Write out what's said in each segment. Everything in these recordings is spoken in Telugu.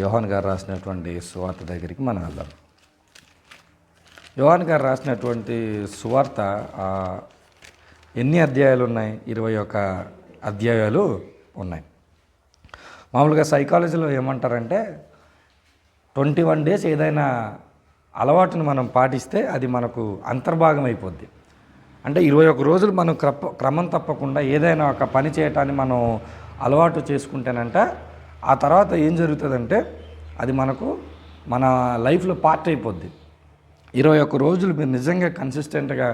యోహాన్ గారు రాసినటువంటి సువార్త దగ్గరికి మనం వెళ్దాం. యోహాన్ గారు రాసినటువంటి సువార్త ఎన్ని అధ్యాయాలు ఉన్నాయి? 21 అధ్యాయాలు ఉన్నాయి. మామూలుగా సైకాలజీలో ఏమంటారంటే 21 డేస్ ఏదైనా అలవాటును మనం పాటిస్తే అది మనకు అంతర్భాగం అయిపోద్ది. అంటే 21 రోజులు మనం క్రమం తప్పకుండా ఏదైనా ఒక పని చేయటాన్ని మనం అలవాటు చేసుకుంటేనంట ఆ తర్వాత ఏం జరుగుతుందంటే అది మనకు మన లైఫ్లో పార్ట్ అయిపోద్ది. 21 రోజులు మీరు నిజంగా కన్సిస్టెంట్గా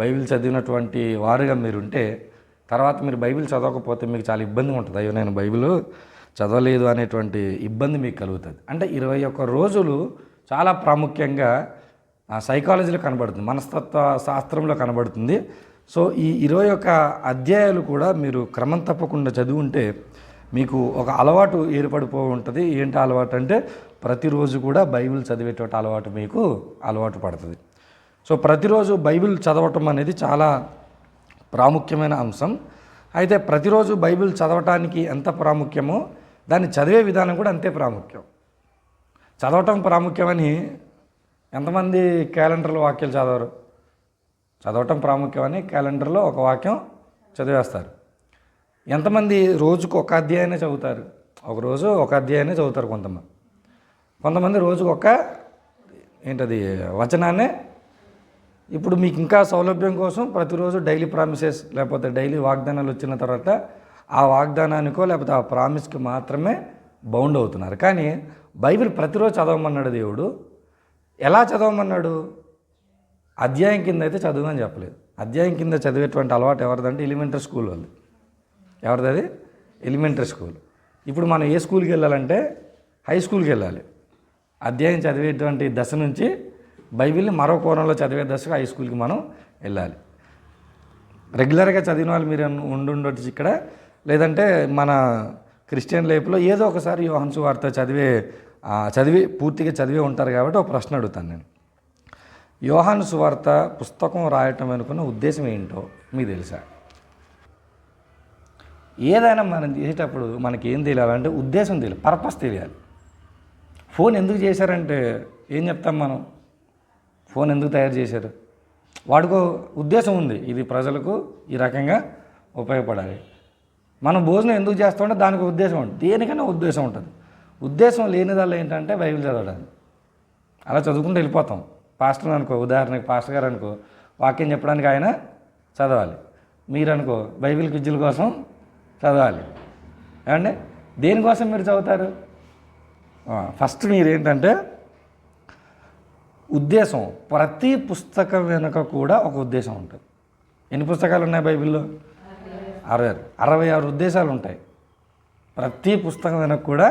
బైబిల్ చదివినటువంటి వారుగా మీరుంటే తర్వాత మీరు బైబిల్ చదవకపోతే మీకు చాలా ఇబ్బంది ఉంటుంది. అయ్యో నేను బైబిల్ చదవలేదు అనేటువంటి ఇబ్బంది మీకు కలుగుతుంది. అంటే 21 రోజులు చాలా ప్రాముఖ్యంగా సైకాలజీలో కనబడుతుంది, మనస్తత్వ శాస్త్రంలో కనబడుతుంది. సో ఈ 21 అధ్యాయాలు కూడా మీరు క్రమం తప్పకుండా చదివింటే మీకు ఒక అలవాటు ఏర్పడిపో ఉంటుంది. ఏంటి అలవాటు అంటే ప్రతిరోజు కూడా బైబిల్ చదివేటువంటి అలవాటు మీకు అలవాటు పడుతుంది. సో ప్రతిరోజు బైబిల్ చదవటం అనేది చాలా ప్రాముఖ్యమైన అంశం. అయితే ప్రతిరోజు బైబిల్ చదవటానికి ఎంత ప్రాముఖ్యమో దాన్ని చదివే విధానం కూడా అంతే ప్రాముఖ్యం. చదవటం ప్రాముఖ్యమని ఎంతమంది క్యాలెండర్లో వాక్యాలు చదవరు? చదవటం ప్రాముఖ్యమని క్యాలెండర్లో ఒక వాక్యం చదివేస్తారు. ఎంతమంది రోజుకు ఒక అధ్యాయాన్ని చదువుతారు? ఒకరోజు ఒక అధ్యాయాన్ని చదువుతారు. కొంతమంది రోజుకు ఒక వచనాన్నే. ఇప్పుడు మీకు ఇంకా సౌలభ్యం కోసం ప్రతిరోజు డైలీ ప్రామిసెస్ లేకపోతే డైలీ వాగ్దానాలు వచ్చిన తర్వాత ఆ వాగ్దానానికో లేకపోతే ఆ ప్రామిస్కి మాత్రమే బౌండ్ అవుతున్నారు. కానీ బైబిల్ ప్రతిరోజు చదవమన్నాడు దేవుడు. ఎలా చదవమన్నాడు? అధ్యాయం కింద అయితే చదవమని చెప్పలేదు. అధ్యాయం కింద చదివేటువంటి అలవాటు ఎవరిదంటే ఎలిమెంటరీ స్కూల్ వాళ్ళు. ఎవరిది అది? Elementary school. ఇప్పుడు మనం ఏ స్కూల్కి వెళ్ళాలంటే హై స్కూల్కి వెళ్ళాలి. అధ్యాయం చదివేటువంటి దశ నుంచి బైబిల్ని మరో కోణంలో చదివే దశకు హై స్కూల్కి మనం వెళ్ళాలి. రెగ్యులర్గా చదివిన వాళ్ళు మీరు ఉండొచ్చు ఇక్కడ, లేదంటే మన క్రిస్టియన్ లైఫ్లో ఏదో ఒకసారి యోహాను సువార్త చదివి పూర్తిగా చదివే ఉంటారు. కాబట్టి ఒక ప్రశ్న అడుగుతాను నేను. యోహాను సువార్త పుస్తకం రాయటం అనుకున్న ఉద్దేశం ఏంటో మీకు తెలుసా? ఏదైనా మనం చేసేటప్పుడు మనకి ఏం తెలియాలంటే ఉద్దేశం తెలియాలి, పర్పస్ తెలియాలి. ఫోన్ ఎందుకు చేశారంటే ఏం చెప్తాం మనం? ఫోన్ ఎందుకు తయారు చేశారు? వాడికో ఉద్దేశం ఉంది, ఇది ప్రజలకు ఈ రకంగా ఉపయోగపడాలి. మనం భోజనం ఎందుకు చేస్తామంటే దానికి ఉద్దేశం ఉంటుంది. దేనికైనా ఉద్దేశం ఉంటుంది. ఉద్దేశం లేనిదల్లా ఏంటంటే బైబిల్ చదవడానికి. అలా చదువుకుంటూ వెళ్ళిపోతాం. పాస్టర్ అనుకో, ఉదాహరణకి పాస్టర్ గారు అనుకో, వాక్యం చెప్పడానికి ఆయన చదవాలి. మీరు అనుకో బైబిల్ క్విజ్ల కోసం చదవాలి. ఏమండి దేనికోసం మీరు చదువుతారు? ఫస్ట్ మీరు ఏంటంటే ఉద్దేశం. ప్రతి పుస్తకం వెనుక కూడా ఒక ఉద్దేశం ఉంటుంది. ఎన్ని పుస్తకాలు ఉన్నాయి బైబిల్లో? 66 ఉద్దేశాలు ఉంటాయి. ప్రతి పుస్తకం వెనక కూడా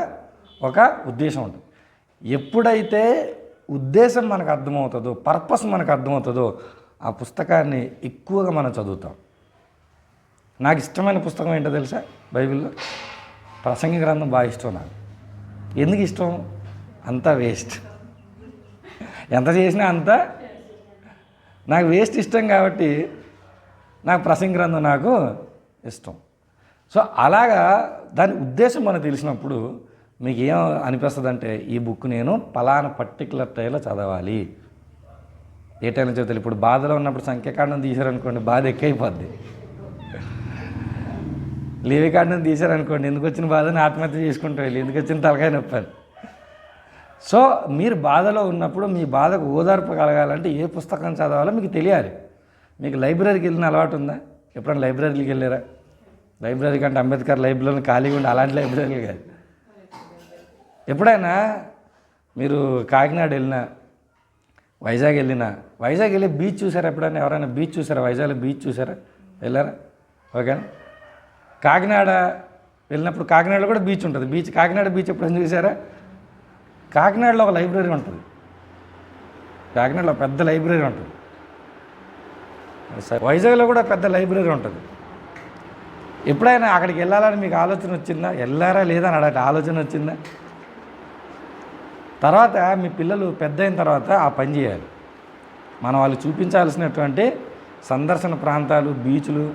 ఒక ఉద్దేశం ఉంటుంది. ఎప్పుడైతే ఉద్దేశం మనకు అర్థమవుతుందో, పర్పస్ మనకు అర్థమవుతుందో ఆ పుస్తకాన్ని ఎక్కువగా మనం చదువుతాం. నాకు ఇష్టమైన పుస్తకం ఏంటో తెలుసా? బైబిల్లో ప్రసంగి గ్రంథం బాగా ఇష్టం నాకు. ఎందుకు ఇష్టం? అంతా వేస్ట్. ఎంత చేసినా అంతా నాకు వేస్ట్ ఇష్టం కాబట్టి నాకు ప్రసంగి గ్రంథం నాకు ఇష్టం. సో అలాగా దాని ఉద్దేశం మనకు తెలిసినప్పుడు మీకు ఏం అనిపిస్తుంది అంటే ఈ బుక్ నేను పలానా పర్టికులర్ టైంలో చదవాలి. ఏ టైంలో చదువుతారు? ఇప్పుడు బాధలో ఉన్నప్పుడు సంఖ్యాకాండం తీశారనుకోండి, బాధ ఎక్కువైపోద్ది. లేవికాండం తీశారనుకోండి, ఎందుకు వచ్చిన బాధని ఆత్మహత్య చేసుకుంటూ వెళ్ళి ఎందుకు వచ్చిన తలకాయ నొప్పి. సో మీరు బాధలో ఉన్నప్పుడు మీ బాధకు ఓదార్పు కలగాలంటే ఏ పుస్తకం చదవాలో మీకు తెలియాలి. మీకు లైబ్రరీకి వెళ్ళిన అలవాటు ఉందా? ఎప్పుడైనా లైబ్రరీకి వెళ్ళారా? లైబ్రరీ కంటే అంబేద్కర్ లైబ్రరీలో ఖాళీగా ఉండి అలాంటి లైబ్రరీలు కాదు. ఎప్పుడైనా మీరు కాకినాడ వెళ్ళినా, వైజాగ్ వెళ్ళి బీచ్ చూసారా? ఎప్పుడైనా ఎవరైనా బీచ్ చూసారా? వైజాగ్లో బీచ్ చూసారా? వెళ్ళారా? ఓకేనా? కాకినాడ వెళ్ళినప్పుడు కాకినాడలో కూడా బీచ్ ఉంటుంది. కాకినాడ బీచ్ ఎప్పుడైనా చూసారా? కాకినాడలో ఒక లైబ్రరీ ఉంటుంది. కాకినాడలో పెద్ద లైబ్రరీ ఉంటుంది. వైజాగ్లో కూడా పెద్ద లైబ్రరీ ఉంటుంది. ఎప్పుడైనా అక్కడికి వెళ్ళాలని మీకు ఆలోచన వచ్చిందా? వెళ్ళారా లేదా అని అడగ ఆలోచన వచ్చిందా? తర్వాత మీ పిల్లలు పెద్ద అయిన తర్వాత ఆ పని చేయాలి. మనం వాళ్ళు చూపించాల్సినటువంటి సందర్శన ప్రాంతాలు, బీచ్లు,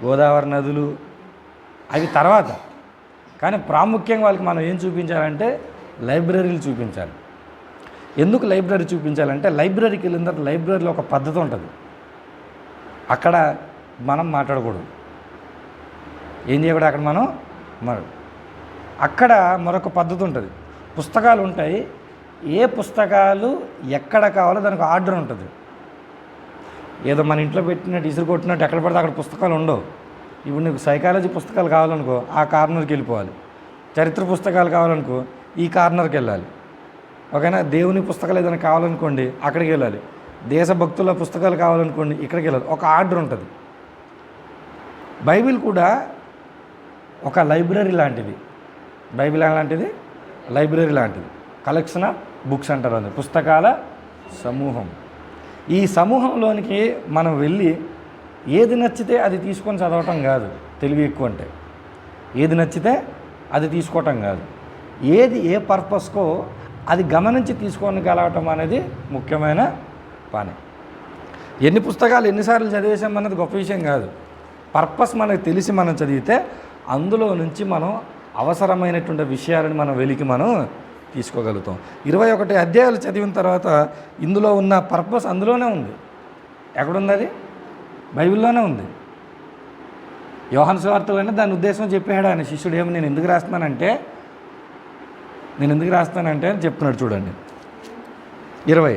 గోదావరి నదులు అవి తర్వాత. కానీ ప్రాముఖ్యంగా వాళ్ళకి మనం ఏం చూపించాలంటే లైబ్రరీలు చూపించాలి. ఎందుకు లైబ్రరీ చూపించాలంటే లైబ్రరీకి వెళ్ళిన తర్వాత లైబ్రరీలో ఒక పద్ధతి ఉంటుంది. అక్కడ మనం మాట్లాడకూడదు, ఏం చేయకూడదు అక్కడ మనం అక్కడ మరొక పద్ధతి ఉంటుంది. పుస్తకాలు ఉంటాయి, ఏ పుస్తకాలు ఎక్కడ కావాలో దానికి ఆర్డర్ ఉంటుంది. ఏదో మన ఇంట్లో పెట్టినట్టు ఇసురు కొట్టినట్టు ఎక్కడ పడితే అక్కడ పుస్తకాలు ఉండవు. ఇప్పుడు నీకు సైకాలజీ పుస్తకాలు కావాలనుకో ఆ కార్నర్కి వెళ్ళిపోవాలి, చరిత్ర పుస్తకాలు కావాలనుకో ఈ కార్నర్కి వెళ్ళాలి, ఓకేనా. దేవుని పుస్తకాలు ఏదైనా కావాలనుకోండి అక్కడికి వెళ్ళాలి, దేశభక్తుల పుస్తకాలు కావాలనుకోండి ఇక్కడికి వెళ్ళాలి, ఒక ఆర్డర్ ఉంటుంది. బైబిల్ కూడా ఒక లైబ్రరీ లాంటిది. బైబిల్ లాంటిది లైబ్రరీ లాంటిది, కలెక్షన్ ఆఫ్ బుక్స్ అంటారు, అది పుస్తకాల సమూహం. ఈ సమూహంలోనికి మనం వెళ్ళి ఏది నచ్చితే అది తీసుకొని చదవటం కాదు. తెలివి ఎక్కువ అంటే ఏది నచ్చితే అది తీసుకోవటం కాదు, ఏది ఏ పర్పస్కో అది గమనించి తీసుకొని కలవటం అనేది ముఖ్యమైన పని. ఎన్ని పుస్తకాలు ఎన్నిసార్లు చదివేసామన్నది గొప్ప విషయం కాదు. పర్పస్ మనకు తెలిసి మనం చదివితే అందులో నుంచి మనం అవసరమైనటువంటి విషయాలను మనం వెలికి మనం తీసుకోగలుగుతాం. 21 అధ్యాయాలు చదివిన తర్వాత ఇందులో ఉన్న పర్పస్ అందులోనే ఉంది. ఎక్కడుంది అది? బైబిల్లోనే ఉంది. యోహాను సువార్తలోనే దాని ఉద్దేశం చెప్పాడు ఆయన శిష్యుడు. ఏమి నేను ఎందుకు రాస్తున్నానంటే అని చెప్తున్నాడు. చూడండి 20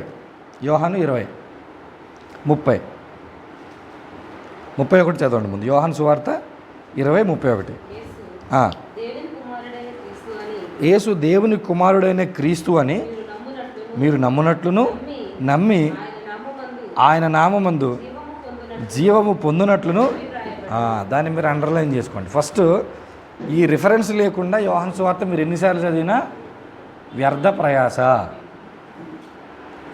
యోహాను 20:30-31 చదవండి ముందు. యోహాను సువార్త 20:31. యేసు దేవుని కుమారుడైన క్రీస్తు అని మీరు నమ్మునట్లును నమ్మి ఆయన నామమందు జీవము పొందునట్లును, దాన్ని మీరు అండర్లైన్ చేసుకోండి. ఫస్ట్ ఈ రిఫరెన్స్ లేకుండా యోహాను సువార్త మీరు ఎన్నిసార్లు చదివినా వ్యర్థ ప్రయాస.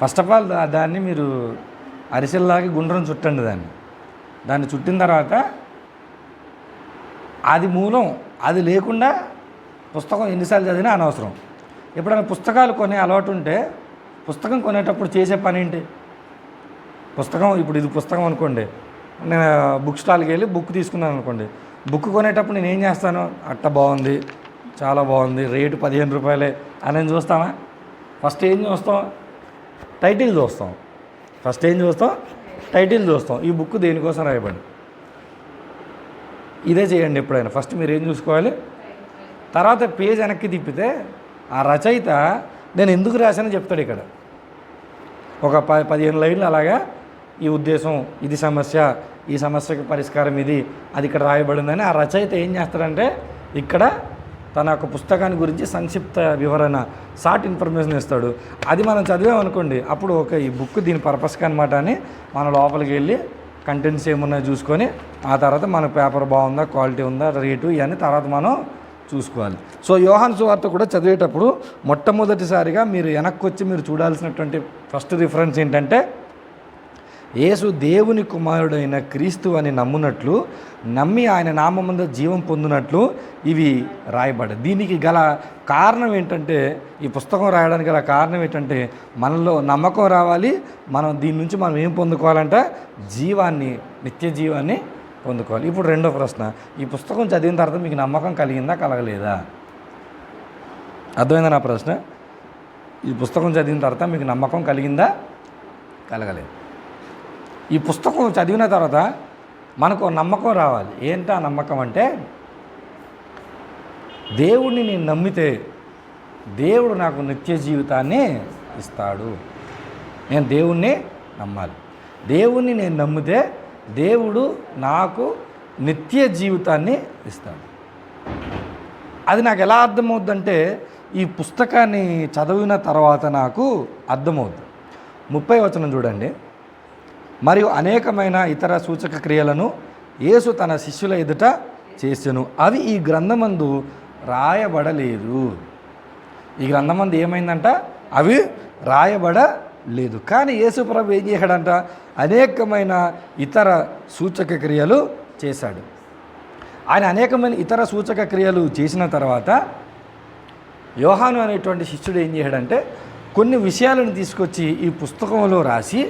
ఫస్ట్ ఆఫ్ ఆల్ దాన్ని మీరు అరిసెల్లాగి గుండ్రం చుట్టండి. దాన్ని చుట్టిన తర్వాత అది మూలం, అది లేకుండా పుస్తకం ఎన్నిసార్లు చదివినా అనవసరం. ఎప్పుడైనా పుస్తకాలు కొనే అలవాటు ఉంటే పుస్తకం కొనేటప్పుడు చేసే పని ఏంటి? ఇప్పుడు ఇది పుస్తకం అనుకోండి, నేను బుక్ స్టాల్కి వెళ్ళి బుక్ తీసుకున్నాను అనుకోండి, బుక్ కొనేటప్పుడు నేను ఏం చేస్తాను, అట్ట బాగుంది, చాలా బాగుంది, రేటు 15 రూపాయలే అని చూస్తామా? ఫస్ట్ ఏం చూస్తాం? టైటిల్ చూస్తాం. ఈ బుక్ దేనికోసం రాయబడి. ఇదే చేయండి ఎప్పుడైనా. ఫస్ట్ మీరు ఏం చూసుకోవాలి, తర్వాత పేజ్ వెనక్కి తిప్పితే ఆ రచయిత నేను ఎందుకు రాశానని చెప్తాడు. ఇక్కడ ఒక 15 లైన్లు అలాగా ఈ ఉద్దేశం, ఇది సమస్య, ఈ సమస్యకి పరిష్కారం ఇది, అది ఇక్కడ రాయబడిందని ఆ రచయిత ఏం చేస్తాడంటే ఇక్కడ తన యొక్క పుస్తకాన్ని గురించి సంక్షిప్త వివరణ, షార్ట్ ఇన్ఫర్మేషన్ ఇస్తాడు. అది మనం చదివామనుకోండి, అప్పుడు ఈ బుక్ దీని పర్పస్కి అనమాట అని మన లోపలికి వెళ్ళి కంటెంట్స్ ఏమున్నాయో చూసుకొని ఆ తర్వాత మన పేపర్ బాగుందా, క్వాలిటీ ఉందా, రేటు ఇవన్నీ తర్వాత మనం చూసుకోవాలి. సో యోహాను సువార్త కూడా చదివేటప్పుడు మొట్టమొదటిసారిగా మీరు వెనక్కి వచ్చి మీరు చూడాల్సినటువంటి ఫస్ట్ రిఫరెన్స్ ఏంటంటే యేసు దేవుని కుమారుడైన క్రీస్తు అని నమ్మి ఆయన నామమందు జీవం పొందినట్లు ఇవి రాయబడ్డాయి. దీనికి గల కారణం ఏంటంటే, ఈ పుస్తకం రాయడానికి గల కారణం ఏంటంటే మనలో నమ్మకం రావాలి. మనం దీని నుంచి మనం ఏం పొందుకోవాలంటే నిత్య జీవాన్ని పొందుకోవాలి. ఇప్పుడు రెండో ప్రశ్న, ఈ పుస్తకం చదివిన తర్వాత మీకు నమ్మకం కలిగిందా, కలగలేదా? అర్థమైందా నా ప్రశ్న? ఈ పుస్తకం చదివిన తర్వాత మీకు నమ్మకం కలిగిందా, కలగలేదు? ఈ పుస్తకం చదివిన తర్వాత మనకు నమ్మకం రావాలి. ఏంటా నమ్మకం అంటే, దేవుడిని నేను నమ్మితే దేవుడు నాకు నిత్య జీవితాన్ని ఇస్తాడు. నేను దేవుణ్ణి నమ్మాలి. దేవుణ్ణి నేను నమ్మితే దేవుడు నాకు నిత్య జీవితాన్ని ఇస్తాడు. అది నాకు ఎలా అర్థమవుద్దంటే, ఈ పుస్తకాన్ని చదివిన తర్వాత నాకు అర్థమవుద్ది. 30వ వచనం చూడండి. మరియు అనేకమైన ఇతర సూచక క్రియలను యేసు తన శిష్యుల ఎదుట చేసెను, అవి ఈ గ్రంథమందు రాయబడలేదు. ఈ గ్రంథమందు ఏమైందంట? అవి రాయబడలేదు. కానీ యేసు ప్రభు ఏం చేశాడంట? అనేకమైన ఇతర సూచక క్రియలు చేశాడు. ఆయన అనేకమైన ఇతర సూచక క్రియలు చేసిన తర్వాత యోహాను అనేటువంటి శిష్యుడు ఏం చేశాడంటే కొన్ని విషయాలను తీసుకొచ్చి ఈ పుస్తకంలో రాసి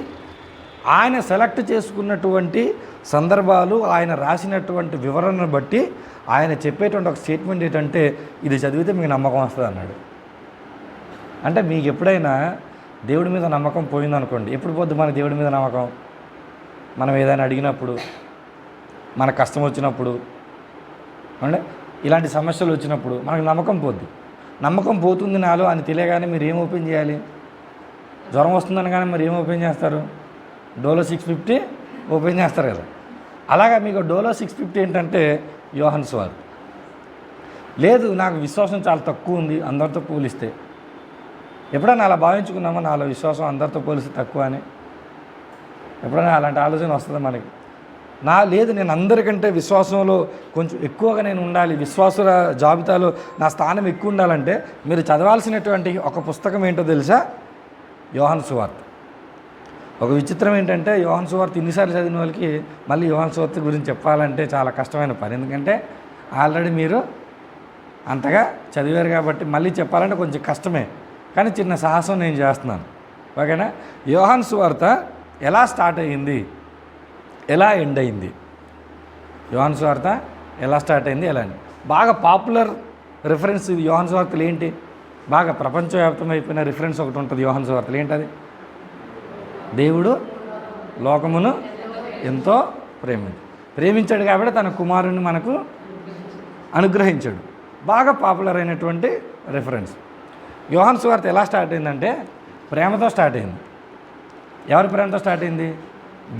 ఆయన సెలెక్ట్ చేసుకున్నటువంటి సందర్భాలు, ఆయన రాసినటువంటి వివరణను బట్టి ఆయన చెప్పేటువంటి ఒక స్టేట్మెంట్ ఏంటంటే, ఇది చదివితే మీకు నమ్మకం వస్తుంది అన్నాడు. అంటే మీకు ఎప్పుడైనా దేవుడి మీద నమ్మకం పోయిందనుకోండి, ఎప్పుడు పోద్ది మన దేవుడి మీద నమ్మకం? మనం ఏదైనా అడిగినప్పుడు, మన కష్టం వచ్చినప్పుడు, అంటే ఇలాంటి సమస్యలు వచ్చినప్పుడు మనకు నమ్మకం పోద్ది. నమ్మకం పోతుంది నాలో అని తెలియగానే మీరు ఏం ఓపెన్ చేయాలి? జ్వరం వస్తుందని కానీ మరి ఏం ఓపెన్ చేస్తారు? డోలో 650 ఓపెన్ చేస్తారు కదా. అలాగా మీకు డోలో 650 ఏంటంటే యోహాను సువార్త. లేదు నాకు విశ్వాసం చాలా తక్కువ ఉంది అందరితో పోలిస్తే. ఎప్పుడైనా అలా భావించుకున్నామా నాలో విశ్వాసం అందరితో పోలిస్తే తక్కువ అని? ఎప్పుడైనా అలాంటి ఆలోచన వస్తుందా మనకి? లేదు నేను అందరికంటే విశ్వాసంలో కొంచెం ఎక్కువగా నేను ఉండాలి, విశ్వాసుల జాబితాలో నా స్థానం ఎక్కువ ఉండాలంటే మీరు చదవాల్సినటువంటి ఒక పుస్తకం ఏంటో తెలుసా? యోహాను సువార్త. ఒక విచిత్రం ఏంటంటే యోహాను సువార్త ఇన్నిసార్లు చదివిన వాళ్ళకి మళ్ళీ యోహాను సువార్త గురించి చెప్పాలంటే చాలా కష్టమైన పని. ఎందుకంటే ఆల్రెడీ మీరు అంతగా చదివారు కాబట్టి మళ్ళీ చెప్పాలంటే కొంచెం కష్టమే. కానీ చిన్న సాహసం నేను చేస్తున్నాను, ఓకేనా? యోహాను సువార్త ఎలా స్టార్ట్ అయ్యింది, ఎలా ఎండ్ అయింది? యోహాను సువార్త ఎలా స్టార్ట్ అయింది, ఎలా అని బాగా పాపులర్ రిఫరెన్స్ యోహాను సువార్తలు ఏంటి? బాగా ప్రపంచవ్యాప్తమైపోయిన రిఫరెన్స్ ఒకటి ఉంటుంది యోహాను సువార్తలు. ఏంటది? దేవుడు లోకమును ఎంతో ప్రేమించాడు కాబట్టి తన కుమారుని మనకు అనుగ్రహించాడు. బాగా పాపులర్ అయినటువంటి రిఫరెన్స్. యోహాను సువార్త ఎలా స్టార్ట్ అయిందంటే ప్రేమతో స్టార్ట్ అయింది. ఎవరి ప్రేమతో స్టార్ట్ అయింది?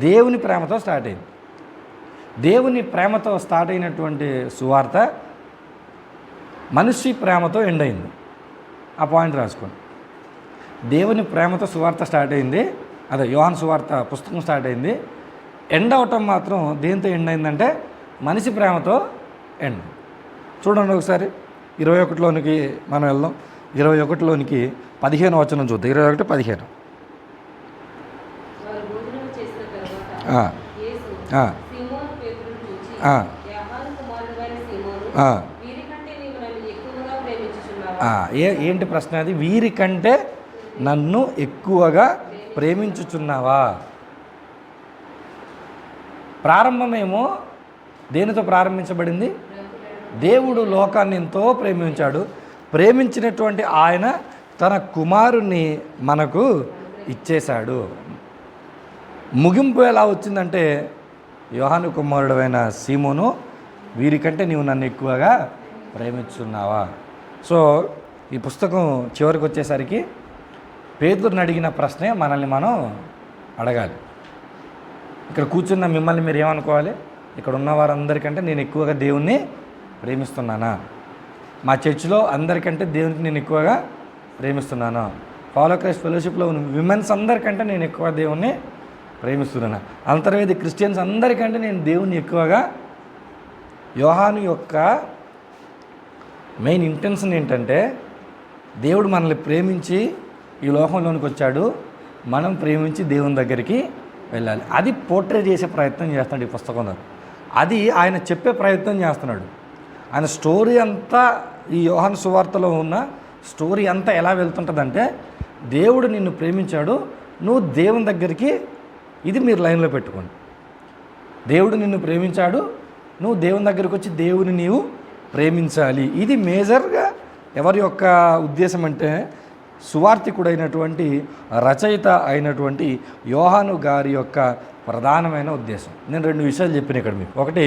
దేవుని ప్రేమతో స్టార్ట్ అయింది. దేవుని ప్రేమతో స్టార్ట్ అయినటువంటి సువార్త మనిషి ప్రేమతో ఎండ్ అయింది. ఆ పాయింట్ రాసుకోండి. దేవుని ప్రేమతో సువార్త స్టార్ట్ అయింది, అదే యోహాను సువార్త పుస్తకం స్టార్ట్ అయింది. ఎండ్ అవటం మాత్రం దేంతో ఎండ్ అయిందంటే మనిషి ప్రేమతో ఎండ్. చూడండి ఒకసారి 21లోనికి మనం వెళ్దాం. 21లోనికి 15వ వచనం చూద్దాం. 21:15. ఏంటి ప్రశ్న అది? వీరికంటే నన్ను ఎక్కువగా ప్రేమించుచున్నావా? ప్రారంభమేమో దేనితో ప్రారంభించబడింది? దేవుడు లోకాన్ని ఎంతో ప్రేమించాడు. ప్రేమించినటువంటి ఆయన తన కుమారుణ్ణి మనకు ఇచ్చేశాడు. ముగింపు ఎలా వచ్చిందంటే యోహాను కుమారుడైన సీమోను, వీరికంటే నీవు నన్ను ఎక్కువగా ప్రేమించున్నావా? సో ఈ పుస్తకం చివరికి వచ్చేసరికి పేతురుని అడిగిన ప్రశ్నే మనల్ని మనం అడగాలి. ఇక్కడ కూర్చున్న మిమ్మల్ని మీరు ఏమనుకోవాలి? ఇక్కడ ఉన్న వారందరికంటే నేను ఎక్కువగా దేవుణ్ణి ప్రేమిస్తున్నానా? మా చర్చిలో అందరికంటే దేవునికి నేను ఎక్కువగా ప్రేమిస్తున్నాను. ఫాలో క్రైస్ట్ ఫెలోషిప్లో ఉన్న విమెన్స్ అందరికంటే నేను ఎక్కువ దేవుణ్ణి ప్రేమిస్తున్నాను. అంతర్వేది క్రిస్టియన్స్ అందరికంటే నేను దేవుణ్ణి ఎక్కువగా. యోహాను యొక్క మెయిన్ ఇంటెన్షన్ ఏంటంటే దేవుడు మనల్ని ప్రేమించి ఈ లోకంలోనికి వచ్చాడు, మనం ప్రేమించి దేవుని దగ్గరికి వెళ్ళాలి. అది పోర్ట్రే చేసే ప్రయత్నం చేస్తున్నాడు ఈ పుస్తకంలో. అది ఆయన చెప్పే ప్రయత్నం చేస్తున్నాడు. ఆయన స్టోరీ అంతా ఈ యోహాను సువార్తలో ఉన్న స్టోరీ అంతా ఎలా వెళ్తుంటుందంటే దేవుడు నిన్ను ప్రేమించాడు, నువ్వు దేవుని దగ్గరికి, ఇది మీరు లైన్లో పెట్టుకోండి. దేవుడు నిన్ను ప్రేమించాడు, నువ్వు దేవుని దగ్గరికి వచ్చి దేవుని నీవు ప్రేమించాలి. ఇది మేజర్గా ఎవరి యొక్క ఉద్దేశం అంటే సువార్తికుడైనటువంటి రచయిత అయినటువంటి యోహాను గారి యొక్క ప్రధానమైన ఉద్దేశం. నేను 2 విషయాలు చెప్పాను ఇక్కడ మీకు. ఒకటి,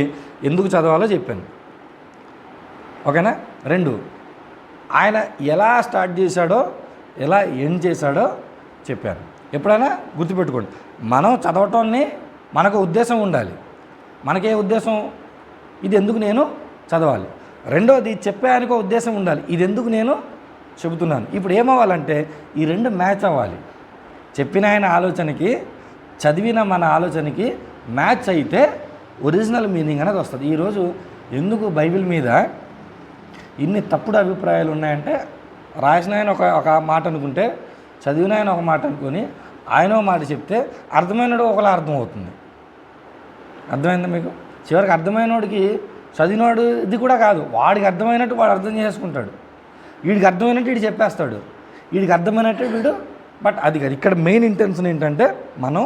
ఎందుకు చదవాలో చెప్పాను, ఓకేనా? 2, ఆయన ఎలా స్టార్ట్ చేశాడో ఎలా ఎండ్ చేశాడో చెప్పాను. ఎప్పుడైనా గుర్తుపెట్టుకోండి, మనం చదవటాన్ని మనకు ఉద్దేశం ఉండాలి. మనకే ఉద్దేశం? ఇది ఎందుకు నేను చదవాలి. రెండోది, చెప్పానికి ఉద్దేశం ఉండాలి, ఇది ఎందుకు నేను చెబుతున్నాను. ఇప్పుడు ఏమవ్వాలంటే ఈ 2 మ్యాచ్ అవ్వాలి. చెప్పిన ఆయన ఆలోచనకి చదివిన మన ఆలోచనకి మ్యాచ్ అయితే ఒరిజినల్ మీనింగ్ అనేది వస్తుంది. ఈరోజు ఎందుకు బైబిల్ మీద ఇన్ని తప్పుడు అభిప్రాయాలు ఉన్నాయంటే రాసిన ఆయన ఒక మాట అనుకుంటే చదివిన ఆయన ఒక మాట అనుకొని ఆయన ఒక మాట చెప్తే అర్థమైనడు ఒకలా అర్థమవుతుంది. అర్థమైందా మీకు? చివరికి అర్థమైనోడికి చదివినవాడు ఇది కూడా కాదు, వాడికి అర్థమైనట్టు వాడు అర్థం చేసుకుంటాడు, వీడికి అర్థమైనట్టు వీడు చెప్పేస్తాడు, వీడికి అర్థమైనట్టు వీడు. బట్ అది కాదు. ఇక్కడ మెయిన్ ఇంటెన్షన్ ఏంటంటే మనం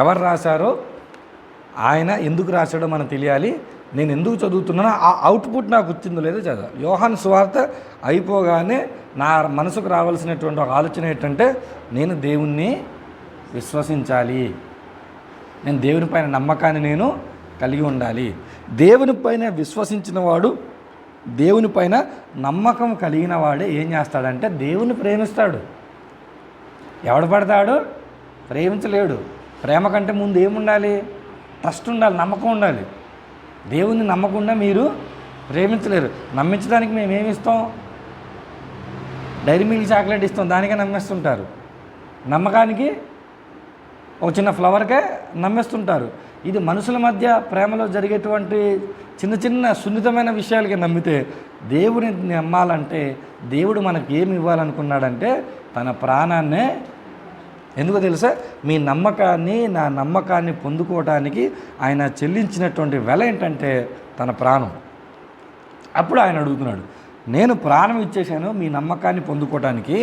ఎవరు రాశారో, ఆయన ఎందుకు రాశాడో మనకు తెలియాలి, నేను ఎందుకు చదువుతున్నానో ఆ అవుట్పుట్ నాకు వచ్చిందో లేదో చదవాలి. యోహాను సువార్త అయిపోగానే నా మనసుకు రావాల్సినటువంటి ఒక ఆలోచన ఏంటంటే నేను దేవుణ్ణి విశ్వసించాలి, నేను దేవుని పైన నమ్మకాన్ని నేను కలిగి ఉండాలి. దేవుని పైన విశ్వసించిన వాడు, దేవుని పైన నమ్మకం కలిగిన వాడే ఏం చేస్తాడంటే దేవుని ప్రేమిస్తాడు. ఎవడు పడతాడు? ప్రేమించలేడు. ప్రేమ కంటే ముందు ఏముండాలి? ట్రస్ట్ ఉండాలి, నమ్మకం ఉండాలి. దేవుని నమ్మకుండా మీరు ప్రేమించలేరు. నమ్మించడానికి మేము ఏమి ఇస్తాం? డైరీ మిల్క్ చాక్లెట్ ఇస్తాం, దానికే నమ్మేస్తుంటారు. నమ్మకానికి ఒక చిన్న ఫ్లవర్కే నమ్మేస్తుంటారు. ఇది మనుషుల మధ్య ప్రేమలో జరిగేటువంటి చిన్న చిన్న సున్నితమైన విషయాలకి నమ్మితే, దేవుని నమ్మాలంటే దేవుడు మనకి ఏమి ఇవ్వాలనుకున్నాడంటే తన ప్రాణాన్నే. ఎందుకో తెలుసా? మీ నమ్మకాన్ని, నా నమ్మకాన్ని పొందుకోవడానికి ఆయన చెల్లించినటువంటి వెల ఏంటంటే తన ప్రాణం. అప్పుడు ఆయన అడుగుతున్నాడు, నేను ప్రాణం ఇచ్చేసాను మీ నమ్మకాన్ని పొందుకోవడానికి,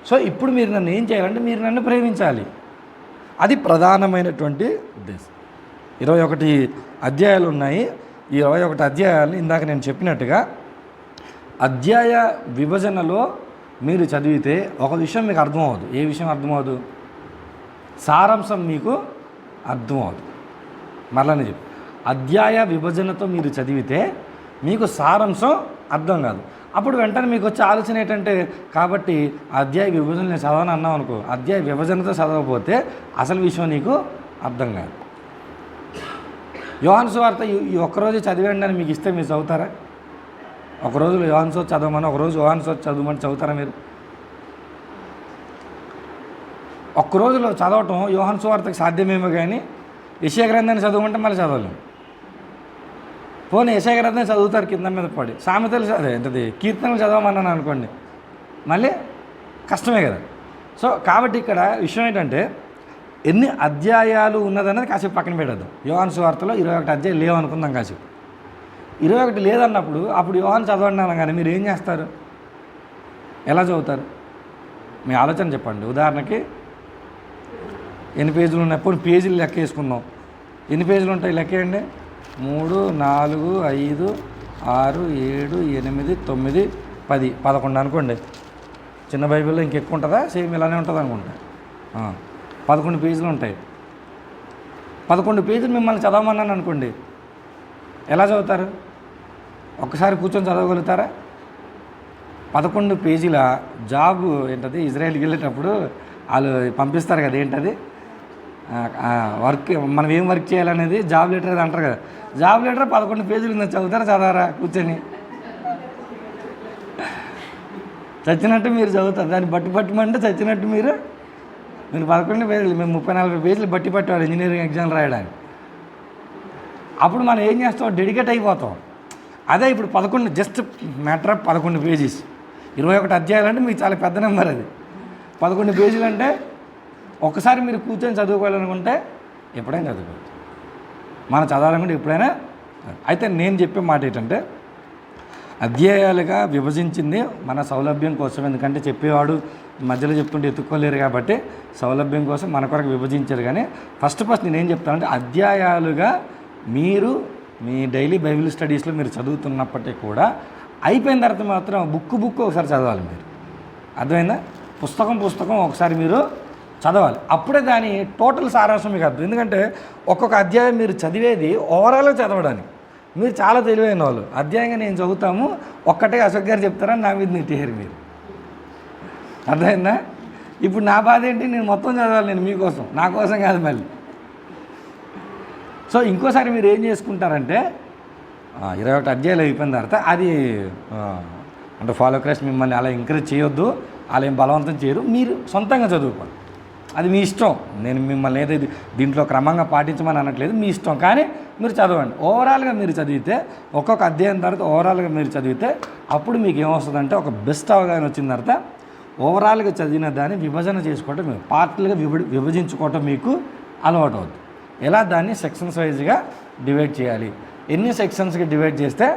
సో ఇప్పుడు మీరు నన్ను ఏం చేయాలంటే మీరు నన్ను ప్రేమించాలి. అది ప్రధానమైనటువంటి ఉద్దేశం. 21 అధ్యాయాలు ఉన్నాయి. ఈ 21 అధ్యాయాలు ఇందాక నేను చెప్పినట్టుగా అధ్యాయ విభజనలో మీరు చదివితే ఒక విషయం మీకు అర్థమవుదు. ఏ విషయం అర్థమవుదు? సారాంశం మీకు అర్థమవుదు. మరలానే చెప్పు, అధ్యాయ విభజనతో మీరు చదివితే మీకు సారాంశం అర్థం కాదు. అప్పుడు వెంటనే మీకు వచ్చే ఆలోచన ఏంటంటే, కాబట్టి అధ్యాయ విభజన నేను చదవను అన్నావు అనుకో, అధ్యాయ విభజనతో చదవకపోతే అసలు విషయం నీకు అర్థం కాదు. యోహాను సువార్త ఈ ఒక్కరోజు చదివండి అని మీకు ఇస్తే మీరు చదువుతారా? ఒకరోజులో యోహాను సువార్త చదవమని, ఒకరోజు యోహాను సువార్త చదవమని చదువుతారా మీరు? ఒక్కరోజులో చదవటం యోహాను సువార్తకు సాధ్యమేమో, కానీ యెషయా గ్రంథాన్ని చదవమంటే మళ్ళీ చదవలేము. పోనీ యెషయా గ్రంథాన్ని చదువుతారు కింద మీద పడి, సామెతలు ఏంటది కీర్తనలు చదవమన్నాను అనుకోండి, మళ్ళీ కష్టమే కదా. సో కాబట్టి ఇక్కడ విషయం ఏంటంటే ఎన్ని అధ్యాయాలు ఉన్నదన్నది కాసేపు పక్కన పెట్టద్దు. యోహాను సువార్తలో 21 అధ్యాయాలు లేవు అనుకుందాం కాసేపు. 21 లేదన్నప్పుడు అప్పుడు యోహాను చదవండి అనగానే మీరు ఏం చేస్తారు? ఎలా చదువుతారు? మీ ఆలోచన చెప్పండి. ఉదాహరణకి ఎన్ని పేజీలు ఉన్నాయి? పోనీ పేజీలు లెక్క వేసుకుందాం. ఎన్ని పేజీలు ఉంటాయి లెక్కేయండి? 3, 4, 5, 6, 7, 8, 9, 10, 11 అనుకోండి. చిన్న బైబిల్లో ఇంకెక్కువ ఉంటుందా? సేమ్ ఇలానే ఉంటుంది అనుకుంటా. 11 పేజీలు ఉంటాయి. 11 పేజీలు మిమ్మల్ని చదవమన్నాను అనుకోండి, ఎలా చదువుతారు? ఒక్కసారి కూర్చొని చదవగలుగుతారా? 11 పేజీల జాబ్ ఏంటది, ఇజ్రాయెల్కి వెళ్ళేటప్పుడు వాళ్ళు పంపిస్తారు కదా, ఏంటది వర్క్, మనం ఏం వర్క్ చేయాలనేది జాబ్ లెటర్ అంటారు కదా. జాబ్ లెటర్ 11 పేజీలు ఉందని చదువుతారా? చదవరా? కూర్చొని చచ్చినట్టు మీరు చదువుతారు. దాన్ని బట్టి చచ్చినట్టు మీరు 11 పేజీలు, మేము 30-40 పేజీలు బట్టి పట్టేవాళ్ళు ఇంజనీరింగ్ ఎగ్జామ్ రాయడానికి. అప్పుడు మనం ఏం చేస్తాం? డెడికేట్ అయిపోతాం. అదే ఇప్పుడు 11, జస్ట్ మ్యాటర్ ఆఫ్ 11 పేజీస్, 21 అధ్యాయాలు అంటే మీకు చాలా పెద్ద నెంబర్. అది 11 పేజీలు అంటే ఒక్కసారి మీరు కూర్చొని చదువుకోవాలనుకుంటే ఎప్పుడైనా చదువుకోవచ్చు. మనం చదవాలనుకుంటే ఎప్పుడైనా. అయితే నేను చెప్పే మాట ఏంటంటే అధ్యాయాలుగా విభజించింది మన సౌలభ్యం కోసం. ఎందుకంటే చెప్పేవాడు మధ్యలో చెప్తుంటే ఎత్తుక్కోలేరు కాబట్టి సౌలభ్యం కోసం మన కొరకు విభజించారు. కానీ ఫస్ట్ నేనేం చెప్తానంటే అధ్యాయాలుగా మీరు మీ డైలీ బైబిల్ స్టడీస్లో మీరు చదువుతున్నప్పటికీ కూడా అయిపోయిన తర్వాత మాత్రం బుక్ ఒకసారి చదవాలి మీరు. అర్థమైందా? పుస్తకం ఒకసారి మీరు చదవాలి. అప్పుడే దాని టోటల్ సారాంశం మీకు అర్థం. ఎందుకంటే ఒక్కొక్క అధ్యాయం మీరు చదివేది ఓవరాల్గా చదవడానికి. మీరు చాలా తెలివైన వాళ్ళు. అధ్యాయంగా నేను చదువుతాము, ఒక్కటే అశోక్ గారు చెప్తారని నా మీద నెట్టేయారు మీరు. అర్థమైందా? ఇప్పుడు నా బాధ ఏంటి? నేను మొత్తం చదవాలి, నేను మీకోసం, నా కోసం కాదు మళ్ళీ. సో ఇంకోసారి మీరు ఏం చేసుకుంటారంటే 21 అధ్యాయాలు అయిపోయిన తర్వాత అది అంటే ఫాలో క్రైస్ట్ మిమ్మల్ని అలా ఎంకరేజ్ చేయొద్దు, అలా ఏం బలవంతం చేయరు, మీరు సొంతంగా చదువుకోండి. అది మీ ఇష్టం. నేను మిమ్మల్ని ఏదైతే దీంట్లో క్రమంగా పాటించమని అనట్లేదు, మీ ఇష్టం. కానీ మీరు చదవండి. ఓవరాల్గా మీరు చదివితే, ఒక్కొక్క అధ్యాయం తర్వాత ఓవరాల్గా మీరు చదివితే అప్పుడు మీకు ఏమొస్తుందంటే ఒక బెస్ట్ అవగాహన వచ్చిన తర్వాత ఓవరాల్గా చదివిన దాన్ని విభజన చేసుకోవటం, మీకు పార్ట్లుగా విభజించుకోవటం మీకు అలవాటు అవుతుంది. ఎలా దాన్ని సెక్షన్స్ వైజ్గా డివైడ్ చేయాలి, ఎన్ని సెక్షన్స్కి డివైడ్ చేస్తే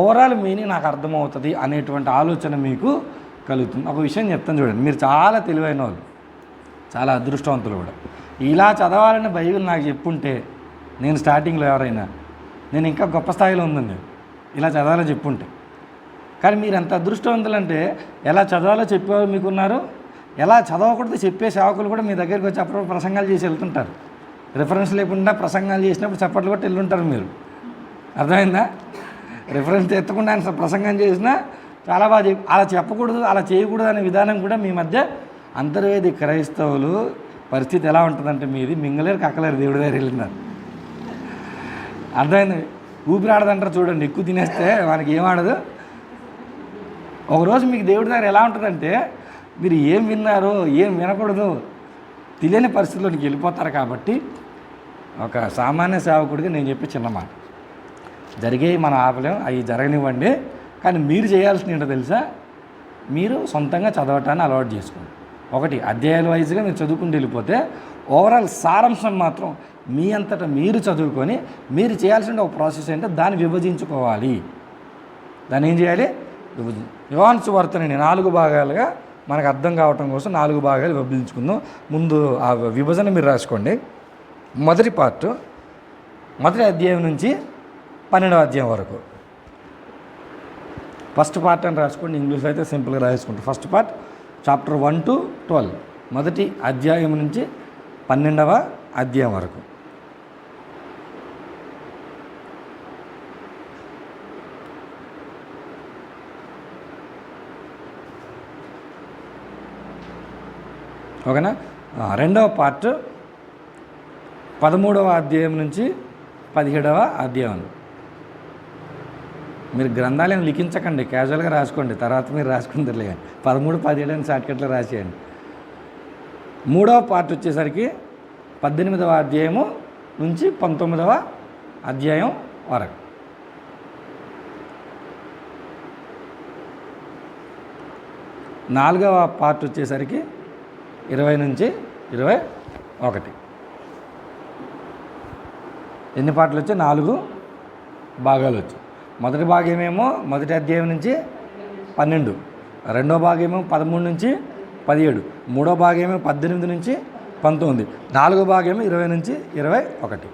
ఓవరాల్ మీనింగ్ నాకు అర్థమవుతుంది అనేటువంటి ఆలోచన మీకు కలుగుతుంది. ఒక విషయం చెప్తాను చూడండి, మీరు చాలా తెలివైన వాళ్ళు, చాలా అదృష్టవంతులు కూడా. ఇలా చదవాలని బైబిల్ నాకు చెప్పుంటే నేను స్టార్టింగ్లో ఎవరైనా నేను ఇంకా గొప్ప స్థాయిలో ఉందండి ఇలా చదవాలో చెప్పుంటే. కానీ మీరు ఎంత అదృష్టవంతులంటే ఎలా చదవాలో చెప్పేవారు మీకున్నారు, ఎలా చదవకూడదు చెప్పే సేవకులు కూడా మీ దగ్గరికి వచ్చి అప్పుడు ప్రసంగాలు చేసి వెళ్తుంటారు. రిఫరెన్స్ లేకుండా ప్రసంగాలు చేసినప్పుడు చప్పట్లు కొట్టి వెళ్ళుంటారు మీరు. అర్థమైందా? రిఫరెన్స్ ఎత్తకుండా ఆయన ప్రసంగం చేసినా చాలా బాగా అలా చెప్పకూడదు, అలా చేయకూడదు అనే విధానం కూడా మీ మధ్య అంతర్వేది క్రైస్తవులు పరిస్థితి ఎలా ఉంటుందంటే మీది మింగలేరు కక్కలేరు దేవుడి దగ్గర వెళ్ళినారు. అర్థమైంది? ఊపిరాడదంటారు చూడండి, ఎక్కువ తినేస్తే మనకి ఏమాడదు. ఒకరోజు మీకు దేవుడి దగ్గర ఎలా ఉంటుందంటే మీరు ఏం విన్నారో ఏం వినకూడదు తెలియని పరిస్థితుల్లోనికి వెళ్ళిపోతారు. కాబట్టి ఒక సామాన్య సేవకుడికి నేను చెప్పే చిన్న మాట, జరిగేవి మనం ఆపలేం, అవి జరగనివ్వండి. కానీ మీరు చేయాల్సింది ఏంటో తెలుసా? మీరు సొంతంగా చదవటాన్ని అలవాటు చేసుకోండి. ఒకటి, అధ్యాయాల వైజ్గా మీరు చదువుకుంటూ వెళ్ళిపోతే ఓవరాల్ సారాంశం మాత్రం మీ అంతటా మీరు చదువుకొని మీరు చేయాల్సిన ఒక ప్రాసెస్ ఏంటో దాన్ని విభజించుకోవాలి. దాన్ని ఏం చేయాలి? యోహాను సువార్తని 4 భాగాలుగా మనకు అర్థం కావటం కోసం 4 భాగాలు విభజించుకుందాం. ముందు ఆ విభజన మీరు రాసుకోండి. మొదటి పార్ట్ 1వ అధ్యాయం నుంచి 12వ అధ్యాయం వరకు. ఫస్ట్ పార్ట్ అని రాసుకోండి, ఇంగ్లీష్లో అయితే సింపుల్గా రాసుకుంటాం. ఫస్ట్ పార్ట్ చాప్టర్ 1 to 12, మొదటి అధ్యాయం నుంచి 12వ అధ్యాయం వరకు. ఓకేనా? రెండవ పార్ట్ 13వ అధ్యాయం నుంచి 17వ అధ్యాయం. మీరు గ్రంథాలను లిఖించకండి, క్యాజువల్గా రాసుకోండి, తర్వాత మీరు రాసుకుంటారులే. 13, 17 అని షార్ట్కట్లో రాసేయండి. 3వ పార్ట్ వచ్చేసరికి 18వ అధ్యాయము నుంచి 19వ అధ్యాయం వరకు. 4వ పార్ట్ వచ్చేసరికి 20 నుంచి 21. ఎన్ని పాటలు వచ్చాయి? 4 భాగాలు వచ్చాయి. మొదటి భాగమేమో మొదటి అధ్యాయం నుంచి 12, రెండో భాగమేమో 13 నుంచి 17, మూడో భాగమేమో 18 నుంచి 19, నాలుగో భాగమేమో 20 నుంచి 21.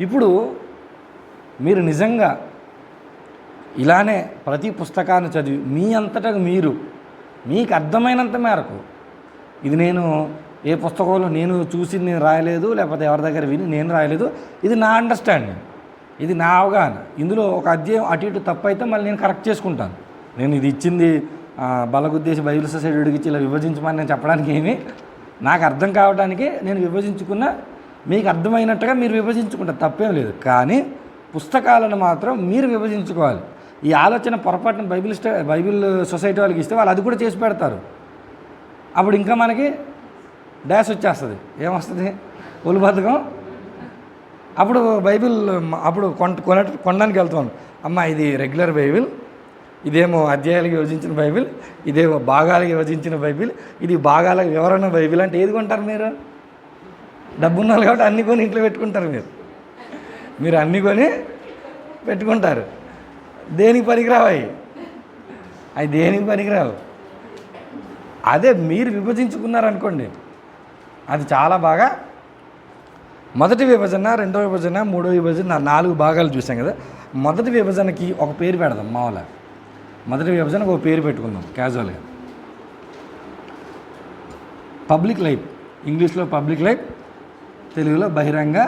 ఇప్పుడు మీరు నిజంగా ఇలానే ప్రతి పుస్తకాన్ని చదివి మీ అంతటా మీరు మీకు అర్థమైనంత మేరకు, ఇది నేను ఏ పుస్తకంలో నేను చూసి నేను రాయలేదు, లేకపోతే ఎవరి దగ్గర విని నేను రాయలేదు, ఇది నా అండర్స్టాండింగ్, ఇది నా అవగాహన. ఇందులో ఒక అధ్యాయం అటు ఇటు తప్పు అయితే మళ్ళీ నేను కరెక్ట్ చేసుకుంటాను. నేను ఇది ఇచ్చింది బలగుద్దేశి బైబిల్ సొసైటీకి ఇచ్చి ఇలా విభజించమని నేను చెప్పడానికి ఏమి, నాకు అర్థం కావడానికి నేను విభజించుకున్న, మీకు అర్థమైనట్టుగా మీరు విభజించుకుంటారు, తప్పేం లేదు. కానీ పుస్తకాలను మాత్రం మీరు విభజించుకోవాలి. ఈ ఆలోచన పొరపాటున బైబిల్ సొసైటీ వాళ్ళకి ఇస్తే వాళ్ళు అది కూడా చేసి పెడతారు. అప్పుడు ఇంకా మనకి డాష్ వచ్చేస్తుంది. ఏమొస్తుంది? ఒళ్ళు బద్ధకం. అప్పుడు బైబిల్ అప్పుడు కొనడానికి వెళ్తాను, అమ్మ ఇది రెగ్యులర్ బైబిల్, ఇదేమో అధ్యాయాలకు విభజించిన బైబిల్, ఇదేమో భాగాలకు విభజించిన బైబిల్, ఇది భాగాలకు వివరణ బైబిల్ అంటే ఏది కొంటారు మీరు? డబ్బున్నారు కాబట్టి అన్ని కొని ఇంట్లో పెట్టుకుంటారు. మీరు అన్ని కొని పెట్టుకుంటారు. దేనికి పనికిరావు అవి దేనికి పనికిరావు. అదే మీరు విభజించుకున్నారనుకోండి, అది చాలా బాగా. మొదటి విభజన, రెండో విభజన, మూడో విభజన, 4 భాగాలు చూసాం కదా. మొదటి విభజనకి ఒక పేరు పెడదాం. మామూలుగా మొదటి విభజనకు ఒక పేరు పెట్టుకుందాం క్యాజువల్గా. పబ్లిక్ లైఫ్, ఇంగ్లీష్లో పబ్లిక్ లైఫ్, తెలుగులో బహిరంగ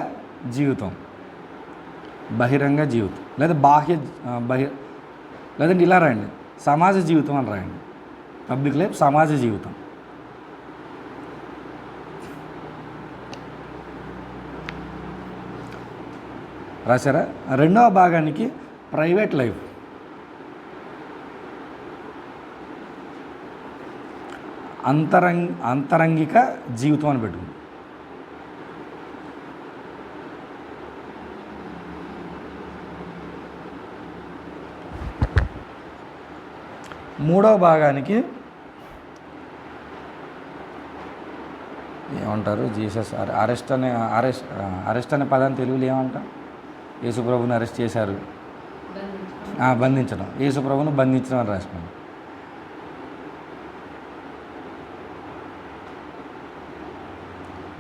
జీవితం. బహిరంగ జీవితం లేదా లేదంటే ఇలా రాయండి, సమాజ జీవితం అని రాయండి. పబ్లిక్ లైఫ్, సమాజ జీవితం. రాశారా? రెండవ భాగానికి ప్రైవేట్ లైఫ్, అంతరంగిక జీవితం అని పెట్టుకుంది. మూడవ భాగానికి ఏమంటారు? జీసస్ అరెస్ట్ అనే పదాన్ని తెలుగులో ఏమంటారు? యేసుప్రభుని అరెస్ట్ చేశారు, బంధించడం. యేసుప్రభుని బంధించడం అని రాసుకున్నాం.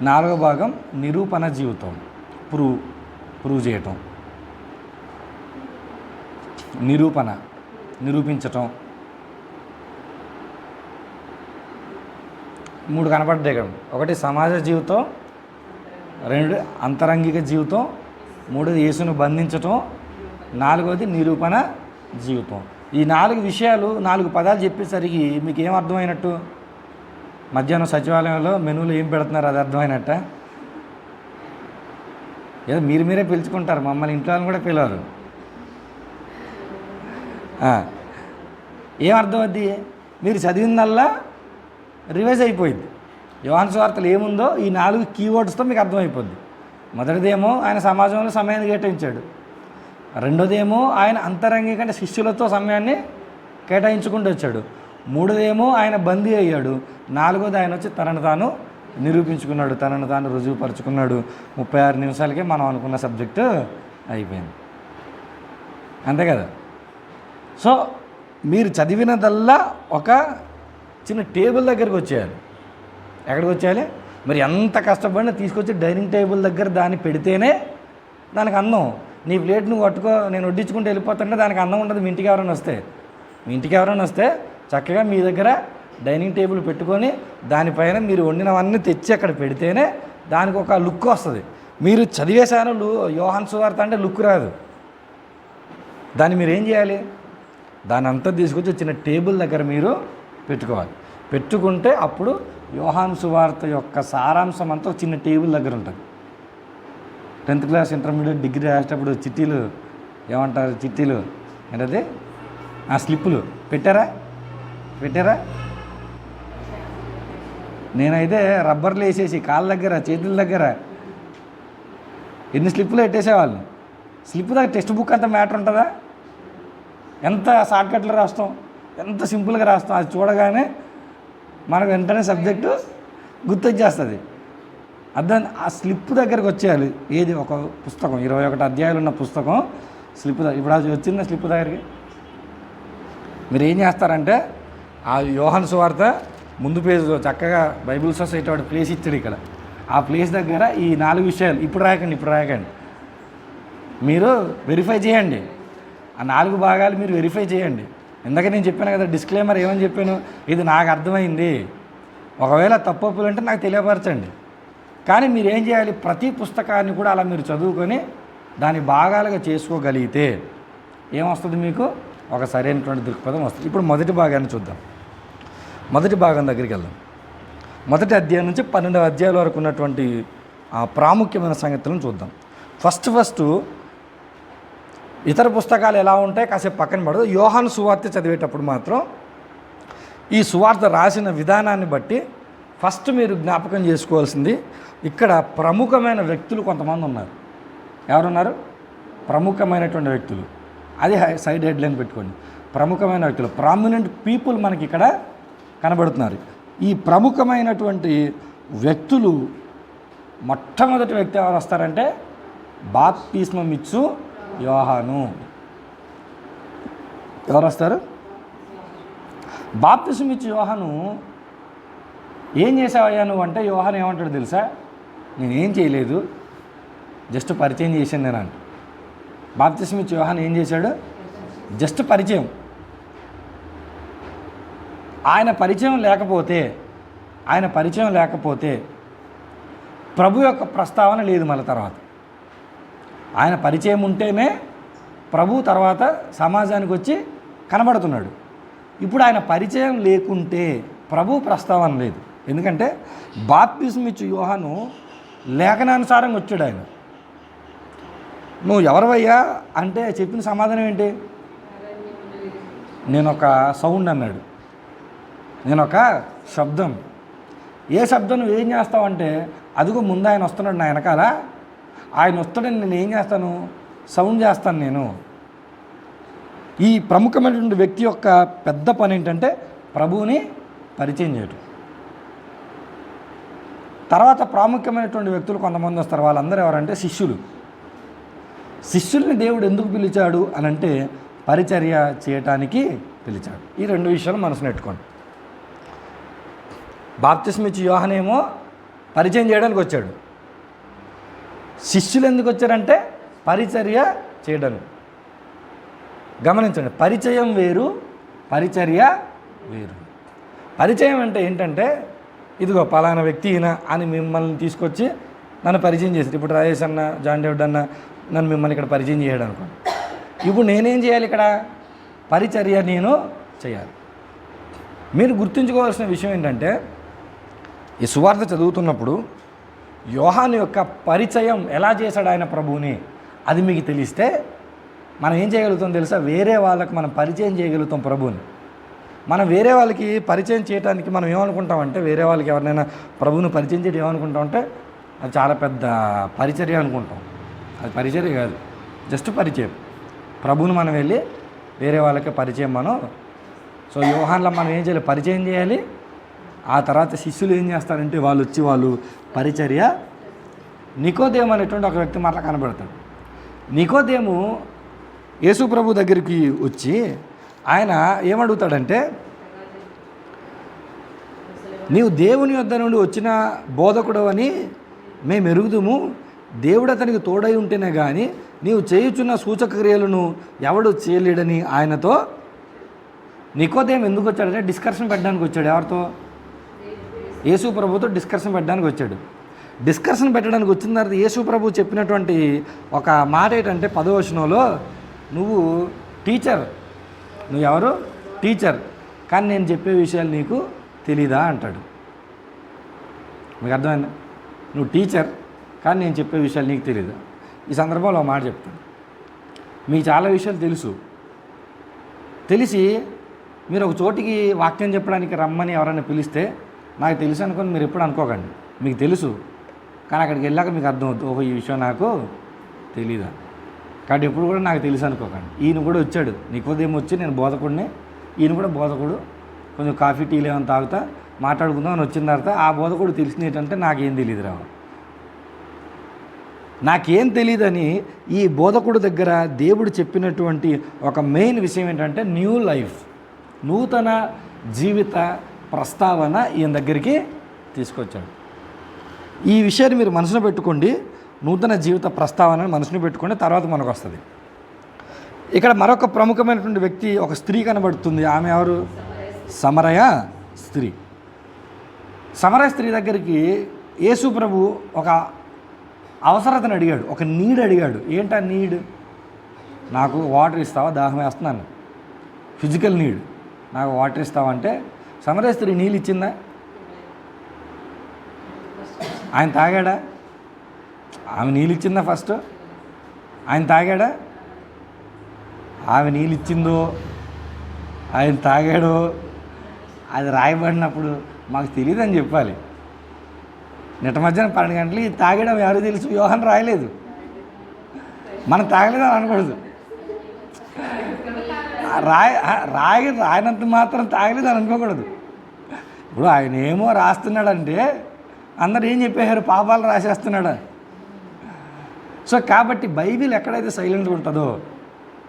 నాలుగో భాగం నిరూపణ జీవితం, ప్రూవ్ చేయటం. నిరూపించటం. 3 కనపడ్డాయి ఇక్కడ. 1 సమాజ జీవితం, 2 అంతరంగిక జీవితం, 3 యేసును బంధించటం, 4 నిరూపణ జీవితం. ఈ 4 విషయాలు 4 పదాలు చెప్పేసరికి మీకు ఏం అర్థమైనట్టు? మధ్యాహ్నం సచివాలయంలో మెనూలో ఏం పెడుతున్నారు అది అర్థమైనట్ట? ఏదో మీరే పిలుచుకుంటారు, మమ్మల్ని ఇంట్లో వాళ్ళని కూడా పిలవరు. ఏం అర్థమవుద్ది? మీరు చదివిందల్లా రివైజ్ అయిపోయింది. యోహాను సువార్తలు ఏముందో ఈ 4 కీవర్డ్స్తో మీకు అర్థమైపోద్ది. మొదటిదేమో ఆయన సమాజంలో సమయాన్ని కేటాయించాడు. రెండోదేమో ఆయన అంతరంగిక అంటే శిష్యులతో సమయాన్ని కేటాయించుకుంటూ వచ్చాడు. 3దేమో ఆయన బందీ అయ్యాడు. 4వది ఆయన వచ్చి తనను తాను నిరూపించుకున్నాడు, తనను తాను రుజువుపరుచుకున్నాడు. 36 నిమిషాలకే మనం అనుకున్న సబ్జెక్టు అయిపోయింది. అంతే కదా? సో మీరు చదివినదల్లా ఒక చిన్న టేబుల్ దగ్గరికి వచ్చేయాలి. ఎక్కడికి వచ్చేయాలి? మరి ఎంత కష్టపడినా తీసుకొచ్చి డైనింగ్ టేబుల్ దగ్గర దాన్ని పెడితేనే దానికి అన్నం. నీ ప్లేట్ నువ్వు పట్టుకో, నేను వడ్డించుకుంటూ వెళ్ళిపోతుంటే దానికి అన్నం ఉండదు. మీ ఇంటికి ఎవరైనా వస్తే చక్కగా మీ దగ్గర డైనింగ్ టేబుల్ పెట్టుకొని దానిపైన మీరు వండినవన్నీ తెచ్చి అక్కడ పెడితేనే దానికి ఒక లుక్ వస్తుంది. మీరు చదివేశాను యోహాను సువార్త అంటే లుక్ రాదు. దాన్ని మీరు ఏం చేయాలి? దాన్ని అంతా తీసుకొచ్చి చిన్న టేబుల్ దగ్గర మీరు పెట్టుకోవాలి. పెట్టుకుంటే అప్పుడు యోహాను సువార్త యొక్క సారాంశం అంతా చిన్న టేబుల్ దగ్గర ఉంటుంది. 10th క్లాస్, ఇంటర్మీడియట్, డిగ్రీ రాసేటప్పుడు చిట్టీలు ఏమంటారు? చిట్టీలు ఏంటది? స్లిప్పులు పెట్టారా? నేనైతే రబ్బర్లు వేసేసి కాళ్ళ దగ్గర, చేతుల దగ్గర ఎన్ని స్లిప్పులు పెట్టేసేవాళ్ళు. స్లిప్ దగ్గర టెక్స్ట్ బుక్ అంత మ్యాటర్ ఉంటుందా? ఎంత షార్ట్కట్లో రాస్తాం, ఎంత సింపుల్గా రాస్తాం. అది చూడగానే మనకు వెంటనే సబ్జెక్టు గుర్తొచ్చేస్తుంది. అర్థం. ఆ స్లిప్ దగ్గరకు వచ్చేయాలి. ఏది? ఒక పుస్తకం, 21 అధ్యాయాలు ఉన్న పుస్తకం స్లిప్ దగ్గర. ఇప్పుడు అది వచ్చిందా స్లిప్ దగ్గరికి? మీరు ఏం చేస్తారంటే ఆ యోహాను సువార్త ముందు పేజీలో చక్కగా బైబిల్ సొసైటీ వాడు ప్లేస్ ఇచ్చాడు ఇక్కడ. ఆ ప్లేస్ దగ్గర ఈ 4 విషయాలు ఇప్పుడు రాయకండి, మీరు వెరిఫై చేయండి. ఆ 4 భాగాలు మీరు వెరిఫై చేయండి. ఇందాక నేను చెప్పాను కదా, డిస్క్లైమర్ ఏమని చెప్పాను? ఇది నాకు అర్థమైంది, ఒకవేళ తప్పులు అంటే నాకు తెలియపరచండి. కానీ మీరు ఏం చేయాలి? ప్రతి పుస్తకాన్ని కూడా అలా మీరు చదువుకొని దాని భాగాలుగా చేసుకోగలిగితే ఏమొస్తుంది? మీకు ఒక సరైనటువంటి దృక్పథం వస్తుంది. ఇప్పుడు మొదటి భాగాన్ని చూద్దాం. మొదటి భాగం దగ్గరికి వెళ్దాం. మొదటి అధ్యాయం నుంచి 12వ అధ్యాయాల వరకు ఉన్నటువంటి ఆ ప్రాముఖ్యమైన సంగతులను చూద్దాం. ఫస్ట్ ఇతర పుస్తకాలు ఎలా ఉంటాయి కాసేపు పక్కన పడదు. యోహాను సువార్త చదివేటప్పుడు మాత్రం ఈ సువార్త రాసిన విధానాన్ని బట్టి ఫస్ట్ మీరు జ్ఞాపకం చేసుకోవాల్సింది, ఇక్కడ ప్రముఖమైన వ్యక్తులు కొంతమంది ఉన్నారు. ఎవరున్నారు? ప్రముఖమైనటువంటి వ్యక్తులు. అది సైడ్ హెడ్లైన్ పెట్టుకోండి. ప్రముఖమైన వ్యక్తులు, ప్రామినెంట్ పీపుల్ మనకి ఇక్కడ కనబడుతున్నారు. ఈ ప్రముఖమైనటువంటి వ్యక్తులు, మొట్టమొదటి వ్యక్తి ఎవరు వస్తారంటే బాప్తిస్మం ఇచ్చు యోహాను. ఎవరు వస్తారు? బాప్తిస్మం ఇచ్చు యోహాను. ఏం చేసావయ్యా నువ్వు అంటే యోహాను ఏమంటాడు తెలుసా? నేనేం చేయలేదు, జస్ట్ పరిచయం చేశాను నేను అంటే. బాప్తిస్మం ఇచ్చు యోహాను ఏం చేశాడు? జస్ట్ పరిచయం. ఆయన పరిచయం లేకపోతే ప్రభు యొక్క ప్రస్తావన లేదు. మళ్ళీ తర్వాత ఆయన పరిచయం ఉంటేనే ప్రభు తర్వాత సమాజానికి వచ్చి కనబడుతున్నాడు. ఇప్పుడు ఆయన పరిచయం లేకుంటే ప్రభు ప్రస్తావన లేదు. ఎందుకంటే బాప్తిస్మం ఇచ్చు యోహాను లేఖనానుసారంగా వచ్చాడు. ఆయన నువ్వు ఎవరివయ్యా అంటే చెప్పిన సమాధానం ఏంటి? నేను ఒక సౌండ్ అన్నాడు, నేను ఒక శబ్దం. ఏ శబ్దం నువ్వు ఏం చేస్తావంటే, అదిగో ముందు ఆయన వస్తున్నాడు నా వెనకాల, ఆయన వస్తాడని నేను ఏం చేస్తాను? సౌండ్ చేస్తాను నేను. ఈ ప్రముఖమైనటువంటి వ్యక్తి యొక్క పెద్ద పని ఏంటంటే ప్రభువుని పరిచయం చేయటం. తర్వాత ప్రాముఖ్యమైనటువంటి వ్యక్తులు కొంతమంది వస్తారు. వాళ్ళందరూ ఎవరంటే శిష్యులు. శిష్యుల్ని దేవుడు ఎందుకు పిలిచాడు అని అంటే పరిచర్య చేయటానికి పిలిచాడు. ఈ 2 విషయాలు మనసులో పెట్టుకోండి. బాప్తిస్మం ఇచ్చు యోహానేమో పరిచయం చేయడానికి వచ్చాడు. శిష్యులు ఎందుకు వచ్చారంటే పరిచర్య చేయడానికి. గమనించండి, పరిచయం వేరు, పరిచర్య వేరు. పరిచయం అంటే ఏంటంటే, ఇదిగో పలానా వ్యక్తి ఈయన అని మిమ్మల్ని తీసుకొచ్చి నన్ను పరిచయం చేశారు. ఇప్పుడు రాజేష్ అన్న, జాన్ డేవిడ్ అన్న నన్ను మిమ్మల్ని ఇక్కడ పరిచయం చేయడం అనుకోండి. ఇప్పుడు నేనేం చేయాలి? ఇక్కడ పరిచర్య నేను చేయాలి. మీరు గుర్తుంచుకోవాల్సిన విషయం ఏంటంటే, ఈ సువార్త చదువుతున్నప్పుడు యోహాను యొక్క పరిచయం ఎలా చేశాడు ఆయన ప్రభువుని, అది మీకు తెలిస్తే మనం ఏం చేయగలుగుతాం తెలుసా? వేరే వాళ్ళకి మనం పరిచయం చేయగలుగుతాం ప్రభువుని. మనం వేరే వాళ్ళకి పరిచయం చేయడానికి మనం ఏమనుకుంటామంటే, వేరే వాళ్ళకి ఎవరినైనా ప్రభువుని పరిచయం చేయడం ఏమనుకుంటామంటే, అది చాలా పెద్ద పరిచర్య అనుకుంటాం. అది పరిచర్య కాదు, జస్ట్ పరిచయం. ప్రభువుని మనం వెళ్ళి వేరే వాళ్ళకి పరిచయం మనం. సో యోహాన్లో మనం ఏం చేయాలి? పరిచయం చేయాలి. ఆ తర్వాత శిష్యులు ఏం చేస్తారంటే, వాళ్ళు పరిచర్య. నికోదేము అనేటువంటి ఒక వ్యక్తి మాత్రం కనబడతాడు. నికోదేము యేసు ప్రభు దగ్గరికి వచ్చి ఆయన ఏమడుగుతాడంటే, నీవు దేవుని యొద్ద నుండి వచ్చిన బోధకుడు అని మేము ఎరుగుదుము, దేవుడు అతనికి తోడై ఉంటేనే కానీ నీవు చేయుచున్న సూచక్రియలను ఎవడు చేయలేడని ఆయనతో. నికోదేము ఎందుకు వచ్చాడంటే డిస్కషన్ పెట్టడానికి వచ్చాడు. ఎవరితో? యేసు ప్రభుతో డిస్కషన్ పెట్టడానికి వచ్చాడు. డిస్కషన్ పెట్టడానికి వచ్చిన తర్వాత యేసు ప్రభు చెప్పినటువంటి ఒక మాట ఏంటంటే 10వ వచనంలో, నువ్వు టీచర్, నువ్వు ఎవరు? టీచర్, కానీ నేను చెప్పే విషయాలు నీకు తెలీదా అంటాడు. మీకు అర్థమైందా? నువ్వు టీచర్ కానీ నేను చెప్పే విషయాలు నీకు తెలీదా? ఈ సందర్భంలో ఒక మాట చెప్తాను. మీకు చాలా విషయాలు తెలిసి మీరు ఒక చోటికి వాక్యం చెప్పడానికి రమ్మని ఎవరైనా పిలిస్తే నాకు తెలుసు అనుకొని మీరు ఎప్పుడు అనుకోకండి. మీకు తెలుసు, కానీ అక్కడికి వెళ్ళాక మీకు అర్థమవుతుంది, ఓహో ఈ విషయం నాకు తెలీదా. కాబట్టి ఎప్పుడు కూడా నాకు తెలుసు అనుకోకండి. ఈయన కూడా వచ్చాడు, నికోదేము వచ్చి నేను బోధకుడిని, ఈయన కూడా బోధకుడు, కొంచెం కాఫీ టీలు ఏమైనా తాగుతా మాట్లాడుకుందాం అని వచ్చిన తర్వాత ఆ బోధకుడు తెలిసింది ఏంటంటే, నాకేం తెలియదు రా, నాకేం తెలియదని ఈ బోధకుడు దగ్గర దేవుడు చెప్పినటువంటి ఒక మెయిన్ విషయం ఏంటంటే న్యూ లైఫ్, నూతన జీవిత ప్రస్తావన ఈయన దగ్గరికి తీసుకొచ్చాడు. ఈ విషయాన్ని మీరు మనసులో పెట్టుకోండి. నూతన జీవిత ప్రస్తావన మనసులో పెట్టుకోండి, తర్వాత మనకు వస్తుంది. ఇక్కడ మరొక ప్రముఖమైనటువంటి వ్యక్తి, ఒక స్త్రీ కనబడుతుంది. ఆమె ఎవరు? సమరయ స్త్రీ. సమరయ స్త్రీ దగ్గరికి యేసు ప్రభు ఒక అవసరతను అడిగాడు, ఒక నీడ్ అడిగాడు. ఏంటా నీడ్? నాకు వాటర్ ఇస్తావా, దాహం వేస్తున్నాను, ఫిజికల్ నీడ్, నాకు వాటర్ ఇస్తావా అంటే సమరయ స్త్రీ నీళ్ళు ఇచ్చిందా? ఆయన తాగాడా? ఆమె నీళ్ళు ఇచ్చిందా? ఫస్ట్ ఆయన తాగాడా? ఆమె నీళ్ళు ఇచ్చిందో ఆయన తాగాడో అది రాయబడినప్పుడు మాకు తెలియదని చెప్పాలి. నిట్ట మధ్యాహ్నం 12 గంటలు ఇది తాగడం ఎవరు తెలుసు? యోహాను రాయలేదు, మనం తాగలేదని అనకూడదు. రాయనంత మాత్రం తాగలేదు అని అనుకోకూడదు. ఇప్పుడు ఆయన ఏమో రాస్తున్నాడంటే అందరు ఏం చెప్పేశారు? పాపాలు రాసేస్తున్నాడు. సో కాబట్టి బైబిల్ ఎక్కడైతే సైలెంట్గా ఉంటుందో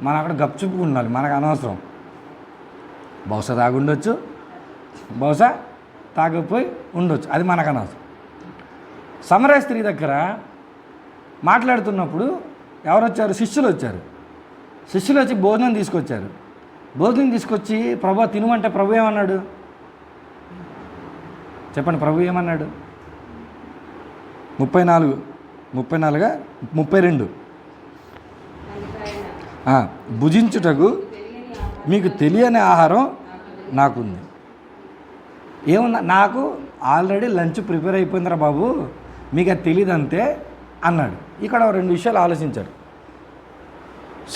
మనం అక్కడ గప్చుప్పు ఉండాలి, మనకు అనవసరం. బహుశా తాగుండొచ్చు, బహుశా తాగపోయి ఉండొచ్చు, అది మనకు అనవసరం. సమరయ స్త్రీ దగ్గర మాట్లాడుతున్నప్పుడు ఎవరు వచ్చారు? శిష్యులు వచ్చారు. శిష్యులు వచ్చి భోజనం తీసుకొచ్చారు. భోజనం తీసుకొచ్చి ప్రభు తినమంటే ప్రభు ఏమన్నాడు? చెప్పండి, ప్రభు ఏమన్నాడు? 32 భుజించుటకు మీకు తెలియని ఆహారం నాకుంది. ఏమన్నా? నాకు ఆల్రెడీ లంచ్ ప్రిపేర్ అయిపోయిందిరా బాబు, మీకు అది తెలియదు అంతే అన్నాడు. ఇక్కడ 2 విషయాలు ఆలోచించాడు.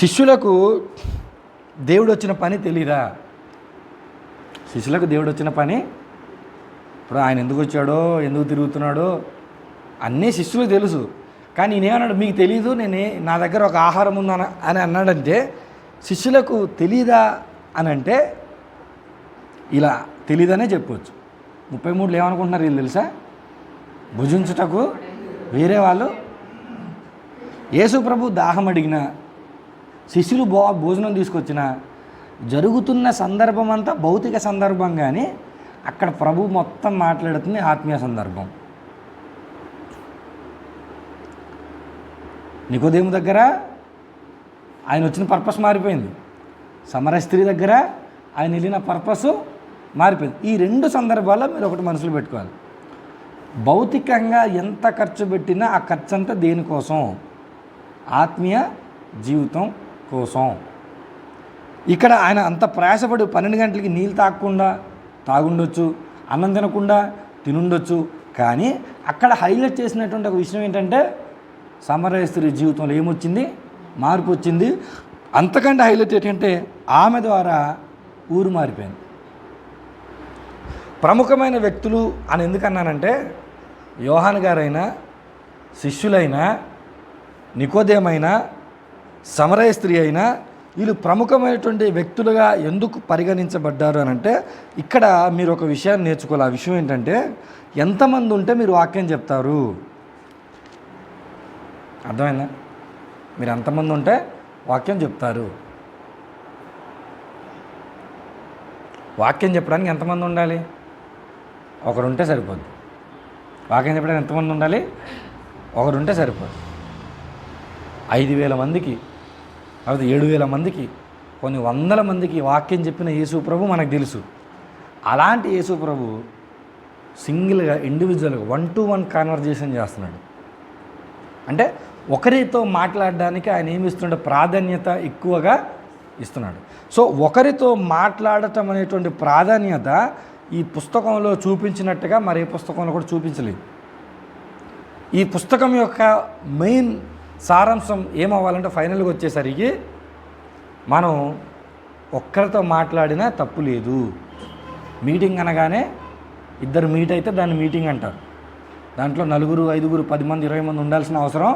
శిష్యులకు దేవుడు వచ్చిన పని తెలీదా? శిష్యులకు దేవుడు వచ్చిన పని, ఇప్పుడు ఆయన ఎందుకు వచ్చాడో, ఎందుకు తిరుగుతున్నాడో అన్నీ శిష్యులకు తెలుసు. కానీ నేనేమన్నాడు? మీకు తెలీదు, నా దగ్గర ఒక ఆహారం ఉందని అని అన్నాడంటే శిష్యులకు తెలీదా అని అంటే ఇలా తెలీదనే చెప్పవచ్చు. 33 ఏమనుకుంటున్నారు వీళ్ళు తెలుసా? భుజించుటకు వేరే వాళ్ళు. యేసు ప్రభు దాహం అడిగిన, శిష్యులు భోజనం తీసుకొచ్చిన, జరుగుతున్న సందర్భం అంతా భౌతిక సందర్భం, కానీ అక్కడ ప్రభు మొత్తం మాట్లాడుతుంది ఆత్మీయ సందర్భం. నికోదేము దగ్గర ఆయన వచ్చిన పర్పస్ మారిపోయింది. సమరయ స్త్రీ దగ్గర ఆయన వెళ్ళిన పర్పస్ మారిపోయింది. ఈ రెండు సందర్భాల్లో మీరు ఒకటి మనసులో పెట్టుకోవాలి. భౌతికంగా ఎంత ఖర్చు పెట్టినా ఆ ఖర్చు అంతా దేనికోసం? ఆత్మీయ జీవితం కోసం. ఇక్కడ ఆయన అంత ప్రయాసపడి 12 గంటలకి నీళ్ళు తాగకుండా తాగుండొచ్చు, అన్నం తినకుండా తినుండొచ్చు. కానీ అక్కడ హైలైట్ చేసినటువంటి ఒక విషయం ఏంటంటే సమరయ స్త్రీ జీవితంలో ఏమొచ్చింది? మార్పు వచ్చింది. అంతకంటే హైలైట్ ఏంటంటే ఆమె ద్వారా ఊరు మారిపోయింది. ప్రముఖమైన వ్యక్తులు అని ఎందుకన్నానంటే యోహాను గారైనా, శిష్యులైనా, నికోదేమైనా, సమరయ స్త్రీ అయినా వీళ్ళు ప్రముఖమైనటువంటి వ్యక్తులుగా ఎందుకు పరిగణించబడ్డారు అని అంటే ఇక్కడ మీరు ఒక విషయాన్ని నేర్చుకోవాలి. ఆ విషయం ఏంటంటే ఎంతమంది ఉంటే మీరు వాక్యం చెప్తారు? అర్థమైందా? మీరు ఎంతమంది ఉంటే వాక్యం చెప్తారు? వాక్యం చెప్పడానికి ఎంతమంది ఉండాలి? ఒకరుంటే సరిపోద్ది. వాక్యం చెప్పడానికి ఎంతమంది ఉండాలి? ఒకరుంటే సరిపోద్ది. 5,000 మందికి, లేకపోతే 7,000 మందికి, కొన్ని వందల మందికి వాక్యం చెప్పిన యేసు ప్రభు మనకు తెలుసు. అలాంటి యేసు ప్రభు సింగిల్గా ఇండివిజువల్గా 1-to-1 కాన్వర్జేషన్ చేస్తున్నాడు. అంటే ఒకరితో మాట్లాడడానికి ఆయన ఏమి ఇస్తున్నాడు? ప్రాధాన్యత ఎక్కువగా ఇస్తున్నాడు. సో ఒకరితో మాట్లాడటం అనేటువంటి ప్రాధాన్యత ఈ పుస్తకంలో చూపించినట్టుగా మరి ఏ పుస్తకంలో కూడా చూపించలేదు. ఈ పుస్తకం యొక్క మెయిన్ సారాంశం ఏమవ్వాలంటే ఫైనల్గా వచ్చేసరికి మనం ఒక్కరితో మాట్లాడినా తప్పు లేదు. మీటింగ్ అనగానే ఇద్దరు మీట్ అయితే దాన్ని మీటింగ్ అంటారు. దాంట్లో 4, 5, 10 మంది, 20 మంది ఉండాల్సిన అవసరం.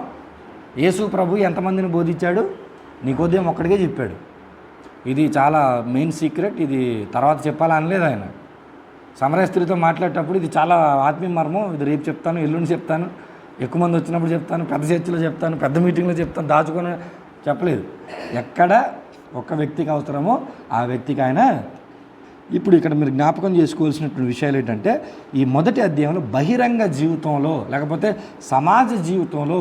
యేసు ప్రభు ఎంతమందిని బోధించాడు? నికోదేము ఒక్కడికే చెప్పాడు. ఇది చాలా మెయిన్ సీక్రెట్, ఇది తర్వాత చెప్పాలనలేదు ఆయన. సమరయ స్త్రీతో మాట్లాడేటప్పుడు ఇది చాలా ఆత్మీయ మర్మం, ఇది రేపు చెప్తాను, ఎల్లుండి చెప్తాను, ఎక్కువ మంది వచ్చినప్పుడు చెప్తాను, పెద్ద చర్చిలో చెప్తాను, పెద్ద మీటింగ్లో చెప్తాను, దాచుకొని చెప్పలేదు. ఎక్కడ ఒక్క వ్యక్తికి అవసరమో ఆ వ్యక్తికి ఆయన. ఇప్పుడు ఇక్కడ మీరు జ్ఞాపకం చేసుకోవాల్సినటువంటి విషయాలు ఏంటంటే ఈ మొదటి అధ్యాయంలో బహిరంగ జీవితంలో లేకపోతే సమాజ జీవితంలో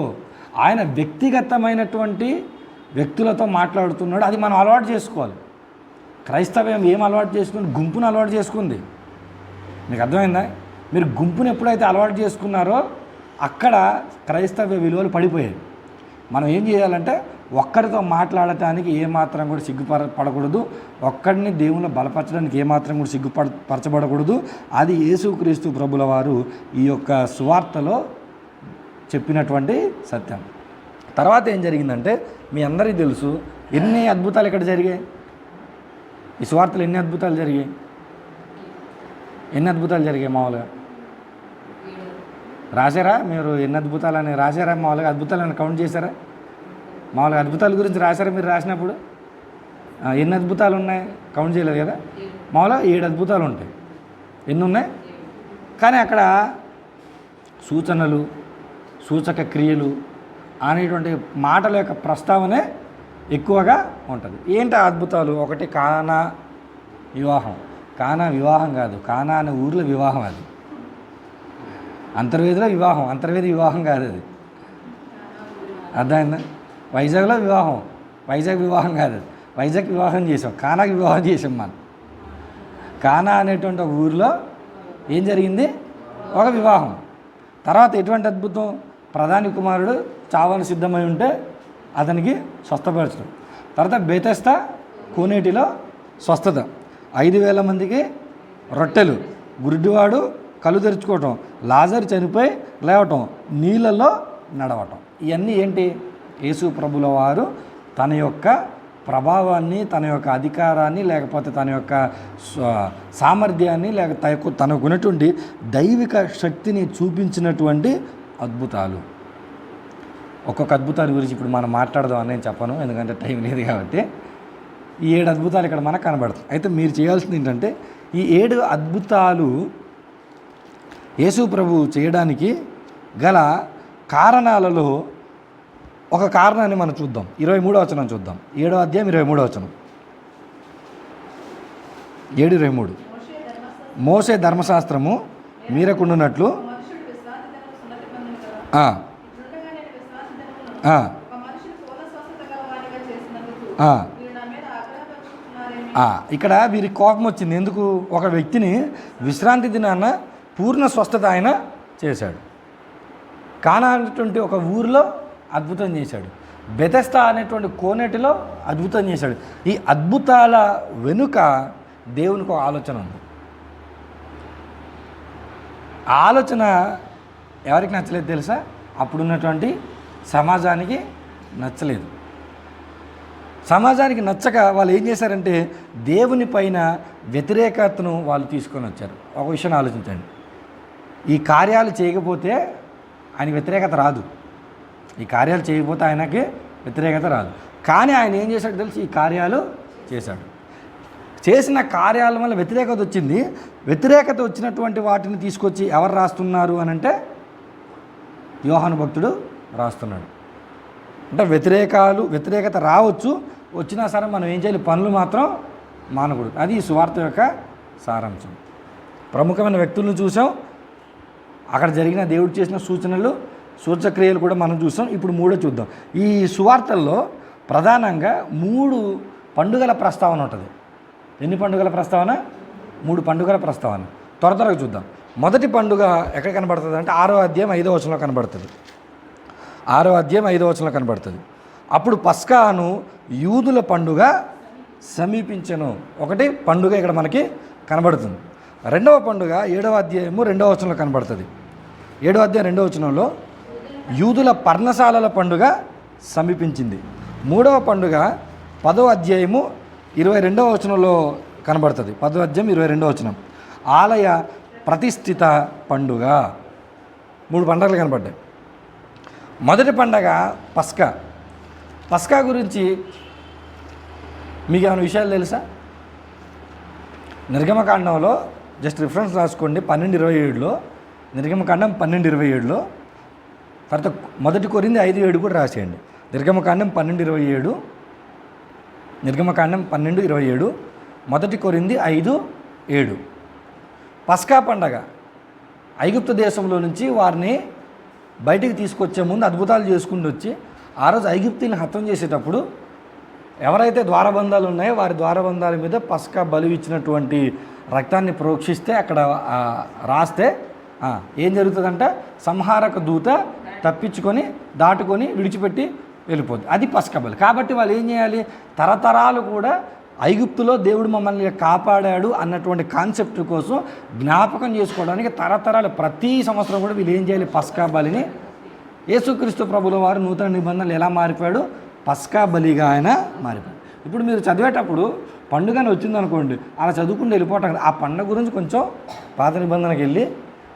ఆయన వ్యక్తిగతమైనటువంటి వ్యక్తులతో మాట్లాడుతున్నాడు. అది మనం అలవాటు చేసుకోవాలి. క్రైస్తవ్యం ఏం అలవాటు చేసుకుంది? గుంపును అలవాటు చేసుకుంది. మీకు అర్థమైందా? మీరు గుంపును ఎప్పుడైతే అలవాటు చేసుకున్నారో అక్కడ క్రైస్తవ విలువలు పడిపోయాయి. మనం ఏం చేయాలంటే ఒక్కరితో మాట్లాడటానికి ఏమాత్రం కూడా సిగ్గుపడకూడదు. ఒక్కడిని దేవుని బలపరచడానికి ఏమాత్రం కూడా సిగ్గుపరచబడకూడదు. అది యేసుక్రీస్తు ప్రభుల వారు ఈ యొక్క సువార్తలో చెప్పినటువంటి సత్యం. తర్వాత ఏం జరిగిందంటే మీ అందరికీ తెలుసు ఎన్ని అద్భుతాలు ఇక్కడ జరిగాయి. ఈ సువార్తలు ఎన్ని అద్భుతాలు జరిగాయి? ఎన్ని అద్భుతాలు జరిగాయి? మామూలుగా రాశారా మీరు? ఎన్ని అద్భుతాలని రాశారా? మామూలుగా అద్భుతాలని కౌంట్ చేశారా? మామూలుగా అద్భుతాల గురించి రాశారా మీరు రాసినప్పుడు? ఎన్ని అద్భుతాలు ఉన్నాయి? కౌంట్ చేయలేదు కదా. మామూలుగా 7 అద్భుతాలు ఉంటాయి. ఎన్ని ఉన్నాయి? కానీ అక్కడ సూచనలు, సూచక క్రియలు అనేటువంటి మాటల యొక్క ప్రస్తావనే ఎక్కువగా ఉంటుంది. ఏంటి ఆ అద్భుతాలు? ఒకటి కానా వివాహం. కానా వివాహం కాదు, కానా అనే ఊర్లో వివాహం. అది అంతర్వేదిలో వివాహం, అంతర్వేది వివాహం కాదు అది. అర్థమైందా? వైజాగ్లో వివాహం, వైజాగ్ వివాహం కాదు అది. వైజాగ్ వివాహం చేసాం, కానాకి వివాహం చేసాం మనం. కానా అనేటువంటి ఒక ఊరిలో ఏం జరిగింది? ఒక వివాహం. తర్వాత ఎటువంటి అద్భుతం? ప్రధాని కుమారుడు చావని సిద్ధమై ఉంటే అతనికి స్వస్థపరచడం. తర్వాత బెతెస్దా కోనేటిలో స్వస్థత, 5,000 మందికి రొట్టెలు, గుడ్డివాడు కళ్ళు తెరుచుకోవటం, లాజరు చనిపోయి లేవటం, నీళ్ళల్లో నడవటం. ఇవన్నీ ఏంటి? యేసు ప్రభుల వారు తన యొక్క ప్రభావాన్ని, తన యొక్క అధికారాన్ని, లేకపోతే తన యొక్క సామర్థ్యాన్ని, లేక తనకున్నటువంటి దైవిక శక్తిని చూపించినటువంటి అద్భుతాలు. ఒక్కొక్క అద్భుతాల గురించి ఇప్పుడు మనం మాట్లాడదాం అని నేను చెప్పను, ఎందుకంటే టైం లేదు కాబట్టి. ఈ 7 అద్భుతాలు ఇక్కడ మనకు కనబడతాయి. అయితే మీరు చేయాల్సింది ఏంటంటే ఈ 7 అద్భుతాలు యేసు ప్రభు చేయడానికి గల కారణాలలో ఒక కారణాన్ని మనం చూద్దాం. 23వ వచనం చూద్దాం. 7వ అధ్యాయం 23వ వచనం. 7:23. మోషే ధర్మశాస్త్రము మీరకుండునట్లు ఇక్కడ వీరికి కోపం వచ్చింది. ఎందుకు? ఒక వ్యక్తిని విశ్రాంతి దినాన పూర్ణ స్వస్థత ఆయన చేశాడు. కానా అనేటువంటి ఒక ఊరిలో అద్భుతం చేశాడు. బెతెస్దా అనేటువంటి కోనేటిలో అద్భుతం చేశాడు. ఈ అద్భుతాల వెనుక దేవునికి ఒక ఆలోచన ఉంది. ఆ ఆలోచన ఎవరికి నచ్చలేదు తెలుసా? అప్పుడున్నటువంటి సమాజానికి నచ్చలేదు. సమాజానికి నచ్చక వాళ్ళు ఏం చేశారంటే దేవుని పైన వ్యతిరేకతను వాళ్ళు తీసుకొని వచ్చారు. ఒక విషయం ఆలోచించండి, ఈ కార్యాలు చేయకపోతే ఆయన వ్యతిరేకత రాదు. ఈ కార్యాలు చేయకపోతే ఆయనకి వ్యతిరేకత రాదు. కానీ ఆయన ఏం చేశాడు తెలిసి ఈ కార్యాలు చేశాడు. చేసిన కార్యాల వల్ల వ్యతిరేకత వచ్చింది. వ్యతిరేకత వచ్చినటువంటి వాటిని తీసుకొచ్చి ఎవరు రాస్తున్నారు అని అంటే యోహాను భక్తుడు రాస్తున్నాడు. అంటే వ్యతిరేకత రావచ్చు, వచ్చినా సరే మనం ఏం చేయాలి? పనులు మాత్రం మానకూడదు. అది ఈ సువార్త యొక్క సారాంశం. ప్రముఖమైన వ్యక్తులను చూసాం, అక్కడ జరిగిన దేవుడు చేసిన సూచక్రియలు కూడా మనం చూసాం. ఇప్పుడు మూడో చూద్దాం. ఈ సువార్తల్లో ప్రధానంగా 3 పండుగల ప్రస్తావన ఉంటుంది. ఎన్ని పండుగల ప్రస్తావన? 3 పండుగల ప్రస్తావన. త్వరగా చూద్దాం. మొదటి పండుగ ఎక్కడ కనబడుతుంది అంటే 6వ అధ్యాయం 5వ వచనంలో కనబడుతుంది. 6వ అధ్యాయం 5వ వచనంలో కనబడుతుంది. అప్పుడు పస్కాను యూదుల పండుగ సమీపించెను. ఒకటి పండుగ ఇక్కడ మనకి కనబడుతుంది. రెండవ పండుగ 7వ అధ్యాయము 2వ వచనంలో కనబడుతుంది. 7వ అధ్యాయం 2వ వచనంలో యూదుల పర్ణశాలల పండుగ సమీపించింది. 3వ పండుగ 10వ అధ్యాయము 22వ వచనంలో కనబడుతుంది. 10వ అధ్యాయం 22వ వచనం ఆలయ ప్రతిష్ఠిత పండుగ. 3 పండుగలు కనబడ్డాయి. మొదటి పండగ పస్కా గురించి మీకు ఏమైనా విషయాలు తెలుసా? నిర్గమకాండంలో జస్ట్ రిఫరెన్స్ రాసుకోండి. 12:27లో నిర్గమకాండం 12:27లో, తర్వాత మొదటి కొరింథీ 5:7 కూడా రాసేయండి. నిర్గమకాండం 12:27, నిర్గమకాండం 12:27, మొదటి కొరింథీ 5:7. పస్కా పండగ ఐగుప్తు దేశంలో నుంచి వారిని బయటికి తీసుకొచ్చే ముందు అద్భుతాలు చేసుకుంటూ వచ్చి ఆ రోజు ఐగుప్తుని హతం చేసేటప్పుడు ఎవరైతే ద్వారబంధాలు ఉన్నాయో వారి ద్వారబంధాల మీద పస్కా బలి ఇచ్చినటువంటి రక్తాన్ని ప్రోక్షిస్తే అక్కడ రాస్తే ఏం జరుగుతుందంట? సంహారక దూత తప్పించుకొని దాటుకొని విడిచిపెట్టి వెళ్ళిపోద్ది. అది పస్కా బలి. కాబట్టి వాళ్ళు ఏం చేయాలి? తరతరాలు కూడా ఐగుప్తులో దేవుడు మమ్మల్ని కాపాడాడు అన్నటువంటి కాన్సెప్ట్ కోసం జ్ఞాపకం చేసుకోవడానికి తరతరాలు ప్రతి సంవత్సరం కూడా వీళ్ళు ఏం చేయాలి? పస్కా బలిని. యేసుక్రీస్తు ప్రభుల వారు నూతన నిబంధనలు ఎలా మారిపోయాడు? పస్కా బలిగా ఆయన మారిపోయాడు. ఇప్పుడు మీరు చదివేటప్పుడు పండుగని వచ్చిందనుకోండి, అలా చదువుకుంటూ వెళ్ళిపోవటం. ఆ పండుగ గురించి కొంచెం పాత నిబంధనకి వెళ్ళి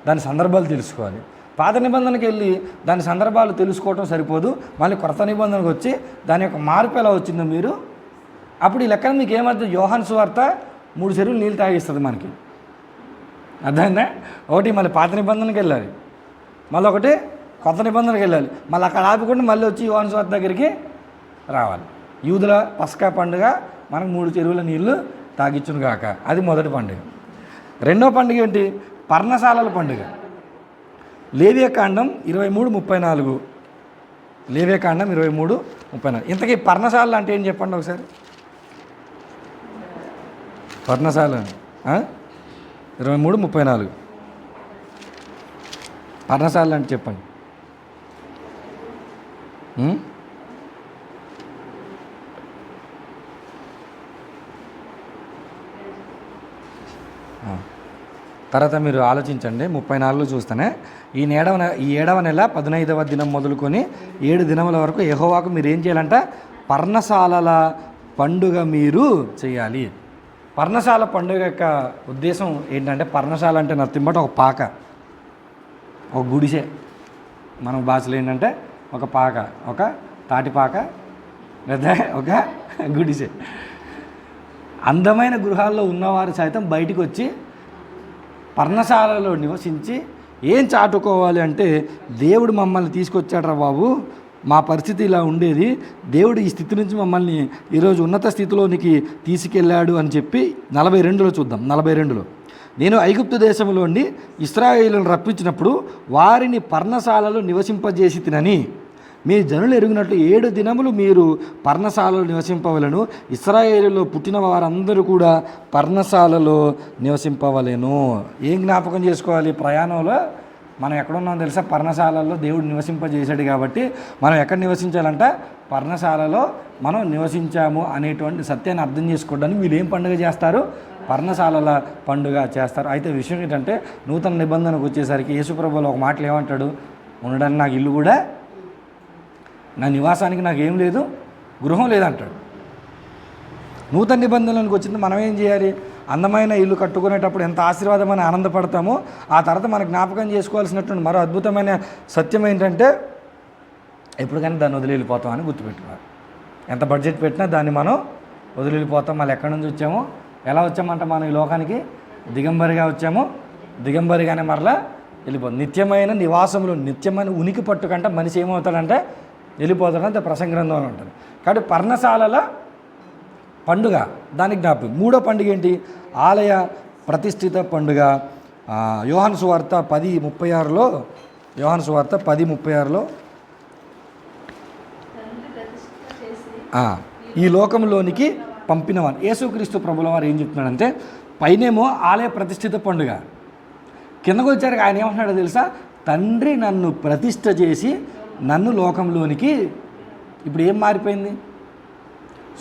దాని సందర్భాలు తెలుసుకోవాలి. పాత నిబంధనకి వెళ్ళి దాని సందర్భాలు తెలుసుకోవటం సరిపోదు. మళ్ళీ కొత్త నిబంధనకు వచ్చి దాని యొక్క మార్పు ఎలా వచ్చిందో మీరు అప్పుడు ఈ లెక్కన మీకు ఏమర్థం? యోహాను సువార్త 3 చెరువులు నీళ్ళు తాగిస్తుంది మనకి. అర్థమైందా? ఒకటి మళ్ళీ పాత నిబంధనకి వెళ్ళాలి, మళ్ళీ ఒకటి కొత్త నిబంధనకి వెళ్ళాలి, మళ్ళీ అక్కడ ఆపుకుంటే మళ్ళీ వచ్చి యోహాను సువార్త దగ్గరికి రావాలి. యూదుల పస్కా పండుగ మనకు 3 చెరువుల నీళ్లు తాగిచ్చును గాక. అది మొదటి పండుగ. రెండో పండుగ ఏంటి? పర్ణశాలల పండుగ. లేవియకాండం 23:34. లేవియకాండం 23:34. ఇంతకీ పర్ణశాలలు అంటే ఏం చెప్పండి ఒకసారి? పర్ణశాల 23:34. పర్ణశాలలు అంటే చెప్పండి. తర్వాత మీరు ఆలోచించండి. 34 చూస్తేనే ఈ 7వ నెల 15వ దినం మొదలుకొని 7 దినముల వరకు యెహోవాకు మీరు ఏం చేయాలంట? పర్ణశాలల పండుగ మీరు చేయాలి. పర్ణశాల పండుగ యొక్క ఉద్దేశం ఏంటంటే, పర్ణశాల అంటే నథింగ్ బట్ ఒక పాక, ఒక గుడిసె. మన భాషలో ఏంటంటే ఒక పాక, ఒక తాటిపాక లేదా ఒక గుడిసె. అందమైన గృహాల్లో ఉన్నవారు సైతం బయటికి వచ్చి పర్ణశాలలో నివసించి ఏం చాటుకోవాలి అంటే, దేవుడు మమ్మల్ని తీసుకొచ్చాడ్రా బాబు, మా పరిస్థితి ఇలా ఉండేది, దేవుడు ఈ స్థితి నుంచి మమ్మల్ని ఈరోజు ఉన్నత స్థితిలోనికి తీసుకెళ్ళాడు అని చెప్పి 42లో చూద్దాం. 42లో నేను ఐగుప్తు దేశంలో ఇశ్రాయేలును రప్పించినప్పుడు వారిని పర్ణశాలలో నివసింపజేసి తినని మీ జనులు ఎరుగునట్లు 7 దినములు మీరు పర్ణశాలలో నివసింపవలను. ఇశ్రాయేలులో పుట్టిన వారందరూ కూడా పర్ణశాలలో నివసింపవలెను. ఏం జ్ఞాపకం చేసుకోవాలి? ప్రయాణంలో మనం ఎక్కడున్నాం తెలుసా? పర్ణశాలలో దేవుడు నివసింపజేశాడు కాబట్టి మనం ఎక్కడ నివసించాలంట? పర్ణశాలలో మనం నివసించాము అనేటువంటి సత్యాన్ని అర్థం చేసుకోవడానికి వీళ్ళు ఏం పండుగ చేస్తారు? పర్ణశాలల పండుగ చేస్తారు. అయితే విషయం ఏంటంటే నూతన నిబంధనకు వచ్చేసరికి యేసుప్రభువులో ఒక మాటలు ఏమంటాడు? ఉండడానికి నాకు ఇల్లు కూడా, నా నివాసానికి నాకు ఏం లేదు, గృహం లేదంటాడు. నూతన నిబంధనలకు వచ్చింది మనం ఏం చేయాలి? అందమైన ఇల్లు కట్టుకునేటప్పుడు ఎంత ఆశీర్వాదమని ఆనందపడతామో ఆ తర్వాత మనం జ్ఞాపకం చేసుకోవాల్సినటువంటి మరో అద్భుతమైన సత్యం ఏంటంటే ఎప్పటికైనా దాన్ని వదిలి వెళ్ళిపోతామని గుర్తుపెట్టుకోవాలి. ఎంత బడ్జెట్ పెట్టినా దాన్ని మనం వదిలి వెళ్ళిపోతాం. మళ్ళీ ఎక్కడి నుంచి వచ్చామో, ఎలా వచ్చామంటే మనం ఈ లోకానికి దిగంబరిగా వచ్చాము, దిగంబరిగానే మరలా వెళ్ళిపోతాం. నిత్యమైన నివాసంలో నిత్యమైన ఉనికి పట్టుకంటే మనిషి ఏమవుతాడంటే వెళ్ళిపోతాడంటే ప్రసంగ గ్రంథంలో ఉంటుంది. కాబట్టి పర్ణశాలల పండుగ దానికి జ్ఞాపకం. 3వ పండుగ ఏంటి? ఆలయ ప్రతిష్ఠిత పండుగ. యోహాను సువార్త 10:36లో, యోహాను సువార్త 10:36లో ఈ లోకంలోనికి పంపినవారు యేసుక్రీస్తు ప్రభుల వారు ఏం చెప్తున్నాడంటే, పైనేమో ఆలయ ప్రతిష్ఠిత పండుగ, కిందకు వచ్చారు ఆయన ఏమంటున్నాడో తెలుసా? తండ్రి నన్ను ప్రతిష్ఠ చేసి నన్ను లోకంలోనికి. ఇప్పుడు ఏం మారిపోయింది?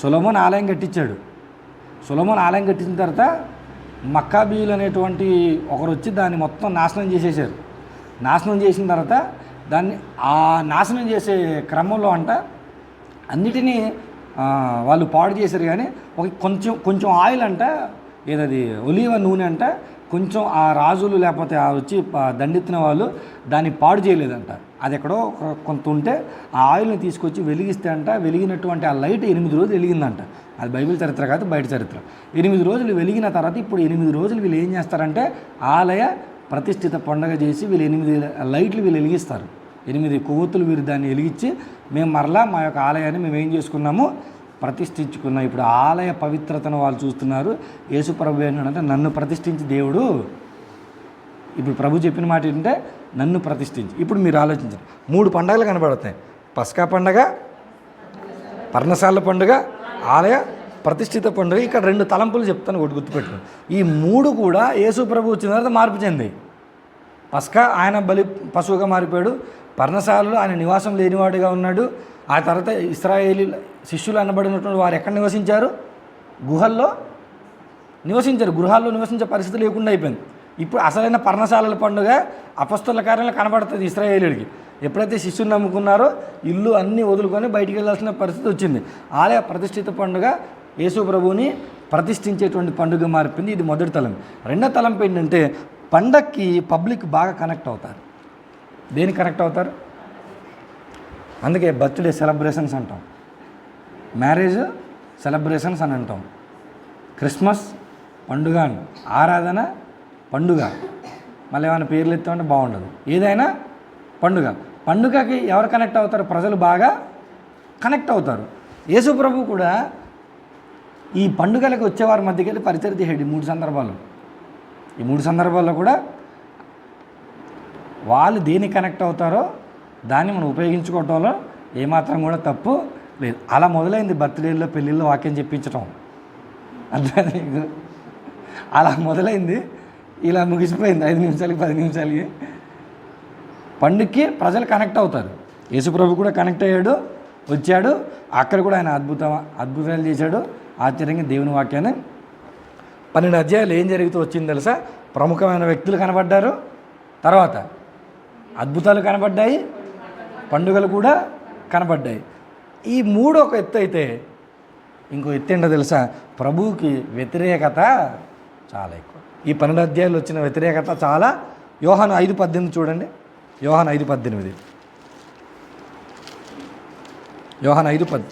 సొలొమోను ఆలయం కట్టించాడు. సొలొమోను ఆలయం కట్టించిన తర్వాత మక్కాబీయులు అనేటువంటి ఒకరు వచ్చి దాన్ని మొత్తం నాశనం చేసేసారు. నాశనం చేసిన తర్వాత దాన్ని ఆ నాశనం చేసే క్రమంలో అంట అన్నిటినీ వాళ్ళు పాడు చేశారు. కానీ ఒక కొంచెం ఆయిల్ అంట, ఏదది ఒలీవ నూనె అంట, కొంచెం ఆ రాజులు లేకపోతే ఆ వచ్చి దండెత్తిన వాళ్ళు దాన్ని పాడు చేయలేదంట. అది ఎక్కడో కొంత ఉంటే ఆ ఆయిల్ని తీసుకొచ్చి వెలిగిస్తే అంట, వెలిగినటువంటి ఆ లైట్ 8 రోజులు వెలిగిందంట. అది బైబిల్ చరిత్ర కాదు, బయట చరిత్ర. 8 రోజులు వెలిగిన తర్వాత ఇప్పుడు 8 రోజులు వీళ్ళు ఏం చేస్తారంటే ఆలయ ప్రతిష్ఠిత పండుగ చేసి వీళ్ళు 8 లైట్లు వీళ్ళు వెలిగిస్తారు. 8 కొవ్వొత్తులు వీరు దాన్ని వెలిగించి మేము మరలా మా యొక్క ఆలయాన్ని మేము ఏం చేసుకున్నాము? ప్రతిష్ఠించుకున్నాం. ఇప్పుడు ఆలయ పవిత్రతను వాళ్ళు చూస్తున్నారు. యేసు ప్రభు ఏంటంటే నన్ను ప్రతిష్ఠించి దేవుడు, ఇప్పుడు ప్రభు చెప్పిన మాట ఏంటంటే నన్ను ప్రతిష్ఠించి. ఇప్పుడు మీరు ఆలోచించండి, 3 పండుగలు కనబడతాయి: పస్కా పండుగ, పర్ణశాల పండుగ, ఆలయ ప్రతిష్ఠిత పండుగ. ఇక్కడ 2 తలంపులు చెప్తాను, ఒకటి గుర్తుపెట్టుకోండి. ఈ 3 కూడా యేసు ప్రభు వచ్చిన తర్వాత మార్పు చెంది. పస్కా ఆయన బలి పశువుగా మారిపోయాడు. పర్ణశాలలో ఆయన నివాసం లేనివాడుగా ఉన్నాడు. ఆ తర్వాత ఇశ్రాయేలీ శిష్యులు అనబడినటువంటి వారు ఎక్కడ నివసించారు? గుహల్లో నివసించారు. గృహాల్లో నివసించే పరిస్థితి లేకుండా అయిపోయింది. ఇప్పుడు అసలైన పర్ణశాలల పండుగ అపొస్తలుల కార్యంలో కనబడుతుంది ఇశ్రాయేలీయుడికి. ఎప్పుడైతే శిష్యులు నమ్ముకున్నారో ఇల్లు అన్నీ వదులుకొని బయటికి వెళ్ళాల్సిన పరిస్థితి వచ్చింది. ఆలయ ప్రతిష్ఠిత పండుగ యేసు ప్రభువుని ప్రతిష్ఠించేటువంటి పండుగ మారిపోయింది. ఇది మొదటి తలం. రెండో తలంపు ఏంటంటే పండక్కి పబ్లిక్ బాగా కనెక్ట్ అవుతారు. దేనికి కనెక్ట్ అవుతారు? అందుకే బర్త్డే సెలబ్రేషన్స్ అంటాం, మ్యారేజ్ సెలబ్రేషన్స్ అని అంటాం, క్రిస్మస్ పండుగ, ఆరాధన పండుగ. మళ్ళీ ఏమైనా పేర్లు ఎత్తామంటే బాగుండదు. ఏదైనా పండుగ. పండుగకి ఎవరు కనెక్ట్ అవుతారు? ప్రజలు బాగా కనెక్ట్ అవుతారు. యేసు ప్రభు కూడా ఈ పండుగలకు వచ్చేవారి మధ్యకి వెళ్ళి పరిచయం చేసాడు. 3 సందర్భాలు. ఈ 3 సందర్భాల్లో కూడా వాళ్ళు దేనికి కనెక్ట్ అవుతారో దాన్ని మనం ఉపయోగించుకోవటంలో ఏమాత్రం కూడా తప్పు లేదు. అలా మొదలైంది బర్త్డేల్లో, పెళ్ళిళ్ళు వాక్యం చెప్పించటం. అర్థమైంది మీకు? అలా మొదలైంది, ఇలా ముగిసిపోయింది. 5 నిమిషాలకి 10 నిమిషాలకి. పండుగకి ప్రజలు కనెక్ట్ అవుతారు. యేసుప్రభు కూడా కనెక్ట్ అయ్యాడు, వచ్చాడు. అక్కడ కూడా ఆయన అద్భుతాలు చేశాడు. ఆశ్చర్యంగా దేవుని వాక్యాన్ని 12 అధ్యాయాలు ఏం జరుగుతూ వచ్చింది తెలుసా? ప్రముఖమైన వ్యక్తులు కనబడ్డారు, తర్వాత అద్భుతాలు కనబడ్డాయి, పండుగలు కూడా కనబడ్డాయి. ఈ 3 ఒక ఎత్తు అయితే ఇంకో ఎత్తు ఏంటో తెలుసా? ప్రభువుకి వ్యతిరేకత చాలా ఎక్కువ. ఈ 12 అధ్యాయాలు వచ్చిన వ్యతిరేకత చాలా. యోహాను 5:18 చూడండి. యోహాను 5:18. యోహాను 5:18.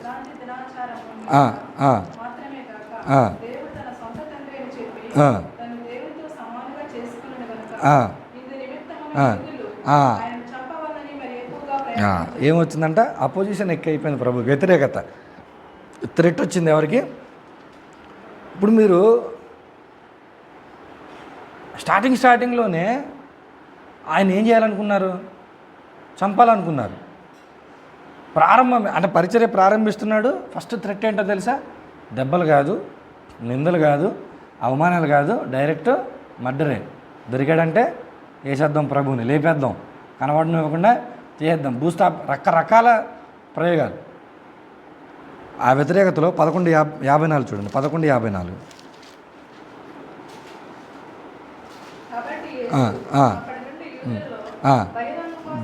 ఏమొచ్చిందంట? అపోజిషన్ ఎక్కువైపోయింది. ప్రభు వ్యతిరేకత, థ్రెట్ వచ్చింది. ఎవరికి? ఇప్పుడు మీరు స్టార్టింగ్లోనే ఆయన ఏం చేయాలనుకున్నారు? చంపాలనుకున్నారు. ప్రారంభం అంటే పరిచర్య ప్రారంభిస్తున్నాడు. ఫస్ట్ థ్రెట్ ఏంటో తెలుసా? దెబ్బలు కాదు, నిందలు కాదు, అవమానాలు కాదు, డైరెక్ట్ మర్డరే. దొరికాడంటే వేసేద్దాం, ప్రభువుని లేపేద్దాం, కనబడడం ఇవ్వకుండా చేద్దాం, భూస్థాప రకరకాల ప్రయోగాలు. ఆ వ్యతిరేకతలో 11:54 చూడండి. 11:54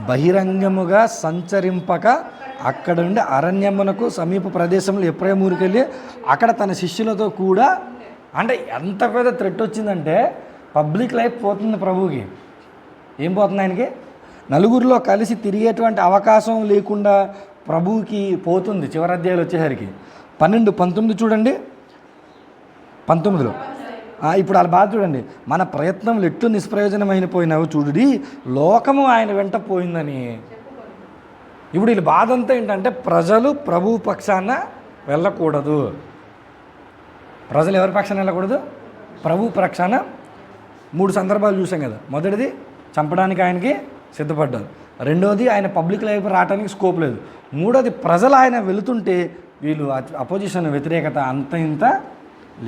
బహిరంగముగా సంచరింపక అక్కడ నుండి అరణ్యమునకు సమీప ప్రదేశంలో ఎఫ్రాయిము ఊరికి వెళ్ళి అక్కడ తన శిష్యులతో కూడా, అంటే ఎంత పెద్ద థ్రెట్ వచ్చిందంటే పబ్లిక్ లైఫ్ పోతుంది ప్రభువుకి. ఏం పోతుంది ఆయనకి? నలుగురిలో కలిసి తిరిగేటువంటి అవకాశం లేకుండా ప్రభువుకి పోతుంది. చివరి అధ్యాయాలు వచ్చేసరికి 12:19 చూడండి. 19లో ఇప్పుడు వాళ్ళ బాధ చూడండి. మన ప్రయత్నం ఎట్టు నిష్ప్రయోజనమైన పోయినావు చూడుడి, లోకము ఆయన వెంట పోయిందని. ఇప్పుడు వీళ్ళ బాధ అంతా ఏంటంటే ప్రజలు ప్రభు పక్షాన వెళ్ళకూడదు. ప్రజలు ఎవరి పక్షాన వెళ్ళకూడదు? ప్రభు పక్షాన. 3 సందర్భాలు చూసాం కదా. మొదటిది చంపడానికి ఆయనకి సిద్ధపడ్డారు. రెండోది ఆయన పబ్లిక్ లైఫ్ రావడానికి స్కోప్ లేదు. మూడోది ప్రజలు ఆయన వెళుతుంటే వీళ్ళు అపోజిషన్ వ్యతిరేకత అంత ఇంత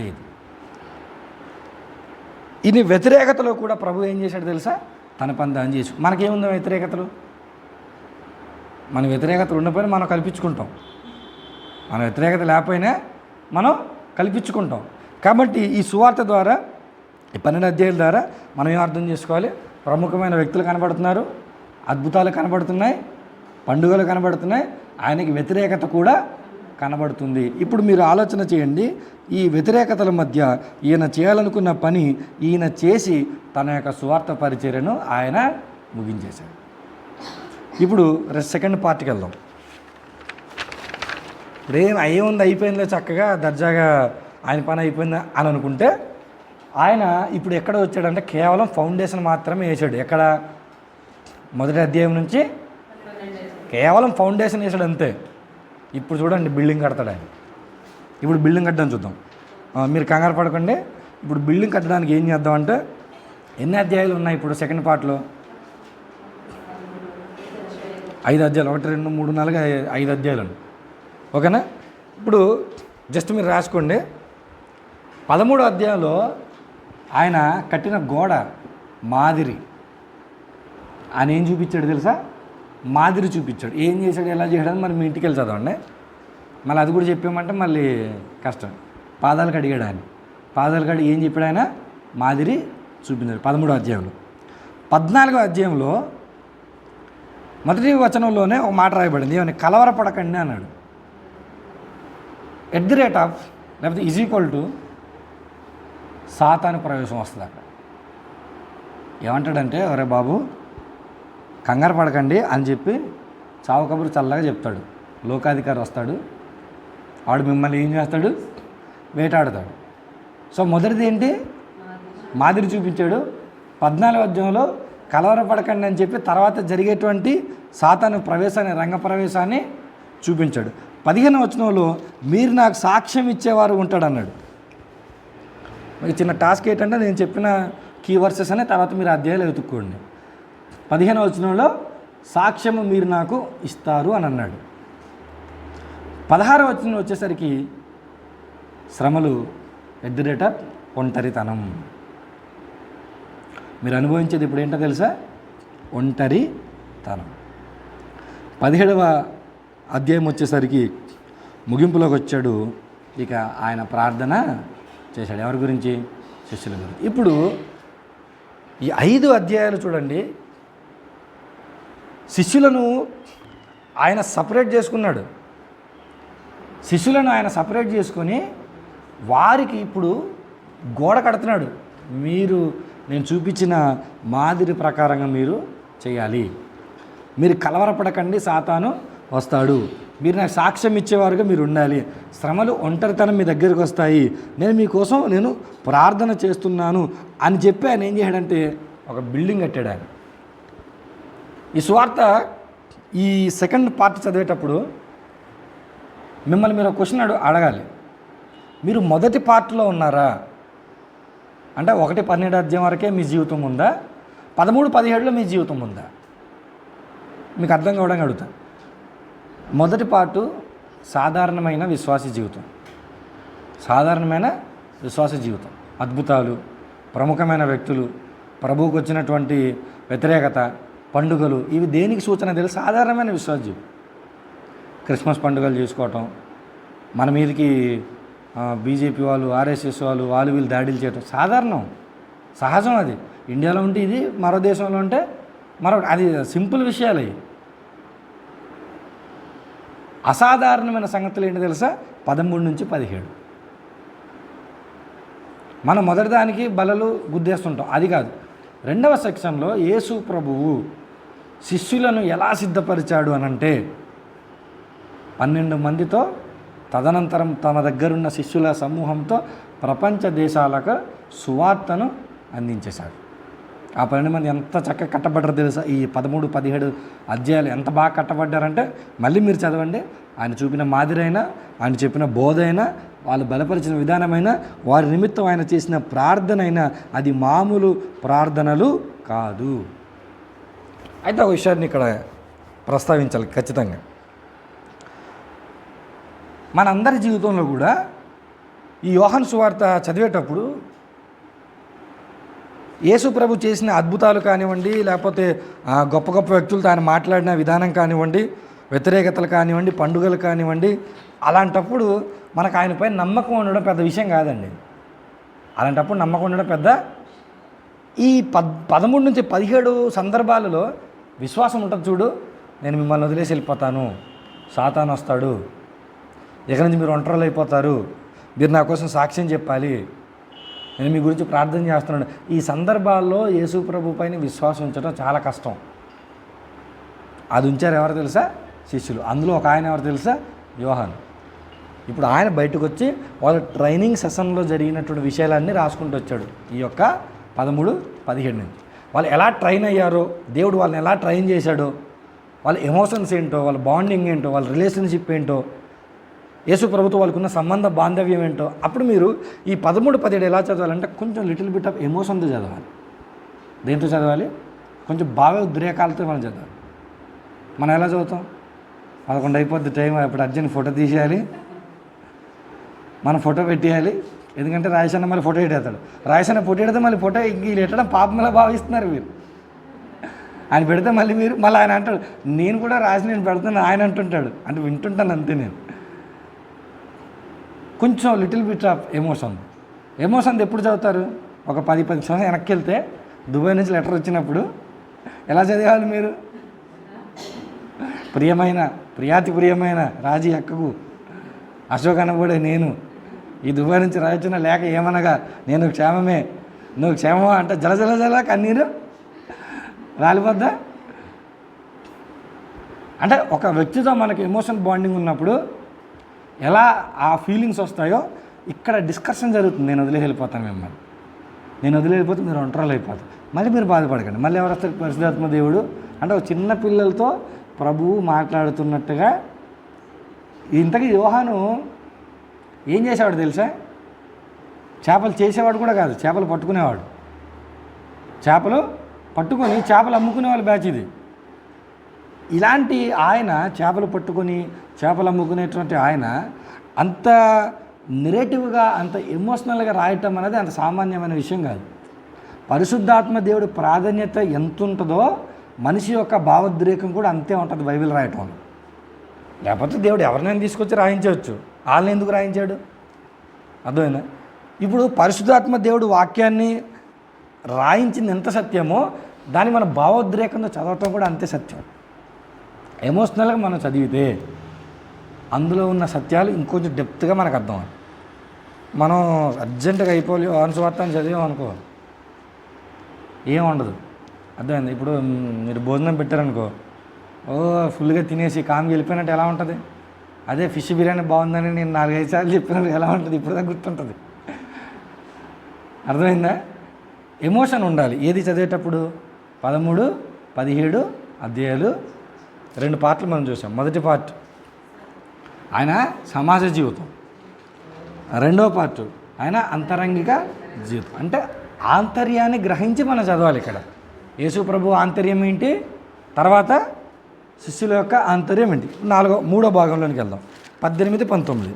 లేదు. ఇన్ని వ్యతిరేకతలో కూడా ప్రభు ఏం చేశాడు తెలుసా? తన పని దాన్ని చేసి. మనకేముందో వ్యతిరేకతలు? మన వ్యతిరేకతలు ఉన్నపోయినా మనం కల్పించుకుంటాం, మన వ్యతిరేకత లేకపోయినా మనం కల్పించుకుంటాం. కాబట్టి ఈ సువార్త ద్వారా, ఈ 12 అధ్యాయాల ద్వారా మనం ఏం అర్థం చేసుకోవాలి? ప్రముఖమైన వ్యక్తులు కనబడుతున్నారు, అద్భుతాలు కనబడుతున్నాయి, పండుగలు కనబడుతున్నాయి, ఆయనకి వ్యతిరేకత కూడా కనబడుతుంది. ఇప్పుడు మీరు ఆలోచన చేయండి, ఈ వ్యతిరేకతల మధ్య ఈయన చేయాలనుకున్న పని ఈయన చేసి తన యొక్క సువార్త పరిచర్యను ఆయన ముగించేశాడు. ఇప్పుడు సెకండ్ పార్ట్కి వెళ్దాం. ఇప్పుడు ఏముంది, అయిపోయిందో చక్కగా దర్జాగా ఆయన పని అయిపోయిందా అని అనుకుంటే, ఆయన ఇప్పుడు ఎక్కడ వచ్చాడంటే కేవలం ఫౌండేషన్ మాత్రమే వేసాడు. ఎక్కడ? మొదటి అధ్యాయం నుంచి కేవలం ఫౌండేషన్ వేసాడు అంతే. ఇప్పుడు చూడండి బిల్డింగ్ కడతాడు ఆయన. ఇప్పుడు బిల్డింగ్ కట్టడం చూద్దాం. మీరు కంగారు పడకండి. ఇప్పుడు బిల్డింగ్ కట్టడానికి ఏం చేద్దామంటే, ఎన్ని అధ్యాయాలు ఉన్నాయి ఇప్పుడు సెకండ్ పార్ట్లో? 5 అధ్యాయాలు. 1 2 3 4 5 అధ్యాయాలు. ఓకేనా? ఇప్పుడు జస్ట్ మీరు రాసుకోండి. 13వ అధ్యాయంలో ఆయన కట్టిన గోడ మాదిరి ఆయన ఏం చూపించాడు తెలుసా? మాదిరి చూపించాడు. ఏం చేశాడు, ఎలా చేశాడని మరి మీ ఇంటికి వెళ్ళి చదవండి. మళ్ళీ అది కూడా చెప్పామంటే మళ్ళీ కష్టం. పాదాలు కడిగాడు ఆయన. పాదాలు కడిగి ఏం చెప్పాడు ఆయన? మాదిరి చూపించాడు 13వ అధ్యాయంలో. 14వ అధ్యాయంలో మొదటి వచనంలోనే ఒక మాట రాయబడింది. ఏమని? కలవరపడకండి అన్నాడు. @ లేకపోతే = సాతాను ప్రవేశం వస్తుంది అక్కడ. ఏమంటాడంటే, ఒరే బాబు కంగారు పడకండి అని చెప్పి చావు కబురు చల్లగా చెప్తాడు. లోకాధికారి వస్తాడు, వాడు మిమ్మల్ని ఏం చేస్తాడు? వేటాడుతాడు. సో మొదటిది ఏంటి? మాదిరి చూపించాడు. 14వ అధ్యాయంలో కలవరపడకండి అని చెప్పి తర్వాత జరిగేటువంటి సాతాను ప్రవేశాన్ని, రంగ ప్రవేశాన్ని చూపించాడు. 15వ వచనంలో మీరు నాకు సాక్ష్యం ఇచ్చేవారు ఉంటాడన్నాడు. మీకు చిన్న టాస్క్ ఏంటంటే, నేను చెప్పిన కీవర్సెస్ అనే తర్వాత మీరు అధ్యాయాలు వెతుక్కోండి. 15వ వచనంలో సాక్ష్యము మీరు నాకు ఇస్తారు అని అన్నాడు. 16వ వచనం వచ్చేసరికి శ్రమలు @ ఒంటరితనం. మీరు అనుభవించేది ఇప్పుడు ఏంటో తెలుసా? ఒంటరితనం. 17వ అధ్యాయం వచ్చేసరికి ముగింపులోకి వచ్చాడు. ఇక ఆయన ప్రార్థన చేశాడు. ఎవరి గురించి? శిష్యుల గురించి. ఇప్పుడు ఈ 5 అధ్యాయాలు చూడండి. శిష్యులను ఆయన సపరేట్ చేసుకున్నాడు. శిష్యులను ఆయన సపరేట్ చేసుకొని వారికి ఇప్పుడు గోడ కడుతున్నాడు. మీరు నేను చూపించిన మాదిరి ప్రకారంగా మీరు చేయాలి. మీరు కలవరపడకండి, సాతాను వస్తాడు. మీరు నాకు సాక్ష్యం ఇచ్చేవారుగా మీరు ఉండాలి. శ్రమలు, ఒంటరితనం మీ దగ్గరికి వస్తాయి. నేను మీకోసం నేను ప్రార్థన చేస్తున్నాను అని చెప్పి ఆయన ఏం చేశాడంటే ఒక బిల్డింగ్ కట్టాడు ఆయన. ఈ సువార్త ఈ సెకండ్ పార్ట్ చదివేటప్పుడు మిమ్మల్ని మీరు ఒక క్వశ్చన్ అడగాలి. మీరు మొదటి పార్ట్లో ఉన్నారా? అంటే 1-12 అధ్యాయం వరకే మీ జీవితం ఉందా? 13-17లో మీ జీవితం ఉందా? మీకు అర్థం కావడానికి అడుగుతా. మొదటి పార్టు సాధారణమైన విశ్వాస జీవితం. సాధారణమైన విశ్వాస జీవితం, అద్భుతాలు, ప్రముఖమైన వ్యక్తులు, ప్రభువుకు వచ్చినటువంటి వ్యతిరేకత, పండుగలు, ఇవి దేనికి సూచన తెలుసు? సాధారణమైన విశ్వాస జీవితం. క్రిస్మస్ పండుగలు చేసుకోవటం, మన మీదకి బీజేపీ వాళ్ళు, ఆర్ఎస్ఎస్ వాళ్ళు వీళ్ళు దాడులు చేయటం సాధారణం, సహజం. అది ఇండియాలో ఉంటే ఇది, మరో దేశంలో ఉంటే మరొకటి. అది సింపుల్ విషయాలు. అవి అసాధారణమైన సంగతులు ఏంటి తెలుసా? 13 నుంచి 17. మనం మొదటి దానికి బలలు గుద్దేస్తుంటాం, అది కాదు. రెండవ సెక్షన్లో యేసు ప్రభువు శిష్యులను ఎలా సిద్ధపరిచాడు అనంటే 12 మందితో, తదనంతరం తమ దగ్గరున్న శిష్యుల సమూహంతో ప్రపంచ దేశాలకు సువార్తను అందించేశాడు. ఆ 12 మంది ఎంత చక్కగా కట్టబడ్డారో తెలుసా? ఈ 13, 17 అధ్యాయాలు ఎంత బాగా కట్టబడ్డారంటే మళ్ళీ మీరు చదవండి. ఆయన చూపిన మాదిరైనా, ఆయన చెప్పిన బోధ అయినా, వాళ్ళు బలపరిచిన విధానమైనా, వారి నిమిత్తం ఆయన చేసిన ప్రార్థన అయినా అది మామూలు ప్రార్థనలు కాదు. అయితే ఒక విషయాన్ని ఇక్కడ ప్రస్తావించాలి ఖచ్చితంగా. మనందరి జీవితంలో కూడా ఈ యోహాను సువార్త చదివేటప్పుడు యేసు ప్రభు చేసిన అద్భుతాలు కానివ్వండి, లేకపోతే గొప్ప గొప్ప వ్యక్తులతో ఆయన మాట్లాడిన విధానం కానివ్వండి, వ్యతిరేకతలు కానివ్వండి, పండుగలు కానివ్వండి, అలాంటప్పుడు మనకు ఆయనపై నమ్మకం ఉండడం పెద్ద విషయం కాదండి. అలాంటప్పుడు నమ్మకం ఉండడం పెద్ద, ఈ 13 నుంచి 17 సందర్భాలలో విశ్వాసం ఉంటుంది. చూడు, నేను మిమ్మల్ని వదిలేసి వెళ్ళిపోతాను, సాతాను వస్తాడు, ఇక నుంచి మీరు ఒంటరిలో అయిపోతారు, మీరు నా కోసం సాక్ష్యం చెప్పాలి, నేను మీ గురించి ప్రార్థన చేస్తున్నాను. ఈ సందర్భాల్లో యేసు ప్రభు పైన విశ్వాసం ఉంచడం చాలా కష్టం. అది ఉంచారు ఎవరు తెలుసా? శిష్యులు. అందులో ఒక ఆయన ఎవరు తెలుసా? యోహాను. ఇప్పుడు ఆయన బయటకు వచ్చి వాళ్ళ ట్రైనింగ్ సెషన్లో జరిగినటువంటి విషయాలన్నీ రాసుకుంటూ వచ్చాడు. ఈ యొక్క 13, 17 నుంచి వాళ్ళు ఎలా ట్రైన్ అయ్యారో, దేవుడు వాళ్ళని ఎలా ట్రైన్ చేశాడో, వాళ్ళ ఎమోషన్స్ ఏంటో, వాళ్ళ బాండింగ్ ఏంటో, వాళ్ళ రిలేషన్షిప్ ఏంటో, యేసు ప్రభుతో వాళ్ళకున్న సంబంధ బాంధవ్యం ఏంటో. అప్పుడు మీరు ఈ 13, 17 ఎలా చదవాలంటే కొంచెం లిటిల్ బిట్ ఆఫ్ ఎమోషన్తో చదవాలి. దేంతో చదవాలి? కొంచెం బాగా ఉద్రేకాలతో మనం చదవాలి. మనం ఎలా చదువుతాం? 11 అయిపోద్ది టైం, అప్పుడు అర్జెంట్ ఫోటో తీసేయాలి, మనం ఫోటో పెట్టేయాలి. ఎందుకంటే రాయసన్న మళ్ళీ ఫోటో పెట్టేస్తాడు. రాయసన్న ఫోటో పెడితే మళ్ళీ ఫోటో వీళ్ళు పెట్టడం పాపంలా భావిస్తున్నారు మీరు. ఆయన పెడితే మళ్ళీ ఆయన అంటాడు, నేను కూడా రాసి నేను పెడతాను ఆయన అంటుంటాడు. అంటే వింటుంటాను అంతే. నేను కొంచెం లిటిల్ బిట్ ఆఫ్ ఎమోషన్ ఎప్పుడు చదువుతారు? ఒక 10 సంవత్సరాలు వెనక్కి వెళ్తే దుబాయ్ నుంచి లెటర్ వచ్చినప్పుడు ఎలా చదివాలి మీరు? ప్రియమైన రాజీ అక్కకు అశోక్ అనబడే నేను ఈ దుబాయ్ నుంచి రాయొచ్చిన లేక ఏమనగా నేను క్షేమమే, నువ్వు క్షేమమా అంటే జల కన్నీరు రాలిపోద్దా? అంటే ఒక వ్యక్తితో మనకి ఎమోషన్ బాండింగ్ ఉన్నప్పుడు ఎలా ఆ ఫీలింగ్స్ వస్తాయో ఇక్కడ డిస్కషన్ జరుగుతుంది. నేను వదిలే వెళ్ళిపోతాను మిమ్మల్ని, నేను వదిలే వెళ్ళిపోతే మీరు ఒంటరిలో అయిపోతారు, మళ్ళీ మీరు బాధపడకండి. మళ్ళీ ఎవరు వస్తారు? పరిశుద్ధాత్మ దేవుడు. అంటే ఒక చిన్న పిల్లలతో ప్రభువు మాట్లాడుతున్నట్టుగా. ఇంతకీ యోహాను ఏం చేసేవాడు తెలుసా? చేపలు చేసేవాడు కూడా కాదు, చేపలు పట్టుకునేవాడు. చేపలు పట్టుకొని చేపలు అమ్ముకునేవాళ్ళు బ్యాచ్ ఇది. ఇలాంటి ఆయన చేపలు పట్టుకొని చేపలు అమ్ముకునేటువంటి ఆయన అంత నెరేటివ్గా, అంత ఎమోషనల్గా రాయటం అనేది అంత సామాన్యమైన విషయం కాదు. పరిశుద్ధాత్మ దేవుడి ప్రాధాన్యత ఎంత ఉంటుందో మనిషి యొక్క భావోద్రేకం కూడా అంతే ఉంటుంది బైబిల్ రాయటంలో. లేకపోతే దేవుడు ఎవరినైనా తీసుకొచ్చి రాయించవచ్చు, వాళ్ళని ఎందుకు రాయించాడు? అర్థమైనా? ఇప్పుడు పరిశుద్ధాత్మ దేవుడు వాక్యాన్ని రాయించింది ఎంత సత్యమో దాన్ని మన భావోద్రేకంతో చదవటం కూడా అంతే సత్యం. ఎమోషనల్గా మనం చదివితే అందులో ఉన్న సత్యాలు ఇంకొంచెం డెప్త్గా మనకు అర్థం. మనం అర్జెంటుగా అయిపోయి యోహాను సువార్త అని చదివామనుకో ఏం ఉండదు. అర్థమైంది? ఇప్పుడు మీరు భోజనం పెట్టారనుకో, ఫుల్గా తినేసి కామ్కి వెళ్ళిపోయినట్టు ఎలా ఉంటుంది? అదే ఫిష్ బిర్యానీ బాగుందని నేను 4-5 సార్లు చెప్పినట్టు ఎలా ఉంటుంది? ఇప్పుడు గుర్తుంటుంది. అర్థమైందా? ఎమోషన్ ఉండాలి ఏది చదివేటప్పుడు. 13, 17 అధ్యాయాలు 2 పార్ట్లు మనం చూసాం. మొదటి పార్ట్ ఆయన సమాజ జీవితం, రెండవ పార్ట్ ఆయన అంతరంగిక జీవితం. అంటే ఆంతర్యాన్ని గ్రహించి మనం చదవాలి. ఇక్కడ యేసు ప్రభు ఆంతర్యం ఏంటి, తర్వాత శిష్యుల యొక్క ఆంతర్యం ఏంటి? మూడో భాగంలోనికి వెళ్దాం. 18, 19.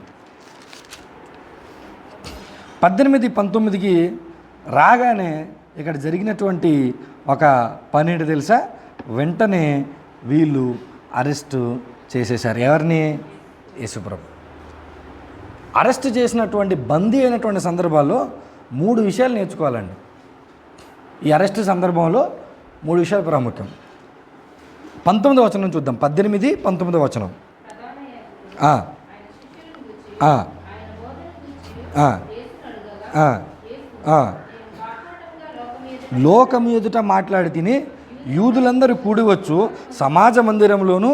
18, 19కి రాగానే ఇక్కడ జరిగినటువంటి ఒక పని ఏంటి తెలుసా? వెంటనే వీళ్ళు అరెస్టు చేసేశారు. ఎవరిని? యేసుప్రభు. అరెస్ట్ చేసినటువంటి బందీ అయినటువంటి సందర్భాల్లో 3 విషయాలు నేర్చుకోవాలండి. ఈ అరెస్ట్ సందర్భంలో 3 విషయాలు ప్రాముఖ్యం. 19వ వచనం చూద్దాం. 18, 19వ వచనం. లోకం ఎదుట మాట్లాడి తిని యూదులందరూ కూడివచ్చు సమాజ మందిరంలోను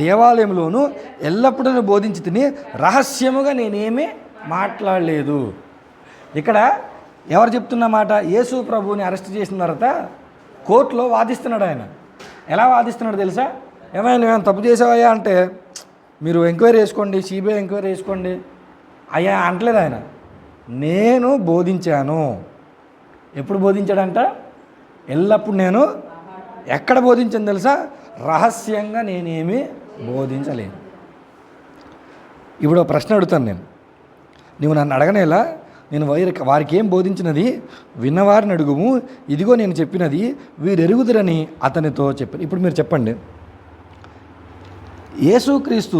దేవాలయంలోను ఎల్లప్పుడూ బోధించి తిని రహస్యముగా నేనేమీ మాట్లాడలేదు. ఇక్కడ ఎవరు చెప్తున్న మాట? యేసు ప్రభువుని అరెస్ట్ చేసిన తర్వాత కోర్టులో వాదిస్తున్నాడు ఆయన. ఎలా వాదిస్తున్నాడు తెలుసా? ఏమైనా నువ్వేమైనా తప్పు చేసావయ్యా అంటే, మీరు ఎంక్వైరీ చేసుకోండి, సిబిఐ ఎంక్వైరీ చేసుకోండి అయ్యా అంటలేదు ఆయన. నేను బోధించాను. ఎప్పుడు బోధించాడంట? ఎల్లప్పుడు. నేను ఎక్కడ బోధించాను తెలుసా? రహస్యంగా నేనేమీ బోధించలేను. ఇప్పుడు ప్రశ్న అడుగుతాను నేను, నువ్వు నన్ను అడగనేలా? నేను వారికి ఏం బోధించినది విన్నవారిని అడుగుము, ఇదిగో నేను చెప్పినది వీరెరుగుదురని అతనితో చెప్పాను. ఇప్పుడు మీరు చెప్పండి, యేసుక్రీస్తు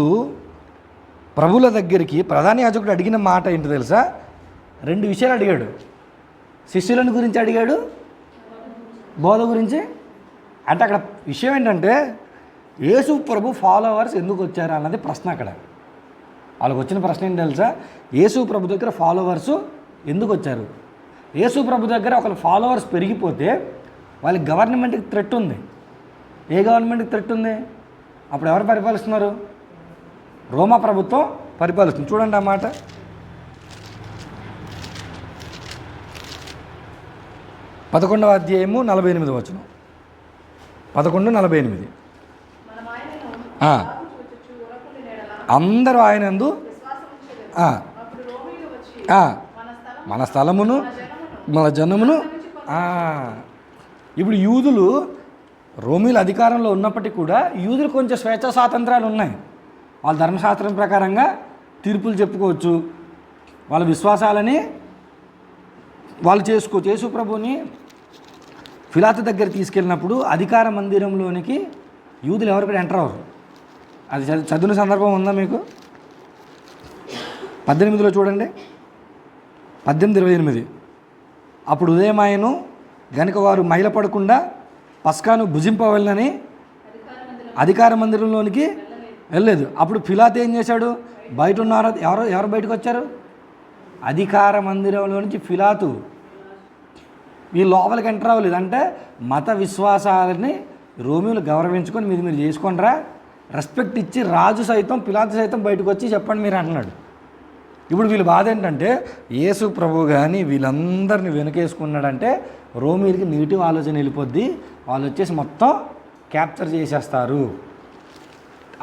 ప్రభుల దగ్గరికి ప్రధాన యాజకుడు అడిగిన మాట ఏంటి తెలుసా? 2 విషయాలు అడిగాడు. శిష్యులను గురించి అడిగాడు, బోధ గురించి. అంటే అక్కడ విషయం ఏంటంటే యేసు ప్రభు ఫాలోవర్స్ ఎందుకు వచ్చారు అన్నది ప్రశ్న. అక్కడ వాళ్ళకి వచ్చిన ప్రశ్న ఏంటి తెలుసా? యేసు ప్రభు దగ్గర ఫాలోవర్స్ ఎందుకు వచ్చారు? యేసు ప్రభు దగ్గర ఒకళ్ళు ఫాలోవర్స్ పెరిగిపోతే వాళ్ళకి గవర్నమెంట్కి థ్రెట్ ఉంది. ఏ గవర్నమెంట్కి థ్రెట్ ఉంది? అప్పుడు ఎవరు పరిపాలిస్తున్నారు? రోమా ప్రభుత్వం పరిపాలిస్తుంది. చూడండి ఆ మాట. 11వ అధ్యాయము 48వ వచనం. 11:48. అందరూ ఆయనందు మన స్థలమును మన జనమును. ఇప్పుడు యూదులు రోమీల అధికారంలో ఉన్నప్పటికీ కూడా యూదులు కొంచెం స్వేచ్ఛా స్వాతంత్రాలు ఉన్నాయి. వాళ్ళ ధర్మశాస్త్రం ప్రకారంగా తీర్పులు చెప్పుకోవచ్చు, వాళ్ళ విశ్వాసాలని వాళ్ళు చేసుకోవచ్చు. యేసు ప్రభుని పిలాతు దగ్గర తీసుకెళ్ళినప్పుడు అధికార మందిరంలోనికి యూదులు ఎవరు కూడా ఎంటర్ అవ్వరు. అది చదివిన సందర్భం ఉందా మీకు? 18లో చూడండి. 18:28. అప్పుడు ఉదయమాయను గనుక వారు మైలపడకుండా పస్కాను భుజింపవలనని అధికార మందిరంలోనికి వెళ్ళలేదు. అప్పుడు పిలాతు ఏం చేశాడు? బయట ఉన్నారు. ఎవరు బయటకు వచ్చారు? అధికార మందిరంలో నుంచి పిలాతు. వీళ్ళు లోపలికి ఎంటర్ అవ్వలేదు. అంటే మత విశ్వాసాలని రోమియోలు గౌరవించుకొని మీరు చేసుకోండిరా, రెస్పెక్ట్ ఇచ్చి రాజు సైతం పిలాతు సైతం బయటకు వచ్చి చెప్పండి మీరు అంటున్నాడు. ఇప్పుడు వీళ్ళ బాధ ఏంటంటే యేసు ప్రభు కానీ వీళ్ళందరినీ వెనుకేసుకున్నాడంటే రోమీలకి నెగిటివ్ ఆలోచన వెళ్ళిపోద్ది, వాళ్ళు వచ్చేసి మొత్తం క్యాప్చర్ చేసేస్తారు.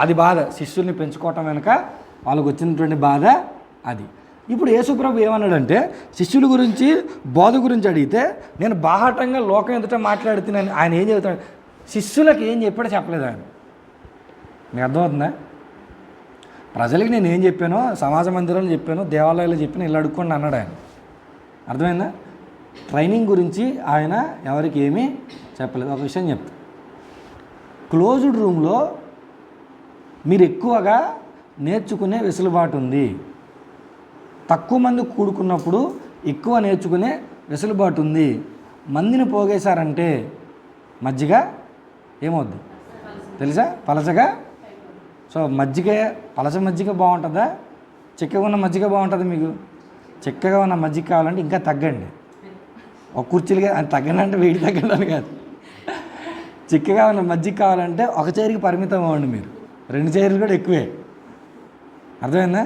అది బాధ. శిష్యుల్ని పెంచుకోవటం వెనుక వాళ్ళకు వచ్చినటువంటి బాధ అది. ఇప్పుడు యేసు ప్రభు ఏమన్నాడంటే శిష్యుల గురించి బోధ గురించి అడిగితే నేను బాహాటంగా లోకం ఎదుట మాట్లాడుతున్నాను. ఆయన ఏం చెబుతాడు? శిష్యులకు ఏం చెప్పాడో చెప్పలేదు ఆయన. మీకు అర్థమవుతుందా? ప్రజలకి నేను ఏం చెప్పానో సమాజ మందిరంలో చెప్పాను, దేవాలయాల్లో చెప్పాను, ఇలా అడుక్కోండి అన్నాడు ఆయన. అర్థమైందా? ట్రైనింగ్ గురించి ఆయన ఎవరికి ఏమీ చెప్పలేదు. ఒక విషయం చెప్తా, క్లోజ్డ్ రూమ్లో మీరు ఎక్కువగా నేర్చుకునే వెసులుబాటు ఉంది. తక్కువ మంది కూడుకున్నప్పుడు ఎక్కువ నేర్చుకునే వెసులుబాటు ఉంది. మందిని పోగేశారంటే మజ్జిగ ఏమవుద్ది తెలుసా? పలచగా. సో పలచ మజ్జిగ బాగుంటుందా, చిక్కగా ఉన్న మజ్జిగ బాగుంటుందా? మీకు చిక్కగా ఉన్న మజ్జిగ కావాలంటే ఇంకా తగ్గండి. ఒక కుర్చీలుగా అది తగ్గండి అంటే వేడి తగ్గండి అని కాదు. చిక్కగా ఉన్న మజ్జిగ కావాలంటే ఒక చైర్కి పరిమితం అవ్వండి. మీరు 2 చైర్లు కూడా ఎక్కువే. అర్థమైందా?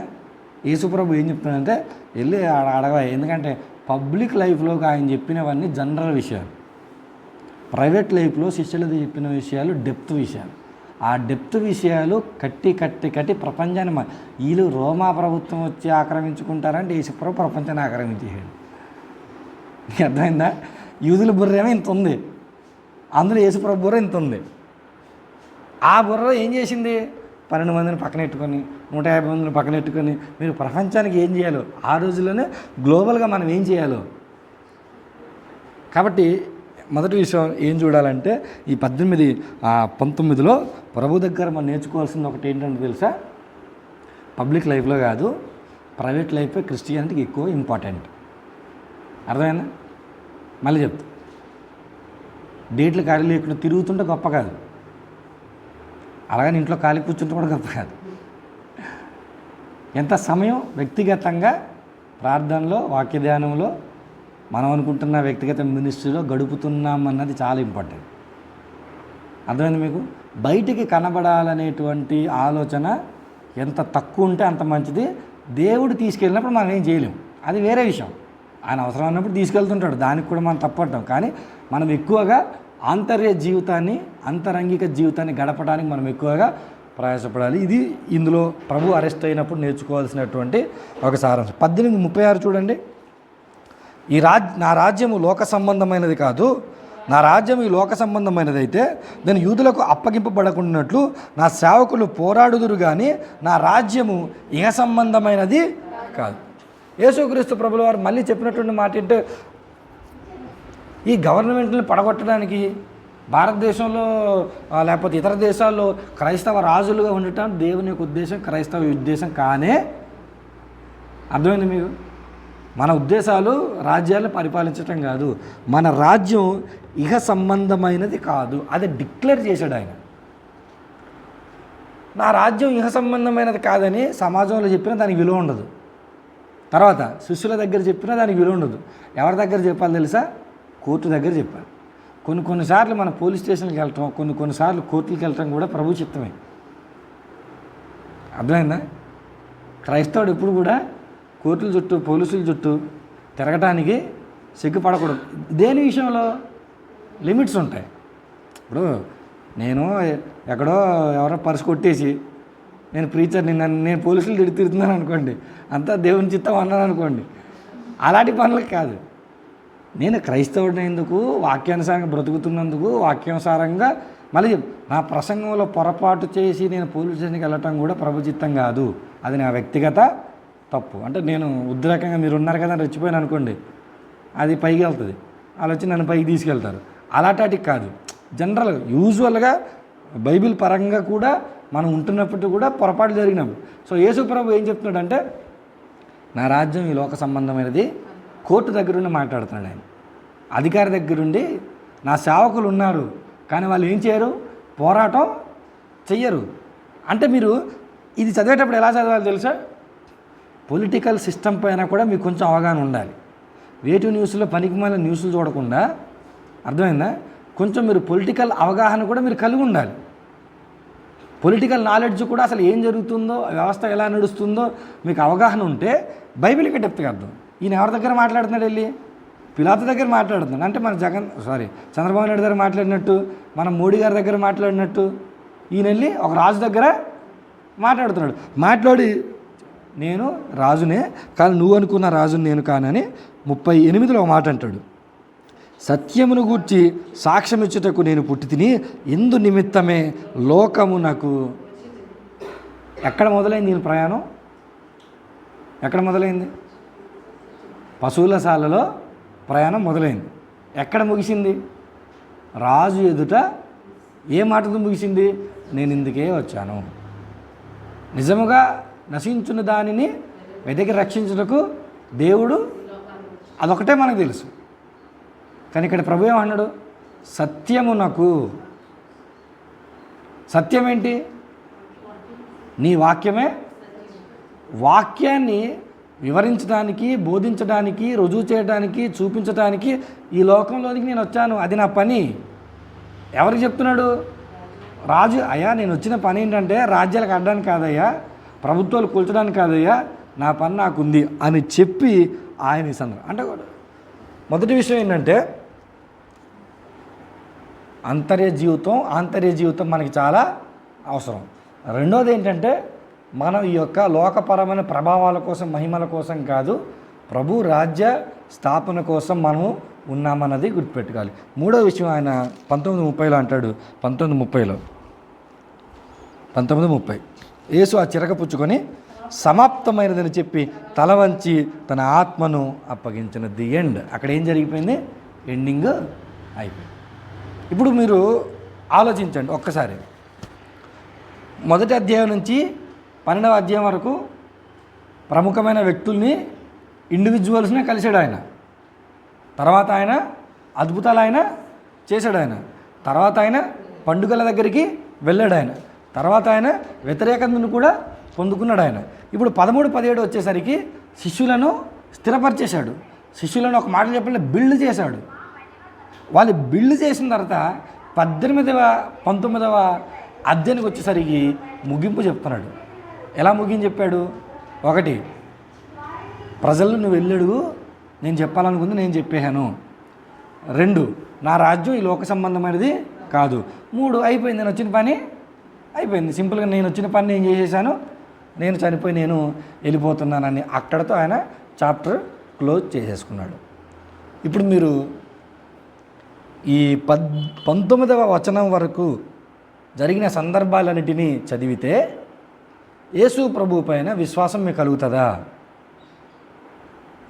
యేసుప్రభు ఏం చెప్తున్నాడంటే వెళ్ళి అడగ. ఎందుకంటే పబ్లిక్ లైఫ్లోకి ఆయన చెప్పినవన్నీ జనరల్ విషయాలు, ప్రైవేట్ లైఫ్లో శిష్యులది చెప్పిన విషయాలు డెప్త్ విషయాలు. ఆ డెప్త్ విషయాలు కట్టి ప్రపంచాన్ని వీళ్ళు రోమా ప్రభుత్వం వచ్చి ఆక్రమించుకుంటారంటే యేసుప్రభు ప్రపంచాన్ని ఆక్రమించేసాడు. అర్థమైందా? యూదుల బుర్ర ఏమో ఇంత ఉంది, అందులో యేసుప్రభు బుర్ర ఇంత ఉంది. ఆ బుర్ర ఏం చేసింది? 12 మందిని పక్కనెట్టుకొని 150 మందిని పక్కనెట్టుకొని మీరు ప్రపంచానికి ఏం చేయాలో ఆ రోజుల్లోనే గ్లోబల్గా మనం ఏం చేయాలో. కాబట్టి మొదటి విషయం ఏం చూడాలంటే ఈ 19 ప్రభు దగ్గర మనం నేర్చుకోవాల్సింది ఒకటి ఏంటంటే తెలుసా? పబ్లిక్ లైఫ్లో కాదు, ప్రైవేట్ లైఫే క్రిస్టియానిటీకి ఎక్కువ ఇంపార్టెంట్. అర్థమైందా? మళ్ళీ చెప్తా, డేట్లు ఖాళీ లేకుండా తిరుగుతుంటే గొప్ప కాదు, అలాగని ఇంట్లో ఖాళీ కూర్చుంటే కూడా గొప్ప కాదు. ఎంత సమయం వ్యక్తిగతంగా ప్రార్థనలో, వాక్య ధ్యానంలో, మనం అనుకుంటున్న వ్యక్తిగత మినిస్ట్రీలో గడుపుతున్నామన్నది చాలా ఇంపార్టెంట్. అర్థమైంది మీకు? బయటికి కనబడాలనేటువంటి ఆలోచన ఎంత తక్కువ ఉంటే అంత మంచిది. దేవుడు తీసుకెళ్ళినప్పుడు మనం ఏం చేయలేము, అది వేరే విషయం. ఆయన అవసరం అన్నప్పుడు తీసుకెళ్తుంటాడు, దానికి కూడా మనం తప్పట్టాం. కానీ మనం ఎక్కువగా ఆంతర్య జీవితాన్ని, అంతరంగిక జీవితాన్ని గడపడానికి మనం ఎక్కువగా ప్రయాసపడాలి. ఇది ఇందులో ప్రభు అరెస్ట్ అయినప్పుడు నేర్చుకోవాల్సినటువంటి ఒక సారాంశం. 18:36 చూడండి. నా రాజ్యము లోక సంబంధమైనది కాదు, నా రాజ్యం ఈ లోక సంబంధమైనది అయితే నేను యూదులకు అప్పగింపబడకున్నట్లు నా సేవకులు పోరాడుదురు, కానీ నా రాజ్యము ఇహ సంబంధమైనది కాదు. యేసుక్రీస్తు ప్రభుల వారు మళ్ళీ చెప్పినటువంటి మాట ఏంటంటే, ఈ గవర్నమెంట్ని పడగొట్టడానికి భారతదేశంలో లేకపోతే ఇతర దేశాల్లో క్రైస్తవ రాజులుగా ఉండటం దేవుని యొక్క ఉద్దేశం, క్రైస్తవ ఉద్దేశం కానే. అర్థమైంది మీకు? మన ఉద్దేశాలు రాజ్యాలను పరిపాలించటం కాదు, మన రాజ్యం ఇహ సంబంధమైనది కాదు. అది డిక్లేర్ చేశాడు ఆయన. నా రాజ్యం ఇహ సంబంధమైనది కాదని సమాజంలో చెప్పినా దానికి విలువ ఉండదు, తర్వాత శిష్యుల దగ్గర చెప్పినా దానికి విలువ ఉండదు. ఎవరి దగ్గర చెప్పాలి తెలుసా? కోర్టు దగ్గర చెప్పాలి. కొన్నిసార్లు మన పోలీస్ స్టేషన్కి వెళ్ళటం, కొన్నిసార్లు కోర్టులకు వెళ్ళటం కూడా ప్రభు చిత్తమే. అర్థమైందా? క్రైస్తవుడు ఎప్పుడు కూడా కోర్టుల చుట్టూ, పోలీసుల చుట్టూ తిరగటానికి సిగ్గుపడకూడదు. దేని విషయంలో లిమిట్స్ ఉంటాయి. ఇప్పుడు నేను ఎక్కడో ఎవరో పర్సు కొట్టేసి నేను ప్రీచర్ని, నేను పోలీసులు తిడుతున్నాను అనుకోండి, అంతా దేవుని చిత్తం అన్నాను అనుకోండి, అలాంటి పనులకు కాదు. నేను క్రైస్తవుడినందుకు, వాక్యానుసారంగా బ్రతుకుతున్నందుకు, వాక్యానుసారంగా మళ్ళీ నా ప్రసంగంలో పొరపాటు చేసి నేను పోలీస్ స్టేషన్కి వెళ్ళటం కూడా ప్రభు చిత్తం కాదు, అది నా వ్యక్తిగత తప్పు. అంటే నేను ఉద్రేకంగా మీరు ఉన్నారు కదా రెచ్చిపోయాను అనుకోండి, అది పైకి వెళ్తుంది, వాళ్ళు వచ్చి నన్ను పైకి తీసుకెళ్తారు. అలాంటికి కాదు, జనరల్గా యూజువల్గా బైబిల్ పరంగా కూడా మనం ఉంటున్నప్పుడు కూడా పొరపాటు జరిగినప్పుడు. సో యేసు ప్రభు ఏం చెప్తున్నాడంటే, నా రాజ్యం ఈ లోక సంబంధమైనది. కోర్టు దగ్గరుండి మాట్లాడుతున్నాడు ఆయన, అధికారి దగ్గరుండి. నా సేవకులు ఉన్నారు, కానీ వాళ్ళు ఏం చేయరు, పోరాటం చెయ్యరు. అంటే మీరు ఇది చదివేటప్పుడు ఎలా చదవాలి తెలుసా? పొలిటికల్ సిస్టమ్ పైన కూడా మీకు కొంచెం అవగాహన ఉండాలి. వేటివ్ న్యూస్లో పనికిమాలిన న్యూస్లు చూడకుండా, అర్థమైందా? కొంచెం మీరు పొలిటికల్ అవగాహన కూడా మీరు కలిగి ఉండాలి. పొలిటికల్ నాలెడ్జ్ కూడా అసలు ఏం జరుగుతుందో, వ్యవస్థ ఎలా నడుస్తుందో మీకు అవగాహన ఉంటే బైబిల్కి డెప్త్గా అర్థం. ఈయన ఎవరి దగ్గర మాట్లాడుతున్నాడు? వెళ్ళి పిలాతు దగ్గర మాట్లాడుతున్నాడు. అంటే మన చంద్రబాబు నాయుడు దగ్గర మాట్లాడినట్టు, మన మోడీ గారి దగ్గర మాట్లాడినట్టు ఈయన వెళ్ళి ఒక రాజు దగ్గర మాట్లాడుతున్నాడు. మాట్లాడి నేను రాజునే, కానీ నువ్వు అనుకున్న రాజుని నేను కానని 38లో ఒక మాట అంటాడు. సత్యమును గూర్చి సాక్ష్యమిచ్చుటకు నేను పుట్టి తిని, ఎందు నిమిత్తమే లోకమునకు. ఎక్కడ మొదలైంది ఈయన ప్రయాణం? ఎక్కడ మొదలైంది? పశువులశాలలో ప్రయాణం మొదలైంది. ఎక్కడ ముగిసింది? రాజు ఎదుట ఏ మాటతో ముగిసింది? నేను ఇందుకే వచ్చాను, నిజముగా నశించున్న దానిని వెతికి రక్షించుటకు దేవుడు, అదొకటే మనకు తెలుసు. కానీ ఇక్కడ ప్రభు ఏమన్నాడు? సత్యమునకు. సత్యం ఏంటి? నీ వాక్యమే. వాక్యాన్ని వివరించడానికి, బోధించడానికి, రుజువు చేయడానికి, చూపించడానికి ఈ లోకంలోనికి నేను వచ్చాను, అది నా పని. ఎవరికి చెప్తున్నాడు? రాజు. అయ్యా నేను వచ్చిన పని ఏంటంటే రాజ్యాలకు అడ్డానికి కాదయ్యా, ప్రభుత్వాలు కూల్చడానికి కాదయ్యా, నా పని నాకుంది అని చెప్పి ఆయన అంటే మొదటి విషయం ఏంటంటే ఆంతర్య జీవితం మనకి చాలా అవసరం. రెండోది ఏంటంటే మనం ఈ యొక్క లోకపరమైన ప్రభావాల కోసం, మహిమల కోసం కాదు, ప్రభు రాజ్య స్థాపన కోసం మనము ఉన్నామన్నది గుర్తుపెట్టుకోవాలి. మూడో విషయం ఆయన 19:30లో అంటాడు. 19:30లో 19:30 యేసు ఆ చిరక పుచ్చుకొని సమాప్తమైనదని చెప్పి తల వంచి తన ఆత్మను అప్పగించిన ది ఎండ్. అక్కడ ఏం జరిగిపోయింది? ఎండింగ్ అయిపోయింది. ఇప్పుడు మీరు ఆలోచించండి ఒక్కసారి. మొదటి అధ్యాయం నుంచి 12వ అధ్యాయం వరకు ప్రముఖమైన వ్యక్తుల్ని, ఇండివిజువల్స్నే కలిశాడు ఆయన. తర్వాత ఆయన అద్భుతాలు ఆయన చేశాడు. ఆయన తర్వాత ఆయన పండుగల దగ్గరికి వెళ్ళాడు. ఆయన తర్వాత ఆయన వ్యతిరేకతను కూడా పొందుకున్నాడు. ఆయన ఇప్పుడు 13, 17 వచ్చేసరికి శిష్యులను స్థిరపరిచేశాడు. శిష్యులను ఒక మాట చెప్పాలంటే బిల్డ్ చేశాడు. వాళ్ళు బిల్డ్ చేసిన తర్వాత 18వ 19వ అధ్యాయానికి వచ్చేసరికి ముగింపు చెప్తున్నాడు. ఎలా ముగింపు చెప్పాడు? 1, ప్రజలను నువ్వు వెళ్ళడుగు, నేను చెప్పాలనుకుంది నేను చెప్పేశాను. 2, నా రాజ్యం ఈ లోక సంబంధమైనది కాదు. 3, అయిపోయింది, నేను వచ్చిన పని అయిపోయింది. సింపుల్గా నేను వచ్చిన పని నేను చేసేసాను, నేను చనిపోయి నేను వెళ్ళిపోతున్నానని అక్కడతో ఆయన చాప్టర్ క్లోజ్ చేసేసుకున్నాడు. ఇప్పుడు మీరు ఈ 19వ వచనం వరకు జరిగిన సందర్భాలన్నిటినీ చదివితే యేసు ప్రభు పైన విశ్వాసం మీకు కలుగుతుందా?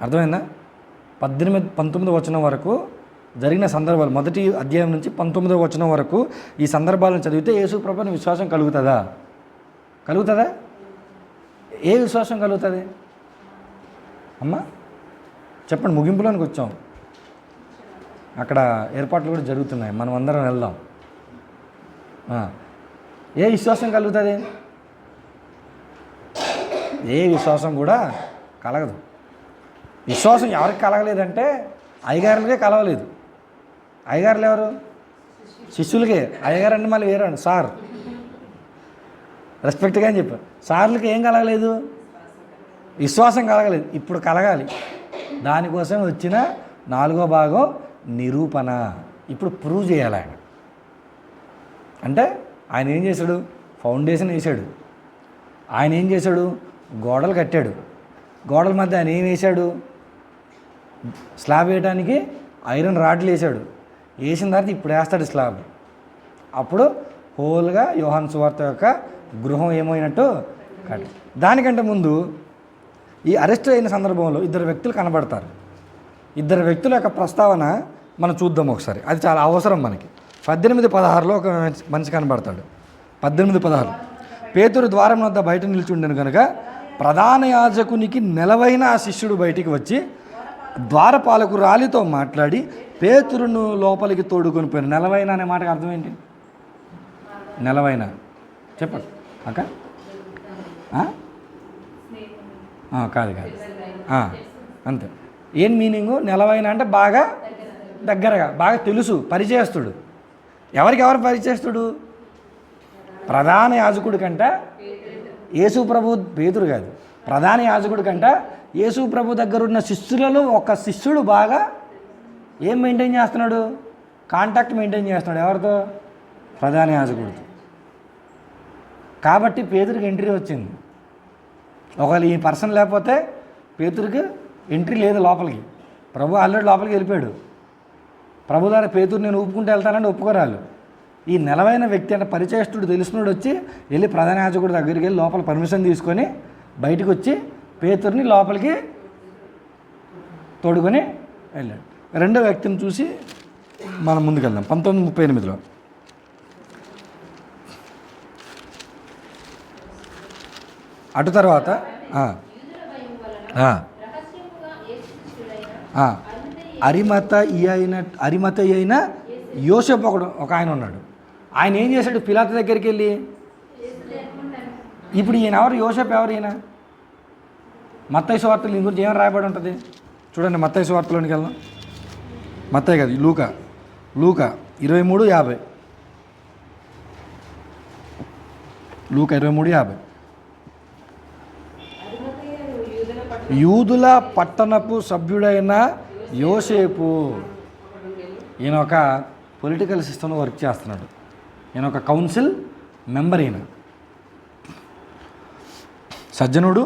అర్థమైందా? 18, 19వ వచనం వరకు జరిగిన సందర్భాలు, మొదటి అధ్యాయం నుంచి 19వ వచనం వరకు ఈ సందర్భాలను చదివితే యేసు ప్రభు పైన విశ్వాసం కలుగుతుందా? కలుగుతుందా? ఏ విశ్వాసం కలుగుతుంది అమ్మా? చెప్పండి. ముగింపులోనికి వచ్చాం. అక్కడ ఏర్పాట్లు కూడా జరుగుతున్నాయి, మనం అందరం వెళ్దాం. ఏ విశ్వాసం కలుగుతుంది? ఏ విశ్వాసం కూడా కలగదు. విశ్వాసం ఎవరికి కలగలేదంటే అయ్యగారులకే కలవలేదు. అయ్యగారులు ఎవరు? శిష్యులకే. అయ్యగారు అంటే మళ్ళీ వేరే సార్, రెస్పెక్ట్గా అని చెప్పారు. సార్లకి ఏం కలగలేదు? విశ్వాసం కలగలేదు. ఇప్పుడు కలగాలి. దానికోసం వచ్చిన 4వ భాగం నిరూపణ. ఇప్పుడు ప్రూవ్ చేయాలి ఆయన. అంటే ఆయన ఏం చేశాడు? ఫౌండేషన్ వేసాడు. ఆయన ఏం చేశాడు? గోడలు కట్టాడు. గోడల మధ్య ఆయన ఏం వేశాడు? స్లాబ్ వేయడానికి ఐరన్ రాడ్లు వేసాడు. వేసిన తర్వాత ఇప్పుడు వేస్తాడు స్లాబ్. అప్పుడు హోల్గా యోహాను సువార్త యొక్క గృహం ఏమైనట్టు కట్టాడు. దానికంటే ముందు ఈ అరెస్ట్ అయిన సందర్భంలో 2 వ్యక్తులు కనబడతారు. 2 వ్యక్తుల యొక్క ప్రస్తావన మనం చూద్దాం ఒకసారి. అది చాలా అవసరం మనకి. 18:16లో ఒక మనిషి కనబడతాడు. 18:16 పేతురు ద్వారం వద్ద బయట నిలిచి ఉండను కనుక ప్రధాన యాజకునికి నెలవైన ఆ శిష్యుడు బయటికి వచ్చి ద్వారపాలకు రాలితో మాట్లాడి పేతురును లోపలికి తోడుకొని పోయాను. నెలవైన అనే మాటకు అర్థం ఏంటి? నెలవైన చెప్పండి అక్క. కాదు అంతే. ఏం మీనింగు? నెలవైన అంటే బాగా దగ్గరగా, బాగా తెలుసు, పరిచయస్తుడు. ఎవరు పరిచయస్తుడు? ప్రధాన యాజకుడి కంట యేసు ప్రభు, పేతురు కాదు, ప్రధాన యాజకుడి కంట యేసు ప్రభు దగ్గర ఉన్న శిష్యులలో ఒక శిష్యుడు బాగా ఏం మెయింటైన్ చేస్తున్నాడు? కాంటాక్ట్ మెయింటైన్ చేస్తున్నాడు. ఎవరితో? ప్రధాన యాజకుడితో. కాబట్టి పేతురికి ఎంట్రీ వచ్చింది. ఒకవేళ ఈ పర్సన్ లేకపోతే పేతురికి ఎంట్రీ లేదు లోపలికి. ప్రభు ఆల్రెడీ లోపలికి వెళ్ళిపోయాడు. ప్రభు ద్వారా పేతురు నేను ఒప్పుకుంటూ వెళ్తానని ఒప్పుకోరాలు. ఈ నెలవైన వ్యక్తి అంటే పరిచయస్తుడు తెలిసినోడు వచ్చి వెళ్ళి ప్రధాన యాజకుడి దగ్గరికి వెళ్ళి లోపల పర్మిషన్ తీసుకొని బయటకు వచ్చి పేతుర్ని లోపలికి తోడుకొని వెళ్ళాడు. రెండో వ్యక్తిని చూసి మనం ముందుకెళ్దాం. 19:38లో అటు తర్వాత అరిమతయి అయిన యోసేపు ఒక ఆయన ఉన్నాడు. ఆయన ఏం చేశాడు? పిలాతు దగ్గరికి వెళ్ళి, ఇప్పుడు ఈయన ఎవరు? యోసేపు ఎవరు? ఈయన మత్తయి సువార్తలు దీని గురించి ఏమైనా రాయబడి ఉంటుంది చూడండి. మత్తయి సువార్తలోనికి వెళ్దాం. మత్తయి కాదు, లూకా 23:50. లూకా 23:50. యూదుల పట్టణపు సభ్యుడైన యోసేపు, ఈయన ఒక పొలిటికల్ సిస్టంలో వర్క్ చేస్తున్నాడు. ఈయన ఒక కౌన్సిల్ మెంబర్. ఈయన సజ్జనుడు,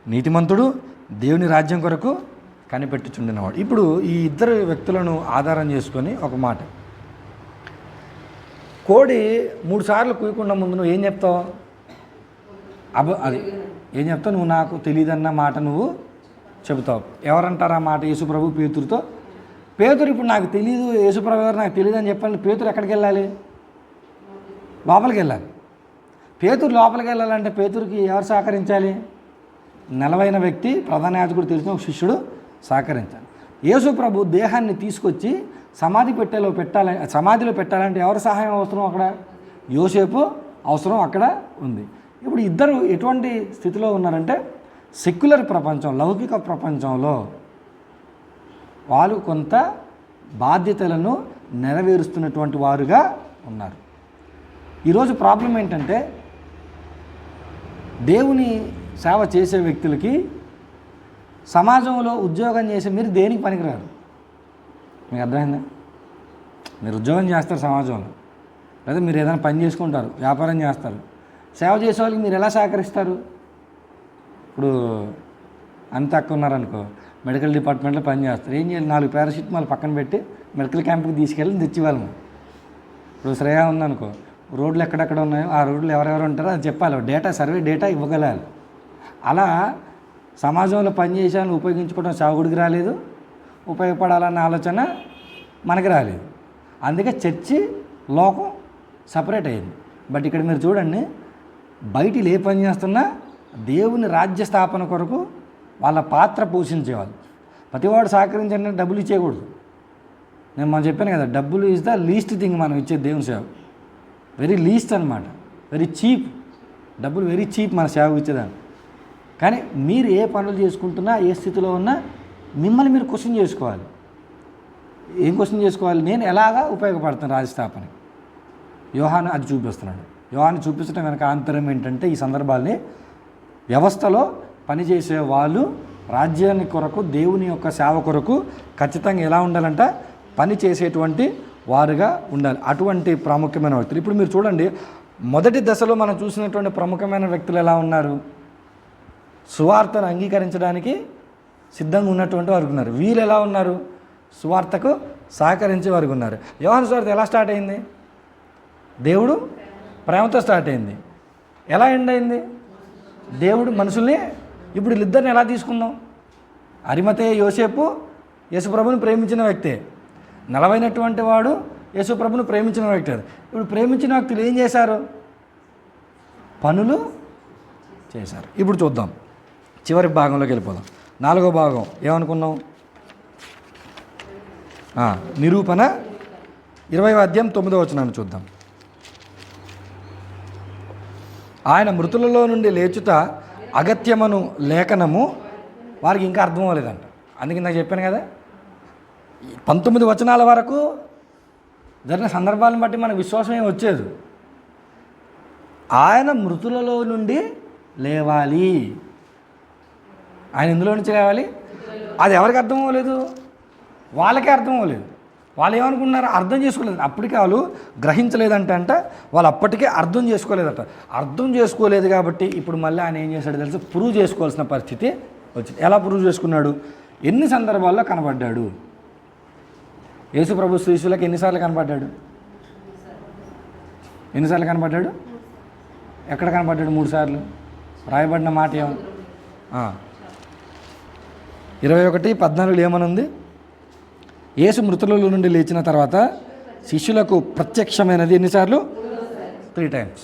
నీతిమంతుడు, దేవుని రాజ్యం కొరకు కనిపెట్టుచుండినవాడు. ఇప్పుడు ఈ 2 వ్యక్తులను ఆధారం చేసుకొని ఒక మాట. కోడి 3 సార్లు కూయకుండా ముందు నువ్వు ఏం చెప్తావు? అది ఏం చెప్తావు, నువ్వు నాకు తెలియదన్న మాట నువ్వు చెబుతావు. ఎవరంటారు ఆ మాట? యేసుప్రభు పేతురుతో. పేతురు ఇప్పుడు నాకు తెలియదు, యేసుప్రభు గారు నాకు తెలియదు అని చెప్పాలి. పేతురు ఎక్కడికి వెళ్ళాలి? లోపలికి వెళ్ళాలి. పేతురు లోపలికి వెళ్ళాలంటే పేతురికి ఎవరు సహకరించాలి? నెలవైన వ్యక్తి, ప్రధాన యాజకుడు తెలిసిన ఒక శిష్యుడు సహకరించాలి. యేసుప్రభు దేహాన్ని తీసుకొచ్చి సమాధిలో పెట్టాలంటే ఎవరి సహాయం అవసరం? అక్కడ యోసేపు అవసరం అక్కడ ఉంది. ఇప్పుడు ఇద్దరు ఎటువంటి స్థితిలో ఉన్నారంటే, సెక్యులర్ ప్రపంచం, లౌకిక ప్రపంచంలో వాళ్ళు కొంత బాధ్యతలను నెరవేరుస్తున్నటువంటి వారుగా ఉన్నారు. ఈరోజు ప్రాబ్లం ఏంటంటే, దేవుని సేవ చేసే వ్యక్తులకి సమాజంలో ఉద్యోగం చేసే మీరు దేనికి పనికిరారు. మీకు అర్థమైందా? మీరు ఉద్యోగం చేస్తారు సమాజంలో, లేదా మీరు ఏదైనా పని చేసుకుంటారు, వ్యాపారం చేస్తారు. సేవ చేసే వాళ్ళకి మీరు ఎలా సహకరిస్తారు? ఇప్పుడు అంత తక్కువ ఉన్నారనుకో, మెడికల్ డిపార్ట్మెంట్లో పని చేస్తారు. ఏం చేయాలి? 4 పారాసిటమాల్ పక్కన పెట్టి మెడికల్ క్యాంప్కి తీసుకెళ్ళి తెచ్చివ్వాలి. ఇప్పుడు శ్రేయ ఉందనుకో, రోడ్లు ఎక్కడెక్కడ ఉన్నాయో ఆ రోడ్లు ఎవరెవరు ఉంటారో అది చెప్పాలి. డేటా సర్వే డేటా ఇవ్వగలాలి. అలా సమాజంలో పనిచేసాలని ఉపయోగించుకోవడం సేవకుడికి రాలేదు, ఉపయోగపడాలన్న ఆలోచన మనకి రాలేదు. అందుకే చర్చి లోకం సపరేట్ అయింది. బట్ ఇక్కడ మీరు చూడండి, బయటిలు ఏ పని చేస్తున్నా దేవుని రాజ్య స్థాపన కొరకు వాళ్ళ పాత్ర పోషించేవాళ్ళు. ప్రతివాడు సహకరించండి, డబ్బులు ఇచ్చేయకూడదు. నేను మనం చెప్పాను కదా, డబ్బులు ఈజ్ ద లీస్ట్ థింగ్ మనం ఇచ్చే దేవుని సేవ. వెరీ లీస్ట్ అనమాట, వెరీ చీప్. డబ్బులు వెరీ చీప్ మన సేవకు ఇచ్చేదాన్ని. కానీ మీరు ఏ పనులు చేసుకుంటున్నా, ఏ స్థితిలో ఉన్నా మిమ్మల్ని మీరు క్వశ్చన్ చేసుకోవాలి. ఏం క్వశ్చన్ చేసుకోవాలి? నేను ఎలాగా ఉపయోగపడుతాను రాజ్యస్థాపనకి? యోహాను అది చూపిస్తున్నాడు. యోహాను చూపించడం వెనక ఆంతర్యం ఏంటంటే, ఈ సందర్భాల్ని వ్యవస్థలో పనిచేసే వాళ్ళు రాజ్యాన్ని కొరకు, దేవుని యొక్క సేవ కొరకు ఖచ్చితంగా ఎలా ఉండాలంట? పని చేసేటువంటి వారుగా ఉండాలి. అటువంటి ప్రాముఖ్యమైన వ్యక్తులు. ఇప్పుడు మీరు చూడండి, మొదటి దశలో మనం చూసినటువంటి ప్రముఖమైన వ్యక్తులు ఎలా ఉన్నారు? సువార్తను అంగీకరించడానికి సిద్ధంగా ఉన్నటువంటి వారు ఉన్నారు. వీళ్ళు ఎలా ఉన్నారు? సువార్తకు సహకరించే వారు ఉన్నారు. యోహాను సువార్త ఎలా స్టార్ట్ అయింది? దేవుడు ప్రేమతో స్టార్ట్ అయింది. ఎలా ఎండ్ అయింది? దేవుడు మనుషుల్ని. ఇప్పుడు వీళ్ళిద్దరిని ఎలా తీసుకుందాం? అరిమతే యోసేపు యేసుప్రభుని ప్రేమించిన వ్యక్తే, నలవైనటువంటి వాడు యేసుప్రభుని ప్రేమించిన వ్యక్తి. ఇప్పుడు ప్రేమించిన వ్యక్తులు ఏం చేశారు? పనులు చేశారు. ఇప్పుడు చూద్దాం, చివరి భాగంలోకి వెళ్ళిపోదాం. 4వ భాగం ఏమనుకున్నాం? నిరూపణ 20వ అధ్యాయం 9వ వచనాన్ని చూద్దాం. ఆయన మృతులలో నుండి లేచుట అగత్యమను లేఖనము వారికి ఇంకా అర్థం అవ్వలేదంట. అందుకే నాకు చెప్పాను కదా, 19 వచనాల వరకు జరిగిన సందర్భాలను బట్టి మనకు విశ్వాసమే వచ్చేది. ఆయన మృతులలో నుండి లేవాలి. ఆయన ఇందులో నుంచి లేవాలి. అది ఎవరికి అర్థం అవ్వలేదు? వాళ్ళకే అర్థం అవ్వలేదు. వాళ్ళు ఏమనుకున్నారు? అర్థం చేసుకోలేదు. అప్పటికే వాళ్ళు గ్రహించలేదంట. వాళ్ళు అప్పటికే అర్థం చేసుకోలేదట. అర్థం చేసుకోలేదు కాబట్టి ఇప్పుడు మళ్ళీ ఆయన ఏం చేశాడు తెలుసు? ప్రూవ్ చేసుకోవాల్సిన పరిస్థితి వచ్చింది. ఎలా ప్రూవ్ చేసుకున్నాడు? ఎన్ని సందర్భాల్లో కనబడ్డాడు? యేసుప్రభు శిష్యులకు ఎన్నిసార్లు కనబడ్డాడు? ఎన్నిసార్లు కనబడ్డాడు? ఎక్కడ కనబడ్డాడు? 3 సార్లు. రాయబడిన మాట ఏమో 21:14 ఏమనుంది? యేసు మృతులలో నుండి లేచిన తర్వాత శిష్యులకు ప్రత్యక్షమైనది ఎన్నిసార్లు? 3 times.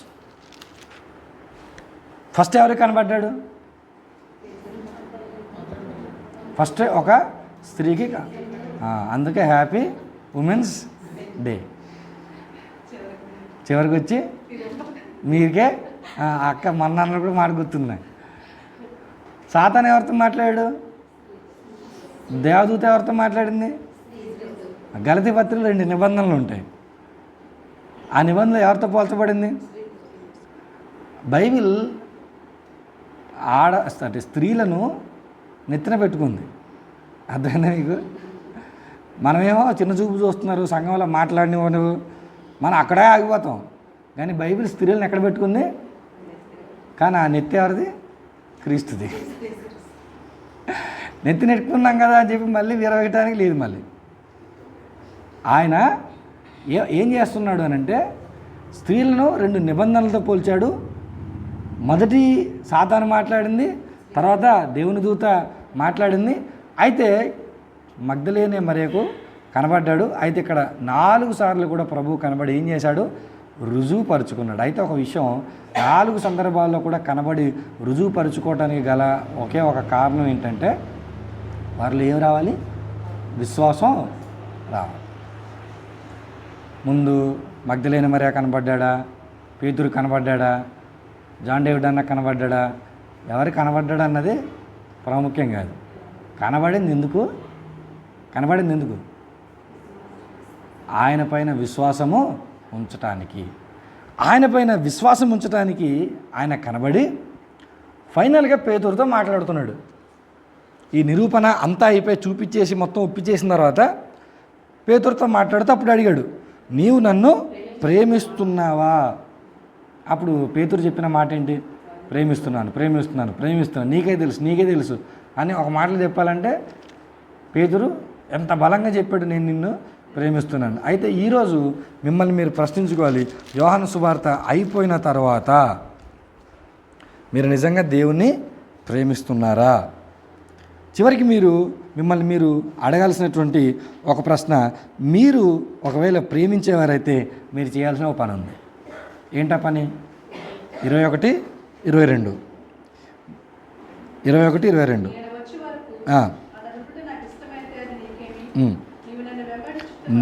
ఫస్ట్ ఎవరికి కనబడ్డాడు? ఫస్ట్ ఒక స్త్రీకి. అందుకే హ్యాపీ ఉమెన్స్ డే. చివరికి వచ్చి మీకే అక్క మన్నాన్నలు కూడా మాట గుర్తున్నాయి. సాతాను ఎవరితో మాట్లాడాడు? దేవదూత ఎవరితో మాట్లాడింది? గలతీ పత్రికలో 2 నిబంధనలు ఉంటాయి. ఆ నిబంధనలు ఎవరితో పోల్చబడింది? బైబిల్ స్త్రీలను నెత్తిన పెట్టుకుంది. అర్థమైందా మీకు? మనమేమో చిన్న చూపు చూస్తున్నారు, సంఘంలో మాట్లాడినవారు, మనం అక్కడే ఆగిపోతాం. కానీ బైబిల్ స్త్రీలను ఎక్కడ పెట్టుకుంది? కానీ ఆ నెత్తి ఎవరిది? క్రీస్తుది. నెత్తి నెట్టుకున్నాం కదా అని చెప్పి మళ్ళీ విరవేయటానికి లేదు. మళ్ళీ ఆయన ఏం చేస్తున్నాడు అని అంటే, స్త్రీలను 2 నిబంధనలతో పోల్చాడు. మొదటి సాతాను మాట్లాడింది, తర్వాత దేవుని దూత మాట్లాడింది. అయితే మగ్దలేనే మరియకు కనబడ్డాడు. అయితే ఇక్కడ 4 సార్లు కూడా ప్రభువు కనబడి ఏం చేశాడు? రుజువుపరుచుకున్నాడు. అయితే ఒక విషయం, 4 సందర్భాల్లో కూడా కనబడి రుజువుపరుచుకోవడానికి గల ఒకే ఒక కారణం ఏంటంటే వారిలో ఏం రావాలి? విశ్వాసం రావాలి. ముందు మగ్దలేనే మరియ కనబడ్డా, పేతురు కనబడ్డా, జాన్ డేవిడ్ అన్న కనబడ్డా, ఎవరు కనబడ్డాడు అన్నది ప్రాముఖ్యం కాదు. కనబడింది ఎందుకు? ఆయన పైన విశ్వాసము ఉంచటానికి. ఆయన కనబడి ఫైనల్గా పేతురుతో మాట్లాడుతున్నాడు. ఈ నిరూపణ అంతా అయిపోయి చూపించేసి మొత్తం ఒప్పించేసిన తర్వాత పేతురుతో మాట్లాడుతూ అప్పుడు అడిగాడు, నీవు నన్ను ప్రేమిస్తున్నావా? అప్పుడు పేతురు చెప్పిన మాట ఏంటి? ప్రేమిస్తున్నాను, నీకే తెలుసు అని ఒక మాటలు చెప్పాలంటే పేతురు ఎంత బలంగా చెప్పాడు, నేను నిన్ను ప్రేమిస్తున్నాను. అయితే ఈరోజు మిమ్మల్ని మీరు ప్రశ్నించుకోవాలి, యోహాను సువార్త అయిపోయిన తర్వాత మీరు నిజంగా దేవుణ్ణి ప్రేమిస్తున్నారా? చివరికి మిమ్మల్ని మీరు అడగాల్సినటువంటి ఒక ప్రశ్న, మీరు ఒకవేళ ప్రేమించేవారైతే మీరు చేయాల్సిన ఒక పని ఉంది. ఏంటా పని? 21-22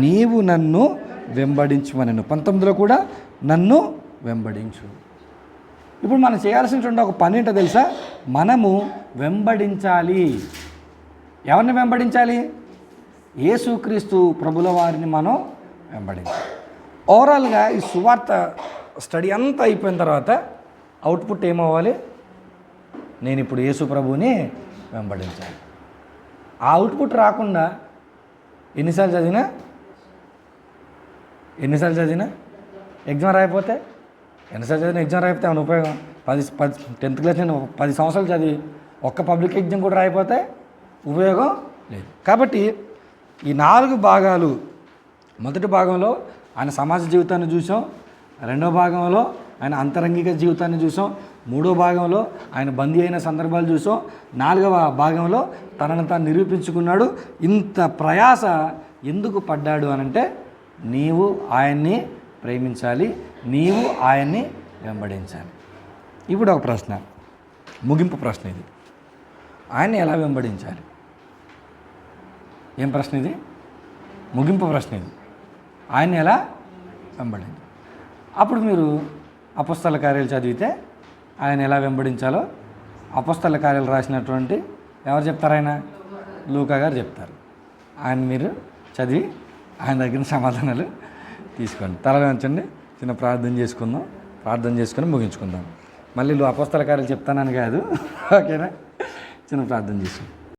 నీవు నన్ను వెంబడించుమనెను. 19లో కూడా నన్ను వెంబడించు. ఇప్పుడు మనం చేయాల్సినటువంటి ఒక పని ఏంటో తెలుసా? మనము వెంబడించాలి. ఎవరిని వెంబడించాలి? యేసుక్రీస్తు ప్రభుల వారిని మనం వెంబడించాలి. ఓవరాల్గా ఈ సువార్త స్టడీ అంతా అయిపోయిన తర్వాత అవుట్పుట్ ఏమవ్వాలి? నేను ఇప్పుడు యేసు ప్రభువుని వెంబడించాలి. ఆ అవుట్పుట్ రాకుండా ఎన్నిసార్లు చదివినా ఎగ్జామ్ రాయిపోతే ఏమైనా ఉపయోగం? 10th క్లాస్ నేను 10 సంవత్సరాలు చదివి ఒక్క పబ్లిక్ ఎగ్జామ్ కూడా రాయిపోతే ఉపయోగం లేదు. కాబట్టి ఈ 4 భాగాలు, మొదటి భాగంలో ఆయన సమాజ జీవితాన్ని చూసాం, రెండవ భాగంలో ఆయన అంతరంగిక జీవితాన్ని చూసాం, మూడో భాగంలో ఆయన బందీ అయిన సందర్భాలు చూసాం, 4వ భాగంలో తనను తాను నిరూపించుకున్నాడు. ఇంత ప్రయాస ఎందుకు పడ్డాడు అనంటే నీవు ఆయన్ని ప్రేమించాలి, నీవు ఆయన్ని వెంబడించాలి. ఇప్పుడు ఒక ప్రశ్న, ముగింపు ప్రశ్న ఇది, ఆయన్ని ఎలా వెంబడించాలి? ఏం ప్రశ్న ఇది? ముగింపు ప్రశ్న ఇది. ఆయన్ని ఎలా వెంబడించాలి? అప్పుడు మీరు అపొస్తల కార్యాలు చదివితే ఆయన ఎలా వెంబడించాలో అపొస్తల కార్యాలు రాసినటువంటి ఎవరు చెప్తారు? ఆయన లూకా గారు చెప్తారు. ఆయన మీరు చదివి ఆయన దగ్గర సమాధానాలు తీసుకోండి. తల వంచండి, చిన్న ప్రార్థన చేసుకుందాం. ప్రార్థన చేసుకొని ముగించుకుందాం. మళ్ళీ అపొస్తల కార్యాలు చెప్తానని కాదు, ఓకేనా? చిన్న ప్రార్థన చేసుకుందాం.